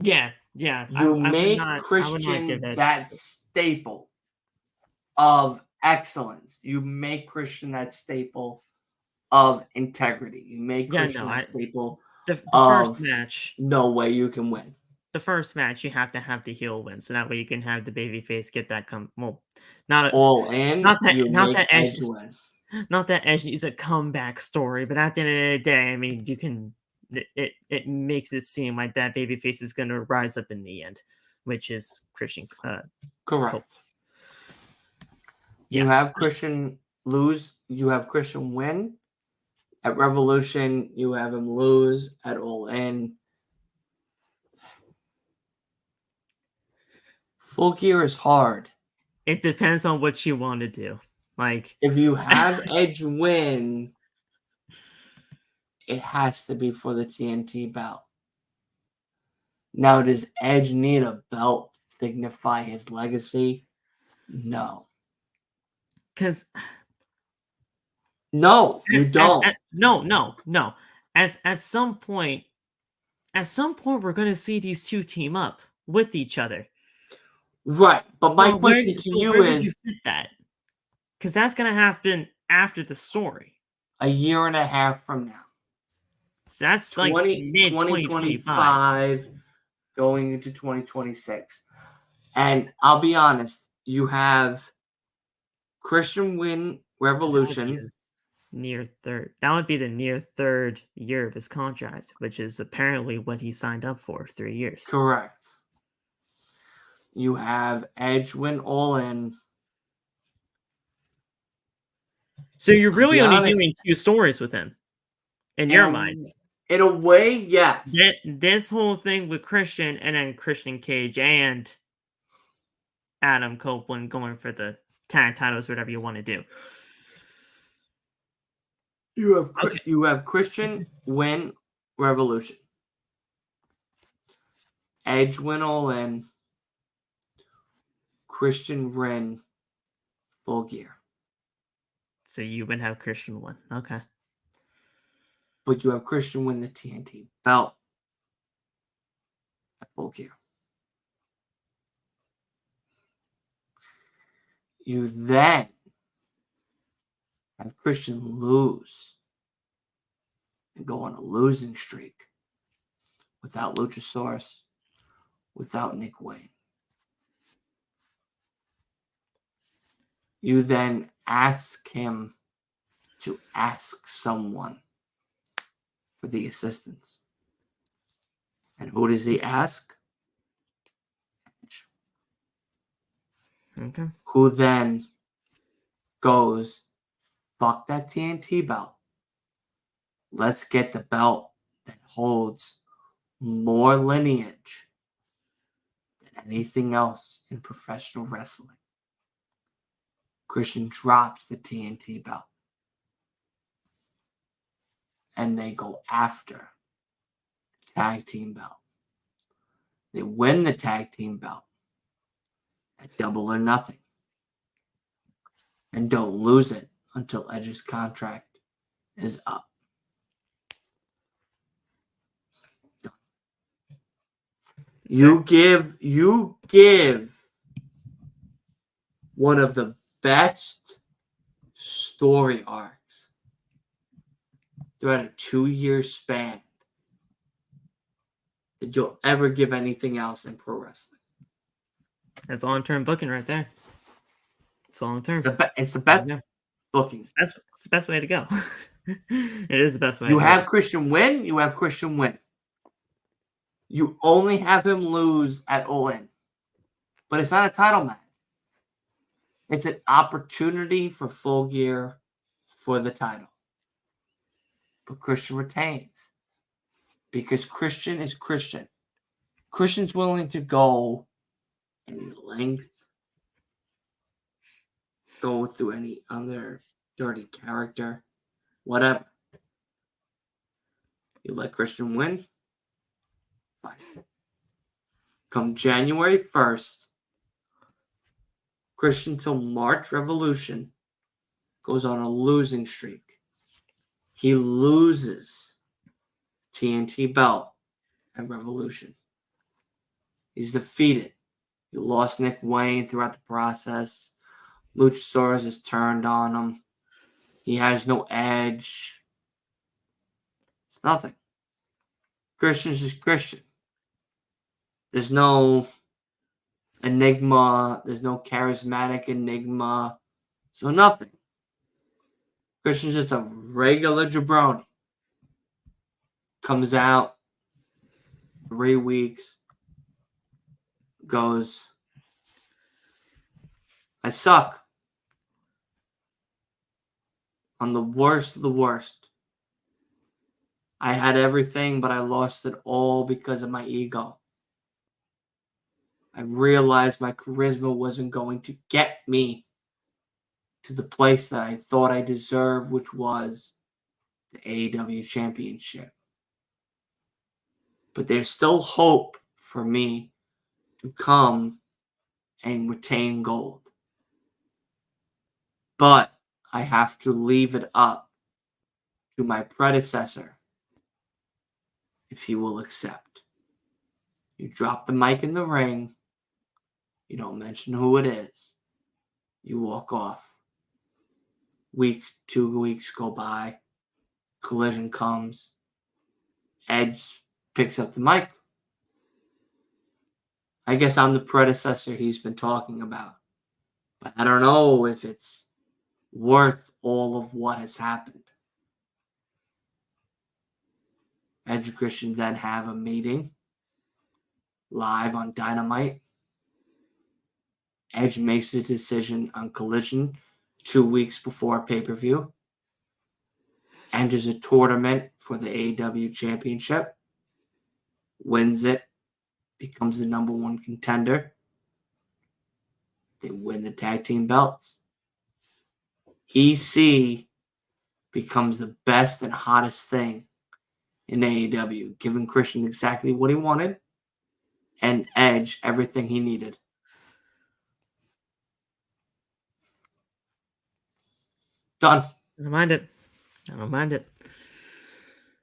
Yeah. You make I would not Christian give Edge. that staple of excellence. You make Christian that staple of integrity. You make Christian that staple the of first match. No way you can win. The first match, you have to have the heel win, so that way you can have the babyface get that All in. Not that Edge win. Not that Edge needs a comeback story, but at the end of the day, I mean, you can. It makes it seem like that babyface is going to rise up in the end, which is Christian. Correct. Cole. You have Christian lose. You have Christian win. At Revolution, you have him lose. At All In. Full Gear is hard. It depends on what you want to do. Like, if you have Edge win, it has to be for the TNT belt. Now, does Edge need a belt to signify his legacy? No. Because no, you don't. No. At some point, we're going to see these two team up with each other. Right, but my question to you is that, because that's going to happen after the story. A year and a half from now. So that's like mid-2025 going into 2026. And I'll be honest, you have Christian win Revolution. That would be the near third year of his contract, which is apparently what he signed up for, 3 years. Correct. You have Edge win All In. So you're really only doing 2 stories with him, in your mind. In a way, yes. This whole thing with Christian, and then Christian Cage and Adam Copeland going for the tag titles, whatever you want to do. You have Christian win Revolution. Edge win All In. Christian win Full Gear. So you would have Christian win. Okay. But you have Christian win the TNT belt at Full Gear. You then have Christian lose and go on a losing streak without Luchasaurus, without Nick Wayne. You then ask him to ask someone for the assistance. And who does he ask? Okay. Who then goes, fuck that TNT belt. Let's get the belt that holds more lineage than anything else in professional wrestling. Christian drops the TNT belt. And they go after the tag team belt. They win the tag team belt at Double or Nothing. And don't lose it until Edge's contract is up. You give one of the best story arcs throughout a 2-year span that you'll ever give anything else in pro wrestling. That's long-term booking right there. It's long-term. It's the best booking. It's the best way to go. It is the best way. You have Christian win. You have Christian win. You only have him lose at All In. But it's not a title match. It's an opportunity for Full Gear for the title. But Christian retains. Because Christian is Christian. Christian's willing to go any length, go through any other dirty character, whatever. You let Christian win? Fine. Come January 1st, Christian till March Revolution goes on a losing streak. He loses TNT belt at Revolution. He's defeated. He lost Nick Wayne throughout the process. Luchasaurus is turned on him. He has no edge. It's nothing. Christian's just Christian. There's no enigma. There's no charismatic enigma. So nothing. Christian's just a regular jabroni. Comes out 3 weeks. Goes, I suck. I'm the worst of the worst. I had everything, but I lost it all because of my ego. I realized my charisma wasn't going to get me to the place that I thought I deserved, which was the AEW Championship. But there's still hope for me to come and retain gold. But I have to leave it up to my predecessor if he will accept. You drop the mic in the ring. You don't mention who it is. You walk off. 2 weeks go by. Collision comes. Edge picks up the mic. I guess I'm the predecessor he's been talking about. But I don't know if it's worth all of what has happened. Edge and Christian then have a meeting live on Dynamite. Edge makes a decision on Collision 2 weeks before pay-per-view. Enters a tournament for the AEW Championship. Wins it. Becomes the number 1 contender. They win the tag team belts. EC becomes the best and hottest thing in AEW, giving Christian exactly what he wanted and Edge everything he needed. Done. I don't mind it. I don't mind it.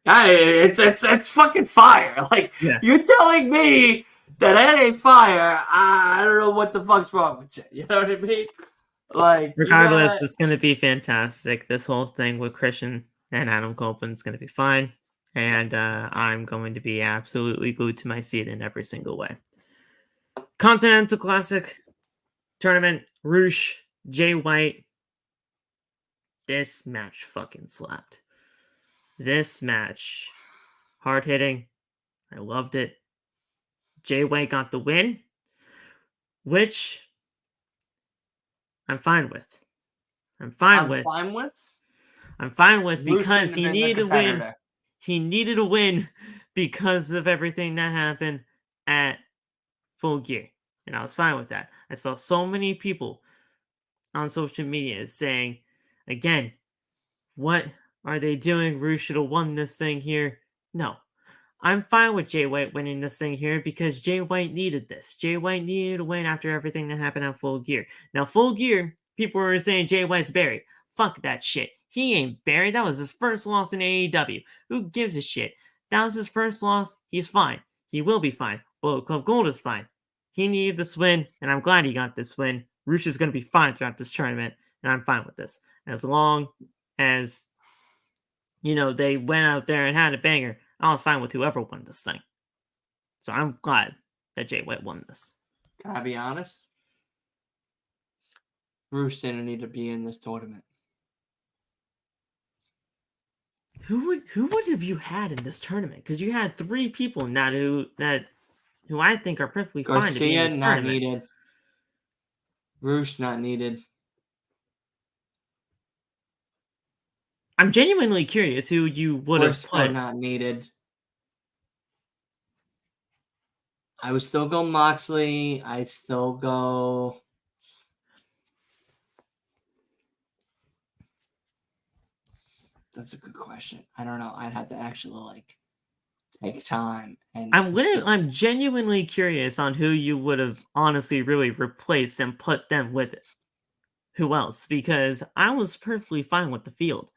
It's fucking fire. Like, yeah. You're telling me that it ain't fire. I don't know what the fuck's wrong with you. You know what I mean? Like, regardless, it's going to be fantastic. This whole thing with Christian and Adam Copeland is going to be fine. And I'm going to be absolutely glued to my seat in every single way. Continental Classic Tournament, Roosh, Jay White, This match fucking slapped. This match, hard hitting. I loved it. Jay White got the win, which I'm fine with. I'm fine with Rude because shouldn't have been the competitor. He needed a win because of everything that happened at Full Gear. And I was fine with that. I saw so many people on social media saying, again, what are they doing? Rude should have won this thing here. No. I'm fine with Jay White winning this thing here because Jay White needed this. Jay White needed a win after everything that happened on Full Gear. Now, Full Gear, people were saying Jay White's buried. Fuck that shit. He ain't buried. That was his first loss in AEW. Who gives a shit? That was his first loss. He's fine. He will be fine. Bullet Club Gold is fine. He needed this win, and I'm glad he got this win. Rush is going to be fine throughout this tournament, and I'm fine with this. As long as, they went out there and had a banger, I was fine with whoever won this thing. So I'm glad that Jay White won this. Can I be honest? Bruce didn't need to be in this tournament. Who would have you had in this tournament? Because you had 3 people now who I think are perfectly fine to be in this Garcia not tournament. needed. Bruce not needed. I'm genuinely curious who you would have Briscoe put. not needed. I would still go Moxley. I'd still go. That's a good question. I don't know. I'd have to actually take time and. I'm genuinely curious on who you would have honestly really replaced and put them with it. Who else? Because I was perfectly fine with the field.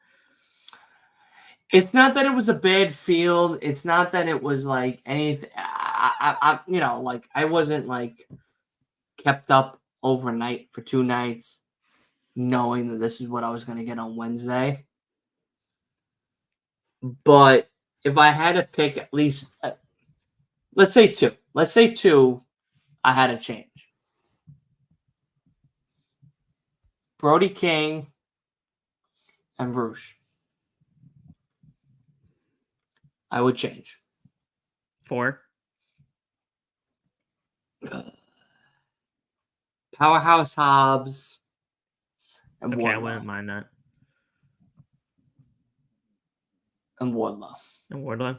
It's not that it was a bad field. It's not that it was anything. I wasn't kept up overnight for 2 nights, knowing that this is what I was going to get on Wednesday. But if I had to pick at least, let's say 2, I had to change. Brody King and Rush. I would change. 4. Powerhouse Hobbs. And okay, Wardlow. I wouldn't mind that. And Wardlow.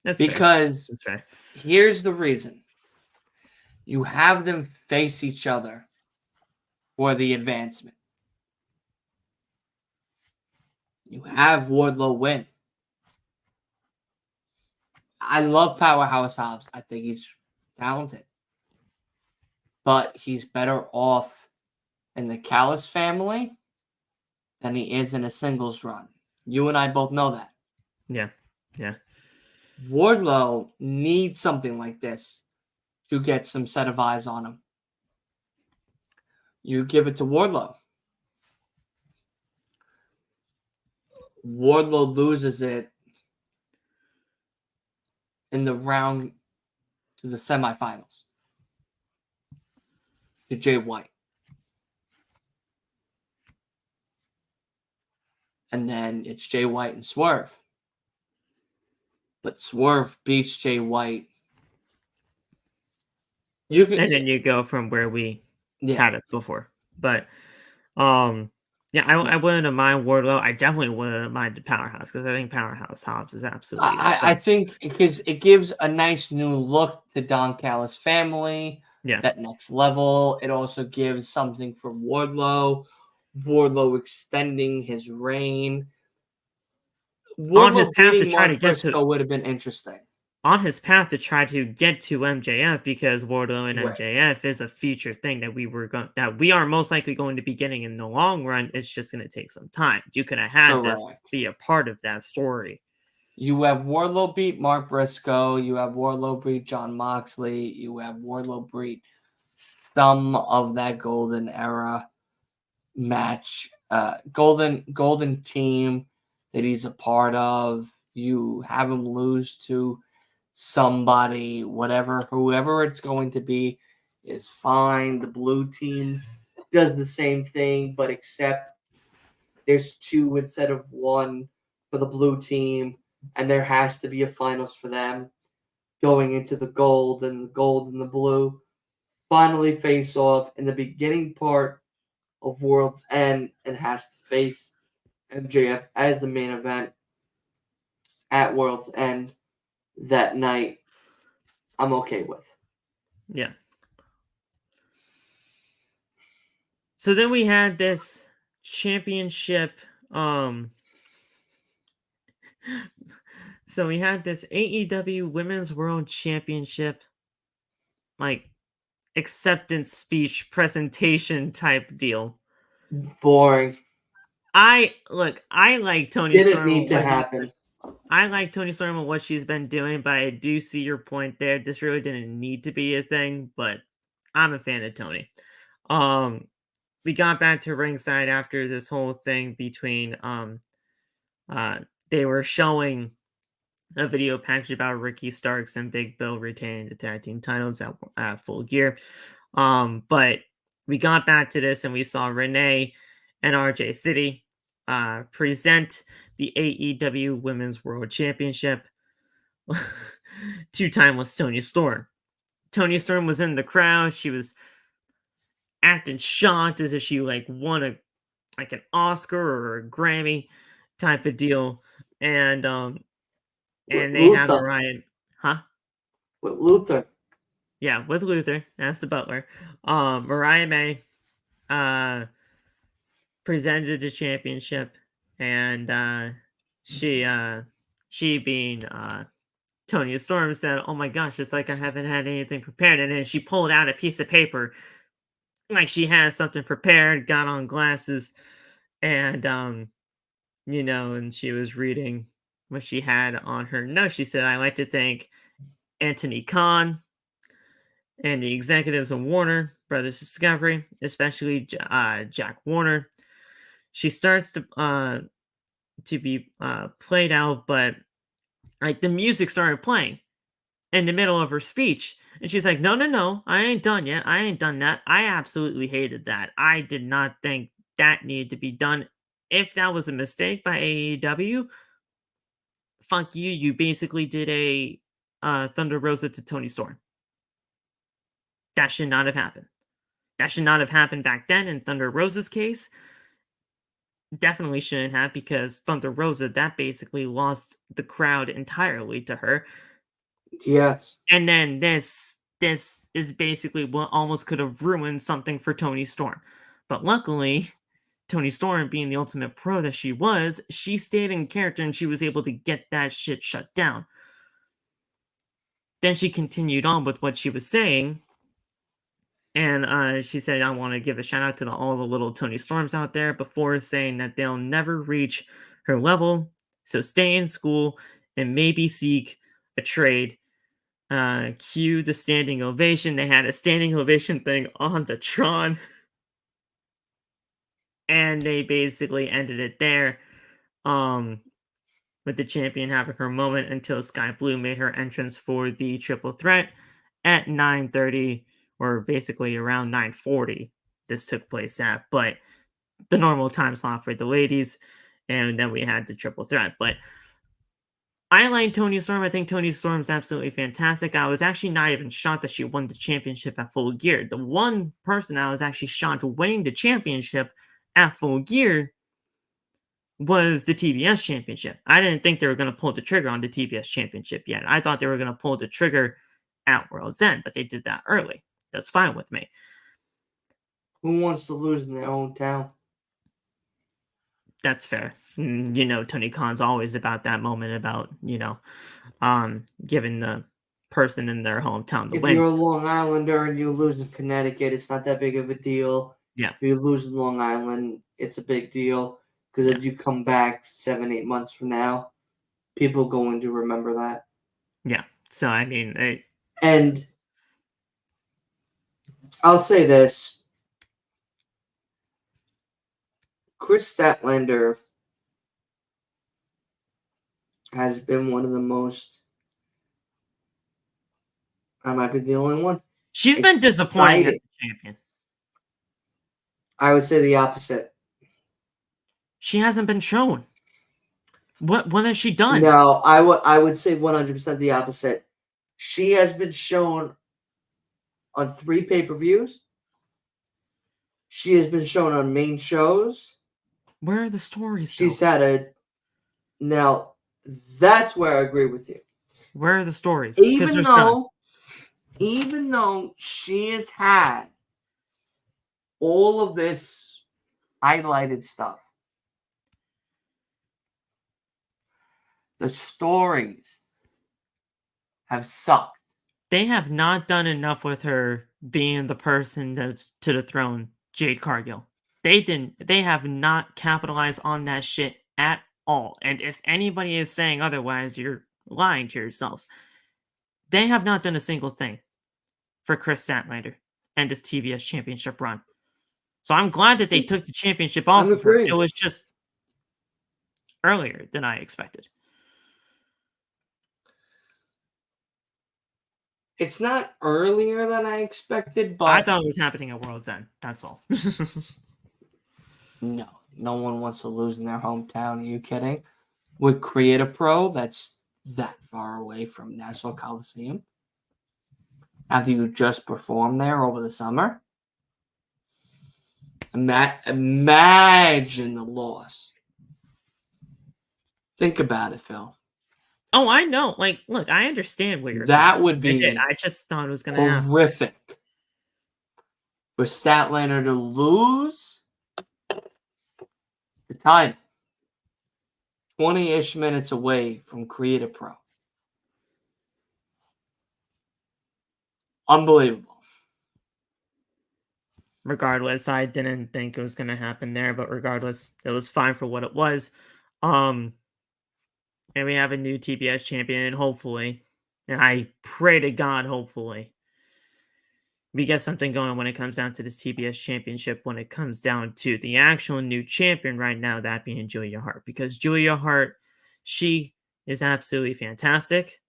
That's because fair. Here's the reason. You have them face each other for the advancement. You have Wardlow win. I love Powerhouse Hobbs. I think he's talented. But he's better off in the Callis family than he is in a singles run. You and I both know that. Yeah. Wardlow needs something like this to get some set of eyes on him. You give it to Wardlow. Wardlow loses it in the round to the semifinals to Jay White. And then it's Jay White and Swerve. But Swerve beats Jay White. And then you go from where we had it before. But I wouldn't have mind Wardlow. I definitely wouldn't have minded Powerhouse because I think Powerhouse Hobbs is absolutely. I think because it gives a nice new look to Don Callis' family. Yeah. That next level. It also gives something for Wardlow. Wardlow extending his reign. On his path to try to get to would have been interesting. On his path to try to get to MJF because Wardlow and MJF is a future thing that we are most likely going to be getting in the long run. It's just going to take some time. You could have had this be a part of that story. You have Wardlow beat Mark Briscoe. You have Wardlow beat Jon Moxley. You have Wardlow beat some of that golden era match, golden team that he's a part of. You have him lose to somebody, whoever it's going to be is fine. The blue team does the same thing, but except there's 2 instead of 1 for the blue team, and there has to be a finals for them going into the gold and the blue finally face off in the beginning part of World's End and has to face MJF as the main event at World's End that night. I'm okay with. Yeah. So then we had this championship. So we had this AEW Women's World Championship, like, acceptance speech presentation type deal. Boring. I like Toni Didn't Storm. need to happen. I like Toni Storm and what she's been doing, but I do see your point there. This really didn't need to be a thing, but I'm a fan of Toni. We got back to ringside after this whole thing between they were showing a video package about Ricky Starks and Big Bill retaining the tag team titles at Full Gear. But we got back to this and we saw Renee and RJ City present the AEW Women's World Championship to timeless Toni Storm. Toni Storm was in the crowd. She was acting shocked as if she won an Oscar or a Grammy type of deal. And they have Orion, huh? With Luther. Yeah, with Luther. That's the butler. Mariah May presented the championship, and she being Toni Storm said, "Oh my gosh, it's like I haven't had anything prepared." And then she pulled out a piece of paper, like she had something prepared, got on glasses, and and she was reading what she had on her note. She said, "I'd like to thank Anthony Khan and the executives of Warner Brothers Discovery, especially Jack Warner." She starts to be played out, but the music started playing in the middle of her speech, and she's like, "No, I ain't done yet. I ain't done that. I absolutely hated that. I did not think that needed to be done. If that was a mistake by AEW, fuck you. You basically did a Thunder Rosa to Toni Storm. That should not have happened. That should not have happened back then in Thunder Rosa's case. Definitely shouldn't have, because Thunder Rosa, that basically lost the crowd entirely to her. Yes. And then this is basically what almost could have ruined something for Toni Storm. But luckily, Toni Storm, being the ultimate pro that she was, she stayed in character and she was able to get that shit shut down. Then she continued on with what she was saying. And she said, "I want to give a shout out to all the little Toni Storms out there," before saying that they'll never reach her level. So stay in school and maybe seek a trade. Cue the standing ovation. They had a standing ovation thing on the Tron. And they basically ended it there. With the champion having her moment until Skye Blue made her entrance for the triple threat at 9:30, or basically around 9:40 this took place at, but the normal time slot for the ladies, and then we had the triple threat. But I like Toni Storm. I think Toni Storm's absolutely fantastic. I was actually not even shocked that she won the championship at Full Gear. The one person I was actually shocked winning the championship at Full Gear was the TBS championship. I didn't think they were going to pull the trigger on the TBS championship yet. I thought they were going to pull the trigger at World's End, but they did that early. That's fine with me. Who wants to lose in their own town? That's fair. Tony Khan's always about that moment about, giving the person in their hometown the win. If you're a Long Islander and you lose in Connecticut, it's not that big of a deal. Yeah. If you lose in Long Island, it's a big deal. Because if you come back 7-8 months from now, people are going to remember that. Yeah. So, I mean... And I'll say this. Chris Statlander has been one of the most... I might be the only one. She's been disappointing as a champion. I would say the opposite. she hasn't been shown. What has she done? No, I would say 100% the opposite. She has been shown on 3 pay-per-views. She has been shown on main shows. Where are the stories? She's had a... Now, that's where I agree with you. Where are the stories? Even though she has had all of this highlighted stuff, the stories have sucked. They have not done enough with her being the person that's to the throne, Jade Cargill. They have not capitalized on that shit at all. And if anybody is saying otherwise, you're lying to yourselves. They have not done a single thing for Chris Statlander and this TBS championship run. So I'm glad that they took the championship off of her. It was just earlier than I expected. It's not earlier than I expected, but... I thought it was happening at World's End. That's all. No one wants to lose in their hometown. Are you kidding? With Create a Pro, that's that far away from Nassau Coliseum. After you just performed there over the summer. Imagine the loss. Think about it, Phil. Oh, I know. Like, look, I understand where you're That would be I just thought it was going to happen. Horrific. For Statlander to lose the title 20-ish minutes away from Create a Pro. Unbelievable. Regardless, I didn't think it was going to happen there, but regardless, it was fine for what it was. And we have a new TBS champion, hopefully. And I pray to God, hopefully, we get something going when it comes down to this TBS championship, when it comes down to the actual new champion right now, that being Julia Hart. Because Julia Hart, she is absolutely fantastic.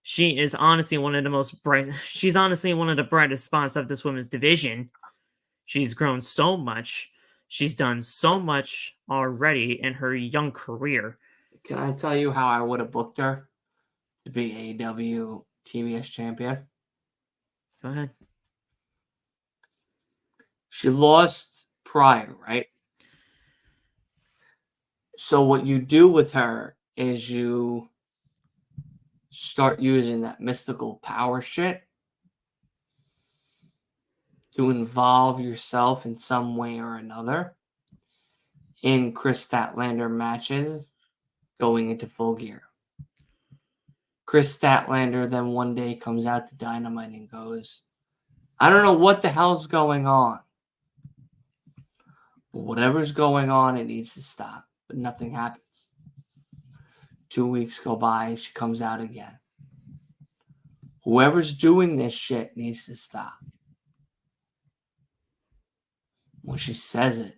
She is honestly one of the most bright. She's honestly one of the brightest spots of this women's division. She's grown so much. She's done so much already in her young career. Can I tell you how I would have booked her to be AEW TBS champion? Go ahead. She lost prior, right? So what you do with her is you start using that mystical power shit to involve yourself in some way or another in Chris Statlander matches going into Full Gear. Chris Statlander then one day comes out to Dynamite and goes, I don't know what the hell's going on. But whatever's going on, it needs to stop. But nothing happens. 2 weeks go by, she comes out again. Whoever's doing this shit needs to stop. When she says it,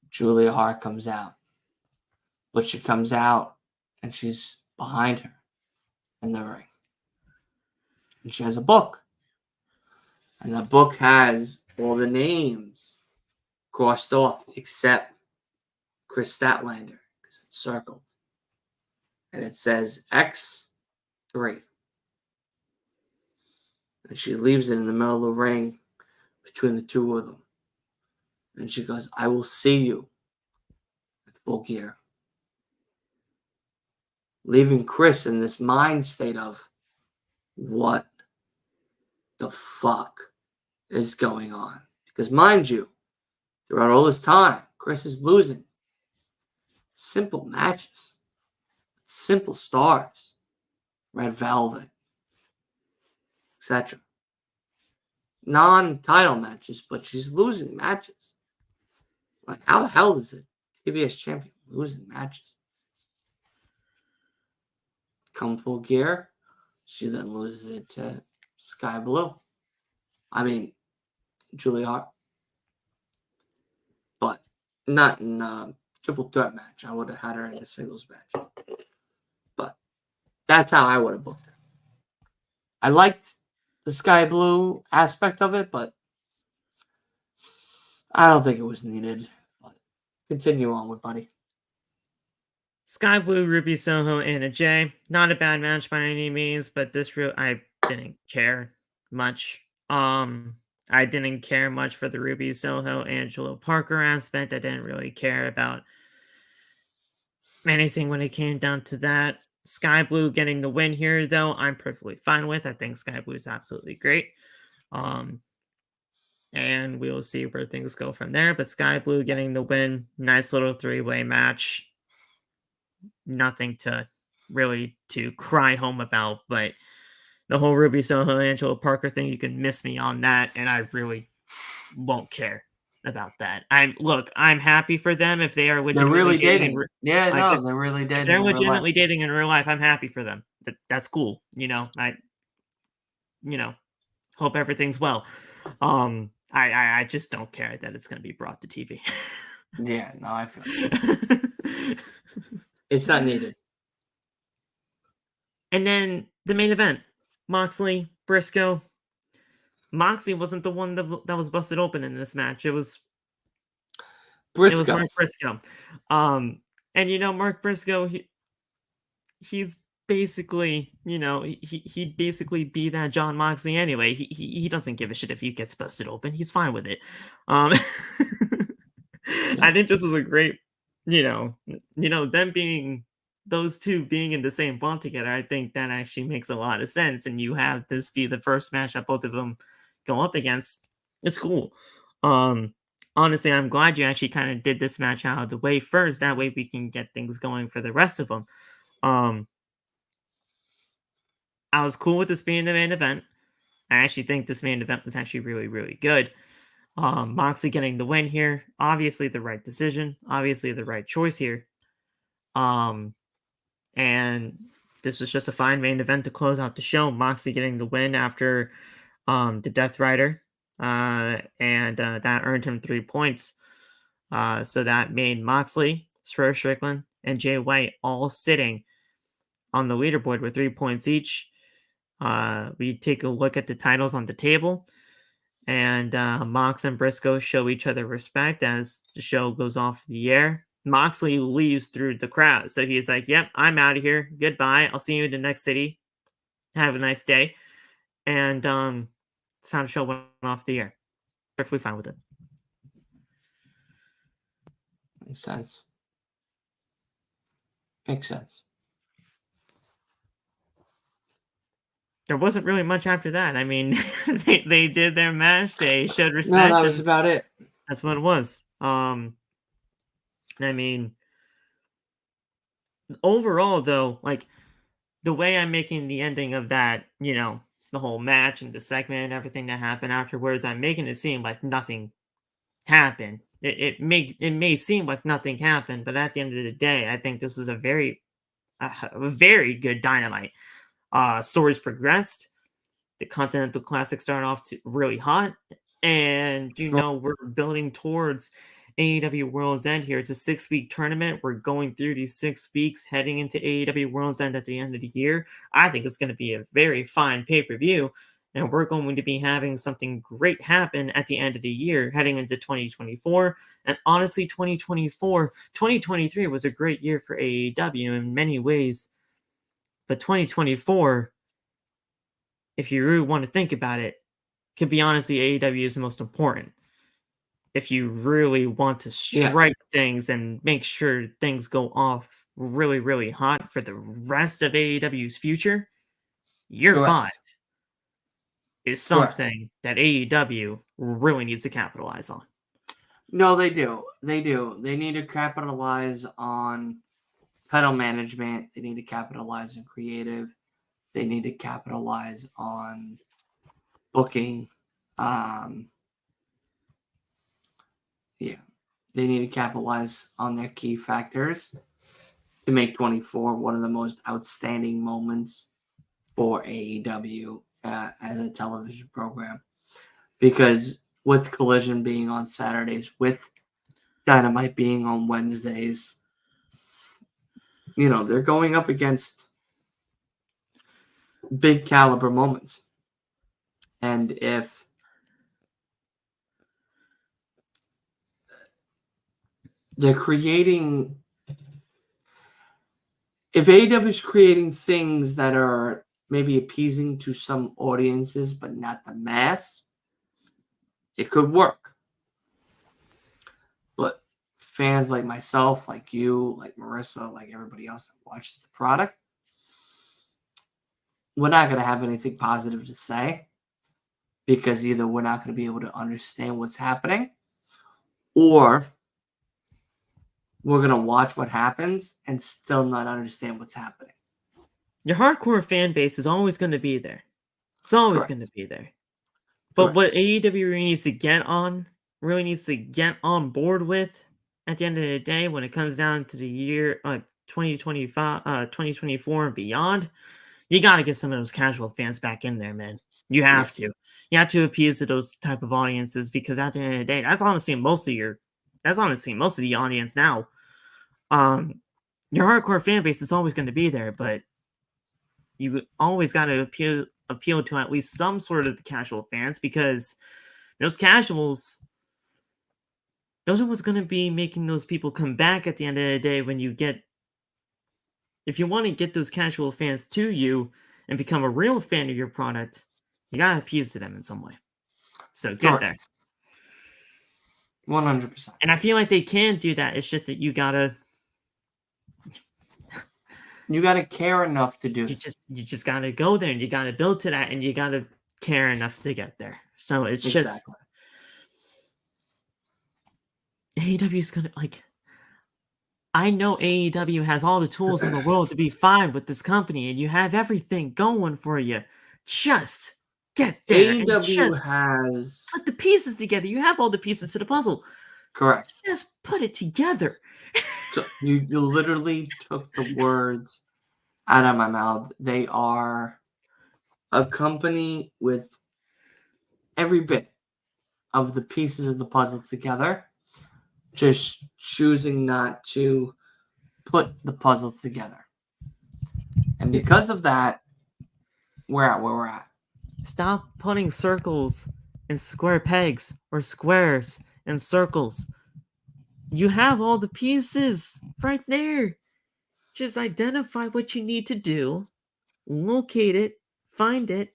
Julia Hart comes out. But she comes out and she's behind her in the ring. And she has a book. And the book has all the names crossed off except Chris Statlander because it's circled. And it says X3. And she leaves it in the middle of the ring between the two of them. And she goes, I will see you at Full Gear. Leaving Chris in this mind state of, what the fuck is going on? Because mind you, throughout all this time, Chris is losing simple matches, simple stars, Red Velvet, etc. Non-title matches, but she's losing matches. Like, how the hell is it TBS champion losing matches? Come Full Gear, she then loses it to Skye Blue. I mean, Julia Hart. But not in a triple threat match. I would have had her in a singles match. But that's how I would have booked her. I liked the Skye Blue aspect of it, but I don't think it was needed. But continue on with, buddy. Skye Blue, Ruby Soho, Anna Jay. Not a bad match by any means, but I didn't care much. I didn't care much for the Ruby Soho Angelo Parker aspect. I didn't really care about anything when it came down to that. Skye Blue getting the win here, though, I'm perfectly fine with. I think Skye Blue is absolutely great. And we'll see where things go from there. But Skye Blue getting the win, nice little three-way match. Nothing to really to cry home about, but the whole Ruby Soho Angelo Parker thing, you can miss me on that, and I really won't care about that. I'm happy for them if they are legitimately They're really dating. they're really dating. If they're legitimately dating in real life, I'm happy for them. That's cool. I hope everything's well. I just don't care that it's going to be brought to TV. Yeah, no, I feel it's not needed. And then the main event, Moxley, Briscoe. Moxley wasn't the one that was busted open in this match. It was Mark Briscoe. And Mark Briscoe, he's basically, he'd basically be that Jon Moxley anyway. He doesn't give a shit if he gets busted open. He's fine with it. I think this is a great, them being those two being in the same bond together. I think that actually makes a lot of sense. And you have this be the first match that both of them go up against. It's cool. Honestly, I'm glad you actually kind of did this match out of the way first. That way we can get things going for the rest of them. I was cool with this being the main event. I actually think this main event was actually really, really good. Moxley getting the win here. Obviously the right decision. Obviously the right choice here. And this was just a fine main event to close out the show. Moxley getting the win after the Death Rider. And that earned him 3 points. So that made Moxley, Swerve Strickland, and Jay White all sitting on the leaderboard with 3 points each. We take a look at the titles on the table, and Mox and Briscoe show each other respect as the show goes off the air. Moxley leaves through the crowd, so he's like, "Yep, I'm out of here. Goodbye. I'll see you in the next city. Have a nice day." And it's how the show went off the air. Perfectly fine with it. Makes sense. Makes sense. There wasn't really much after that. I mean, they did their match. They showed respect. No, that was about it. That's what it was. I mean, overall, though, like the way I'm making the ending of that, the whole match and the segment and everything that happened afterwards, I'm making it seem like nothing happened. It may seem like nothing happened, but at the end of the day, I think this was a very good Dynamite. Stories progressed. The Continental Classic started off really hot, and we're building towards AEW Worlds End here. It's a 6-week tournament. We're going through these 6 weeks, heading into AEW Worlds End at the end of the year. I think it's going to be a very fine pay-per-view, and we're going to be having something great happen at the end of the year, heading into 2024. And honestly, 2023 was a great year for AEW in many ways, but 2024, if you really want to think about it, could be honestly AEW is the most important. If you really want to strike things and make sure things go off really, really hot for the rest of AEW's future, year 5 is something that AEW really needs to capitalize on. No, they do. They do. They need to capitalize on title management. They need to capitalize on creative. They need to capitalize on booking. They need to capitalize on their key factors to make 24 one of the most outstanding moments for AEW as a television program. Because with Collision being on Saturdays, with Dynamite being on Wednesdays, they're going up against big caliber moments. And if they're creating. If AEW is creating things that are maybe appeasing to some audiences but not the mass, it could work. But fans like myself, like you, like Marissa, like everybody else that watches the product, we're not going to have anything positive to say because either we're not going to be able to understand what's happening or we're going to watch what happens and still not understand what's happening. Your hardcore fan base is always going to be there. It's always going to be there. But what AEW really needs to get on board with at the end of the day, when it comes down to the year 2025, 2024 and beyond, you got to get some of those casual fans back in there, man. You have to. You have to appease to those type of audiences because at the end of the day, that's honestly most of the audience now. Your hardcore fan base is always going to be there, but you always got to appeal to at least some sort of the casual fans because those casuals, those are what's going to be making those people come back at the end of the day if you want to get those casual fans to you and become a real fan of your product, you got to appease to them in some way. So get there. 100%. And I feel like they can do that. It's just that you got to care enough to do it. You just got to go there and you got to build to that and you got to care enough to get there. So it's just AEW's going to I know AEW has all the tools in the world to be fine with this company and you have everything going for you. Just get there. AEW has put the pieces together. You have all the pieces to the puzzle. Correct. Just put it together. So you literally took the words out of my mouth. They are a company with every bit of the pieces of the puzzle together, just choosing not to put the puzzle together. And because of that, we're at where we're at. Stop putting circles in square pegs or squares in circles. You have all the pieces right there. Just identify what you need to do, locate it, find it,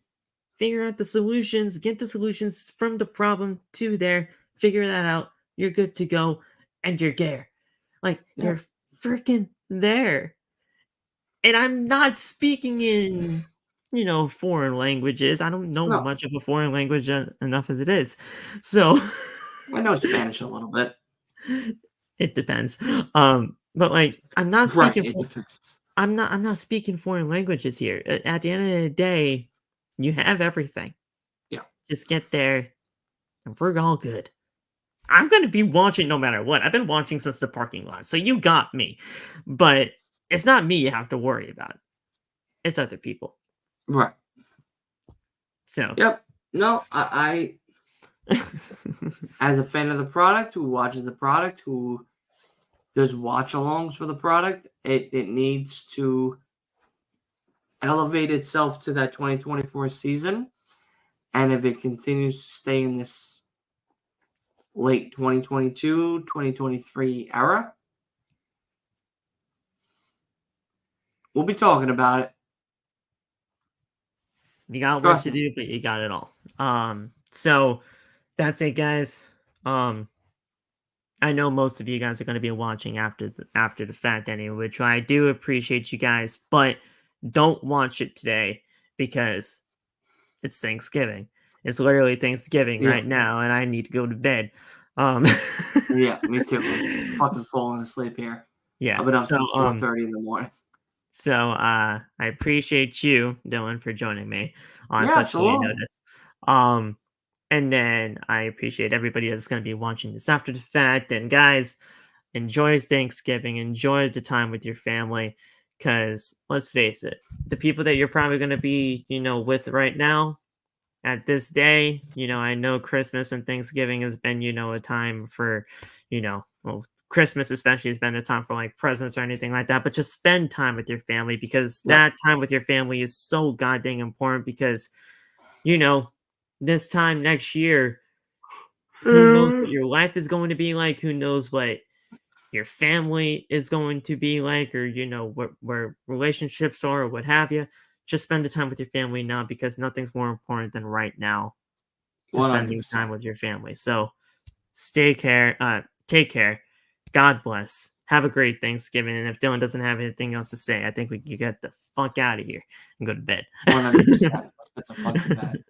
figure out the solutions, get the solutions from the problem to there, figure that out, you're good to go, and you're there. You're freaking there. And I'm not speaking in, foreign languages. I don't know much of a foreign language enough as it is. So I know Spanish a little bit. It depends. But I'm not speaking I'm not speaking foreign languages here. At the end of the day, you have everything. Yeah. Just get there and we're all good. I'm going to be watching no matter what. I've been watching since the parking lot. So you got me. But it's not me you have to worry about. It's other people. Right. So. Yep. No, I as a fan of the product, who watches the product, who does watch-alongs for the product, it needs to elevate itself to that 2024 season. And if it continues to stay in this late 2022, 2023 era, we'll be talking about it. You got work to do, but you got it all. So that's it, guys. I know most of you guys are going to be watching after the fact anyway, which I do appreciate you guys, but don't watch it today because it's Thanksgiving. It's literally Thanksgiving right now, and I need to go to bed. Yeah, me too. I'm fucking falling asleep here. Yeah, I've been up since 4:30 in the morning. So I appreciate you, Dylan, for joining me on such late notice. And then I appreciate everybody that's going to be watching this after the fact. And guys, enjoy Thanksgiving. Enjoy the time with your family. Because let's face it, the people that you're probably going to be, with right now at this day, I know Christmas and Thanksgiving has been, a time for, Christmas especially has been a time for presents or anything like that, but just spend time with your family because that time with your family is so goddamn important because, this time next year, who knows what your life is going to be like? Who knows what your family is going to be like, or where relationships are, or what have you. Just spend the time with your family now, because nothing's more important than right now to spending time 100%. with your family. So take care. God bless. Have a great Thanksgiving. And if Dylan doesn't have anything else to say, I think we can get the fuck out of here and go to bed. 100%. Let's get the fuck to bed.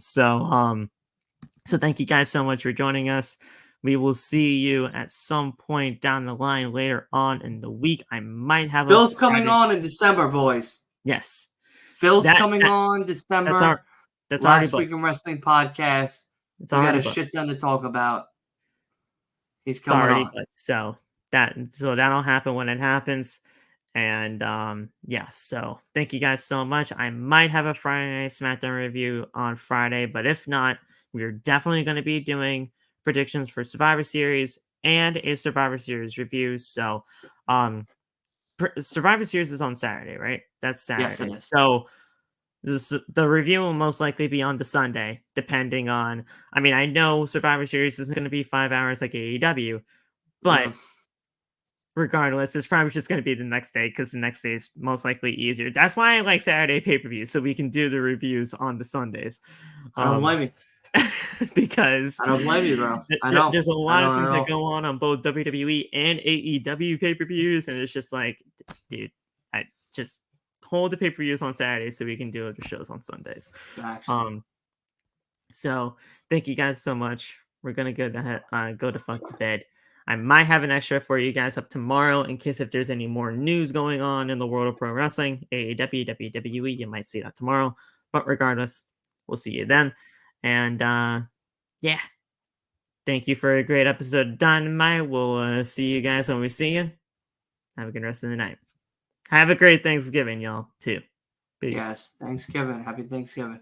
So thank you guys so much for joining us. We will see you at some point down the line later on in the week. I might have Phil's coming on in December, boys. Yes. Phil's coming on December. That's already Last booked. Week in Wrestling podcast. We got a shit ton to talk about. He's coming on. Booked. So that'll happen when it happens. And so thank you guys so much. I might have a Friday Night SmackDown review on Friday, but if not, we're definitely going to be doing predictions for Survivor Series and a Survivor Series review. So Survivor Series is on Saturday, right? That's Saturday. Yes, it is. So the review will most likely be on the Sunday, depending on. I mean, I know Survivor Series isn't going to be 5 hours like AEW, but regardless, it's probably just going to be the next day, because the next day is most likely easier. That's why I like Saturday pay-per-views, so we can do the reviews on the Sundays. I don't blame you. Because I don't blame you, bro. There's a lot of things that go on both WWE and AEW pay-per-views, and it's just like, dude, I just hold the pay-per-views on Saturday so we can do the shows on Sundays. Actually. So thank you guys so much. We're gonna go to fuck to bed. I might have an extra for you guys up tomorrow in case if there's any more news going on in the world of pro wrestling, AEW, WWE. You might see that tomorrow, but regardless, we'll see you then. And thank you for a great episode of Dynamite. We'll see you guys when we see you. Have a good rest of the night. Have a great Thanksgiving, y'all, too. Peace. Yes, Thanksgiving. Happy Thanksgiving.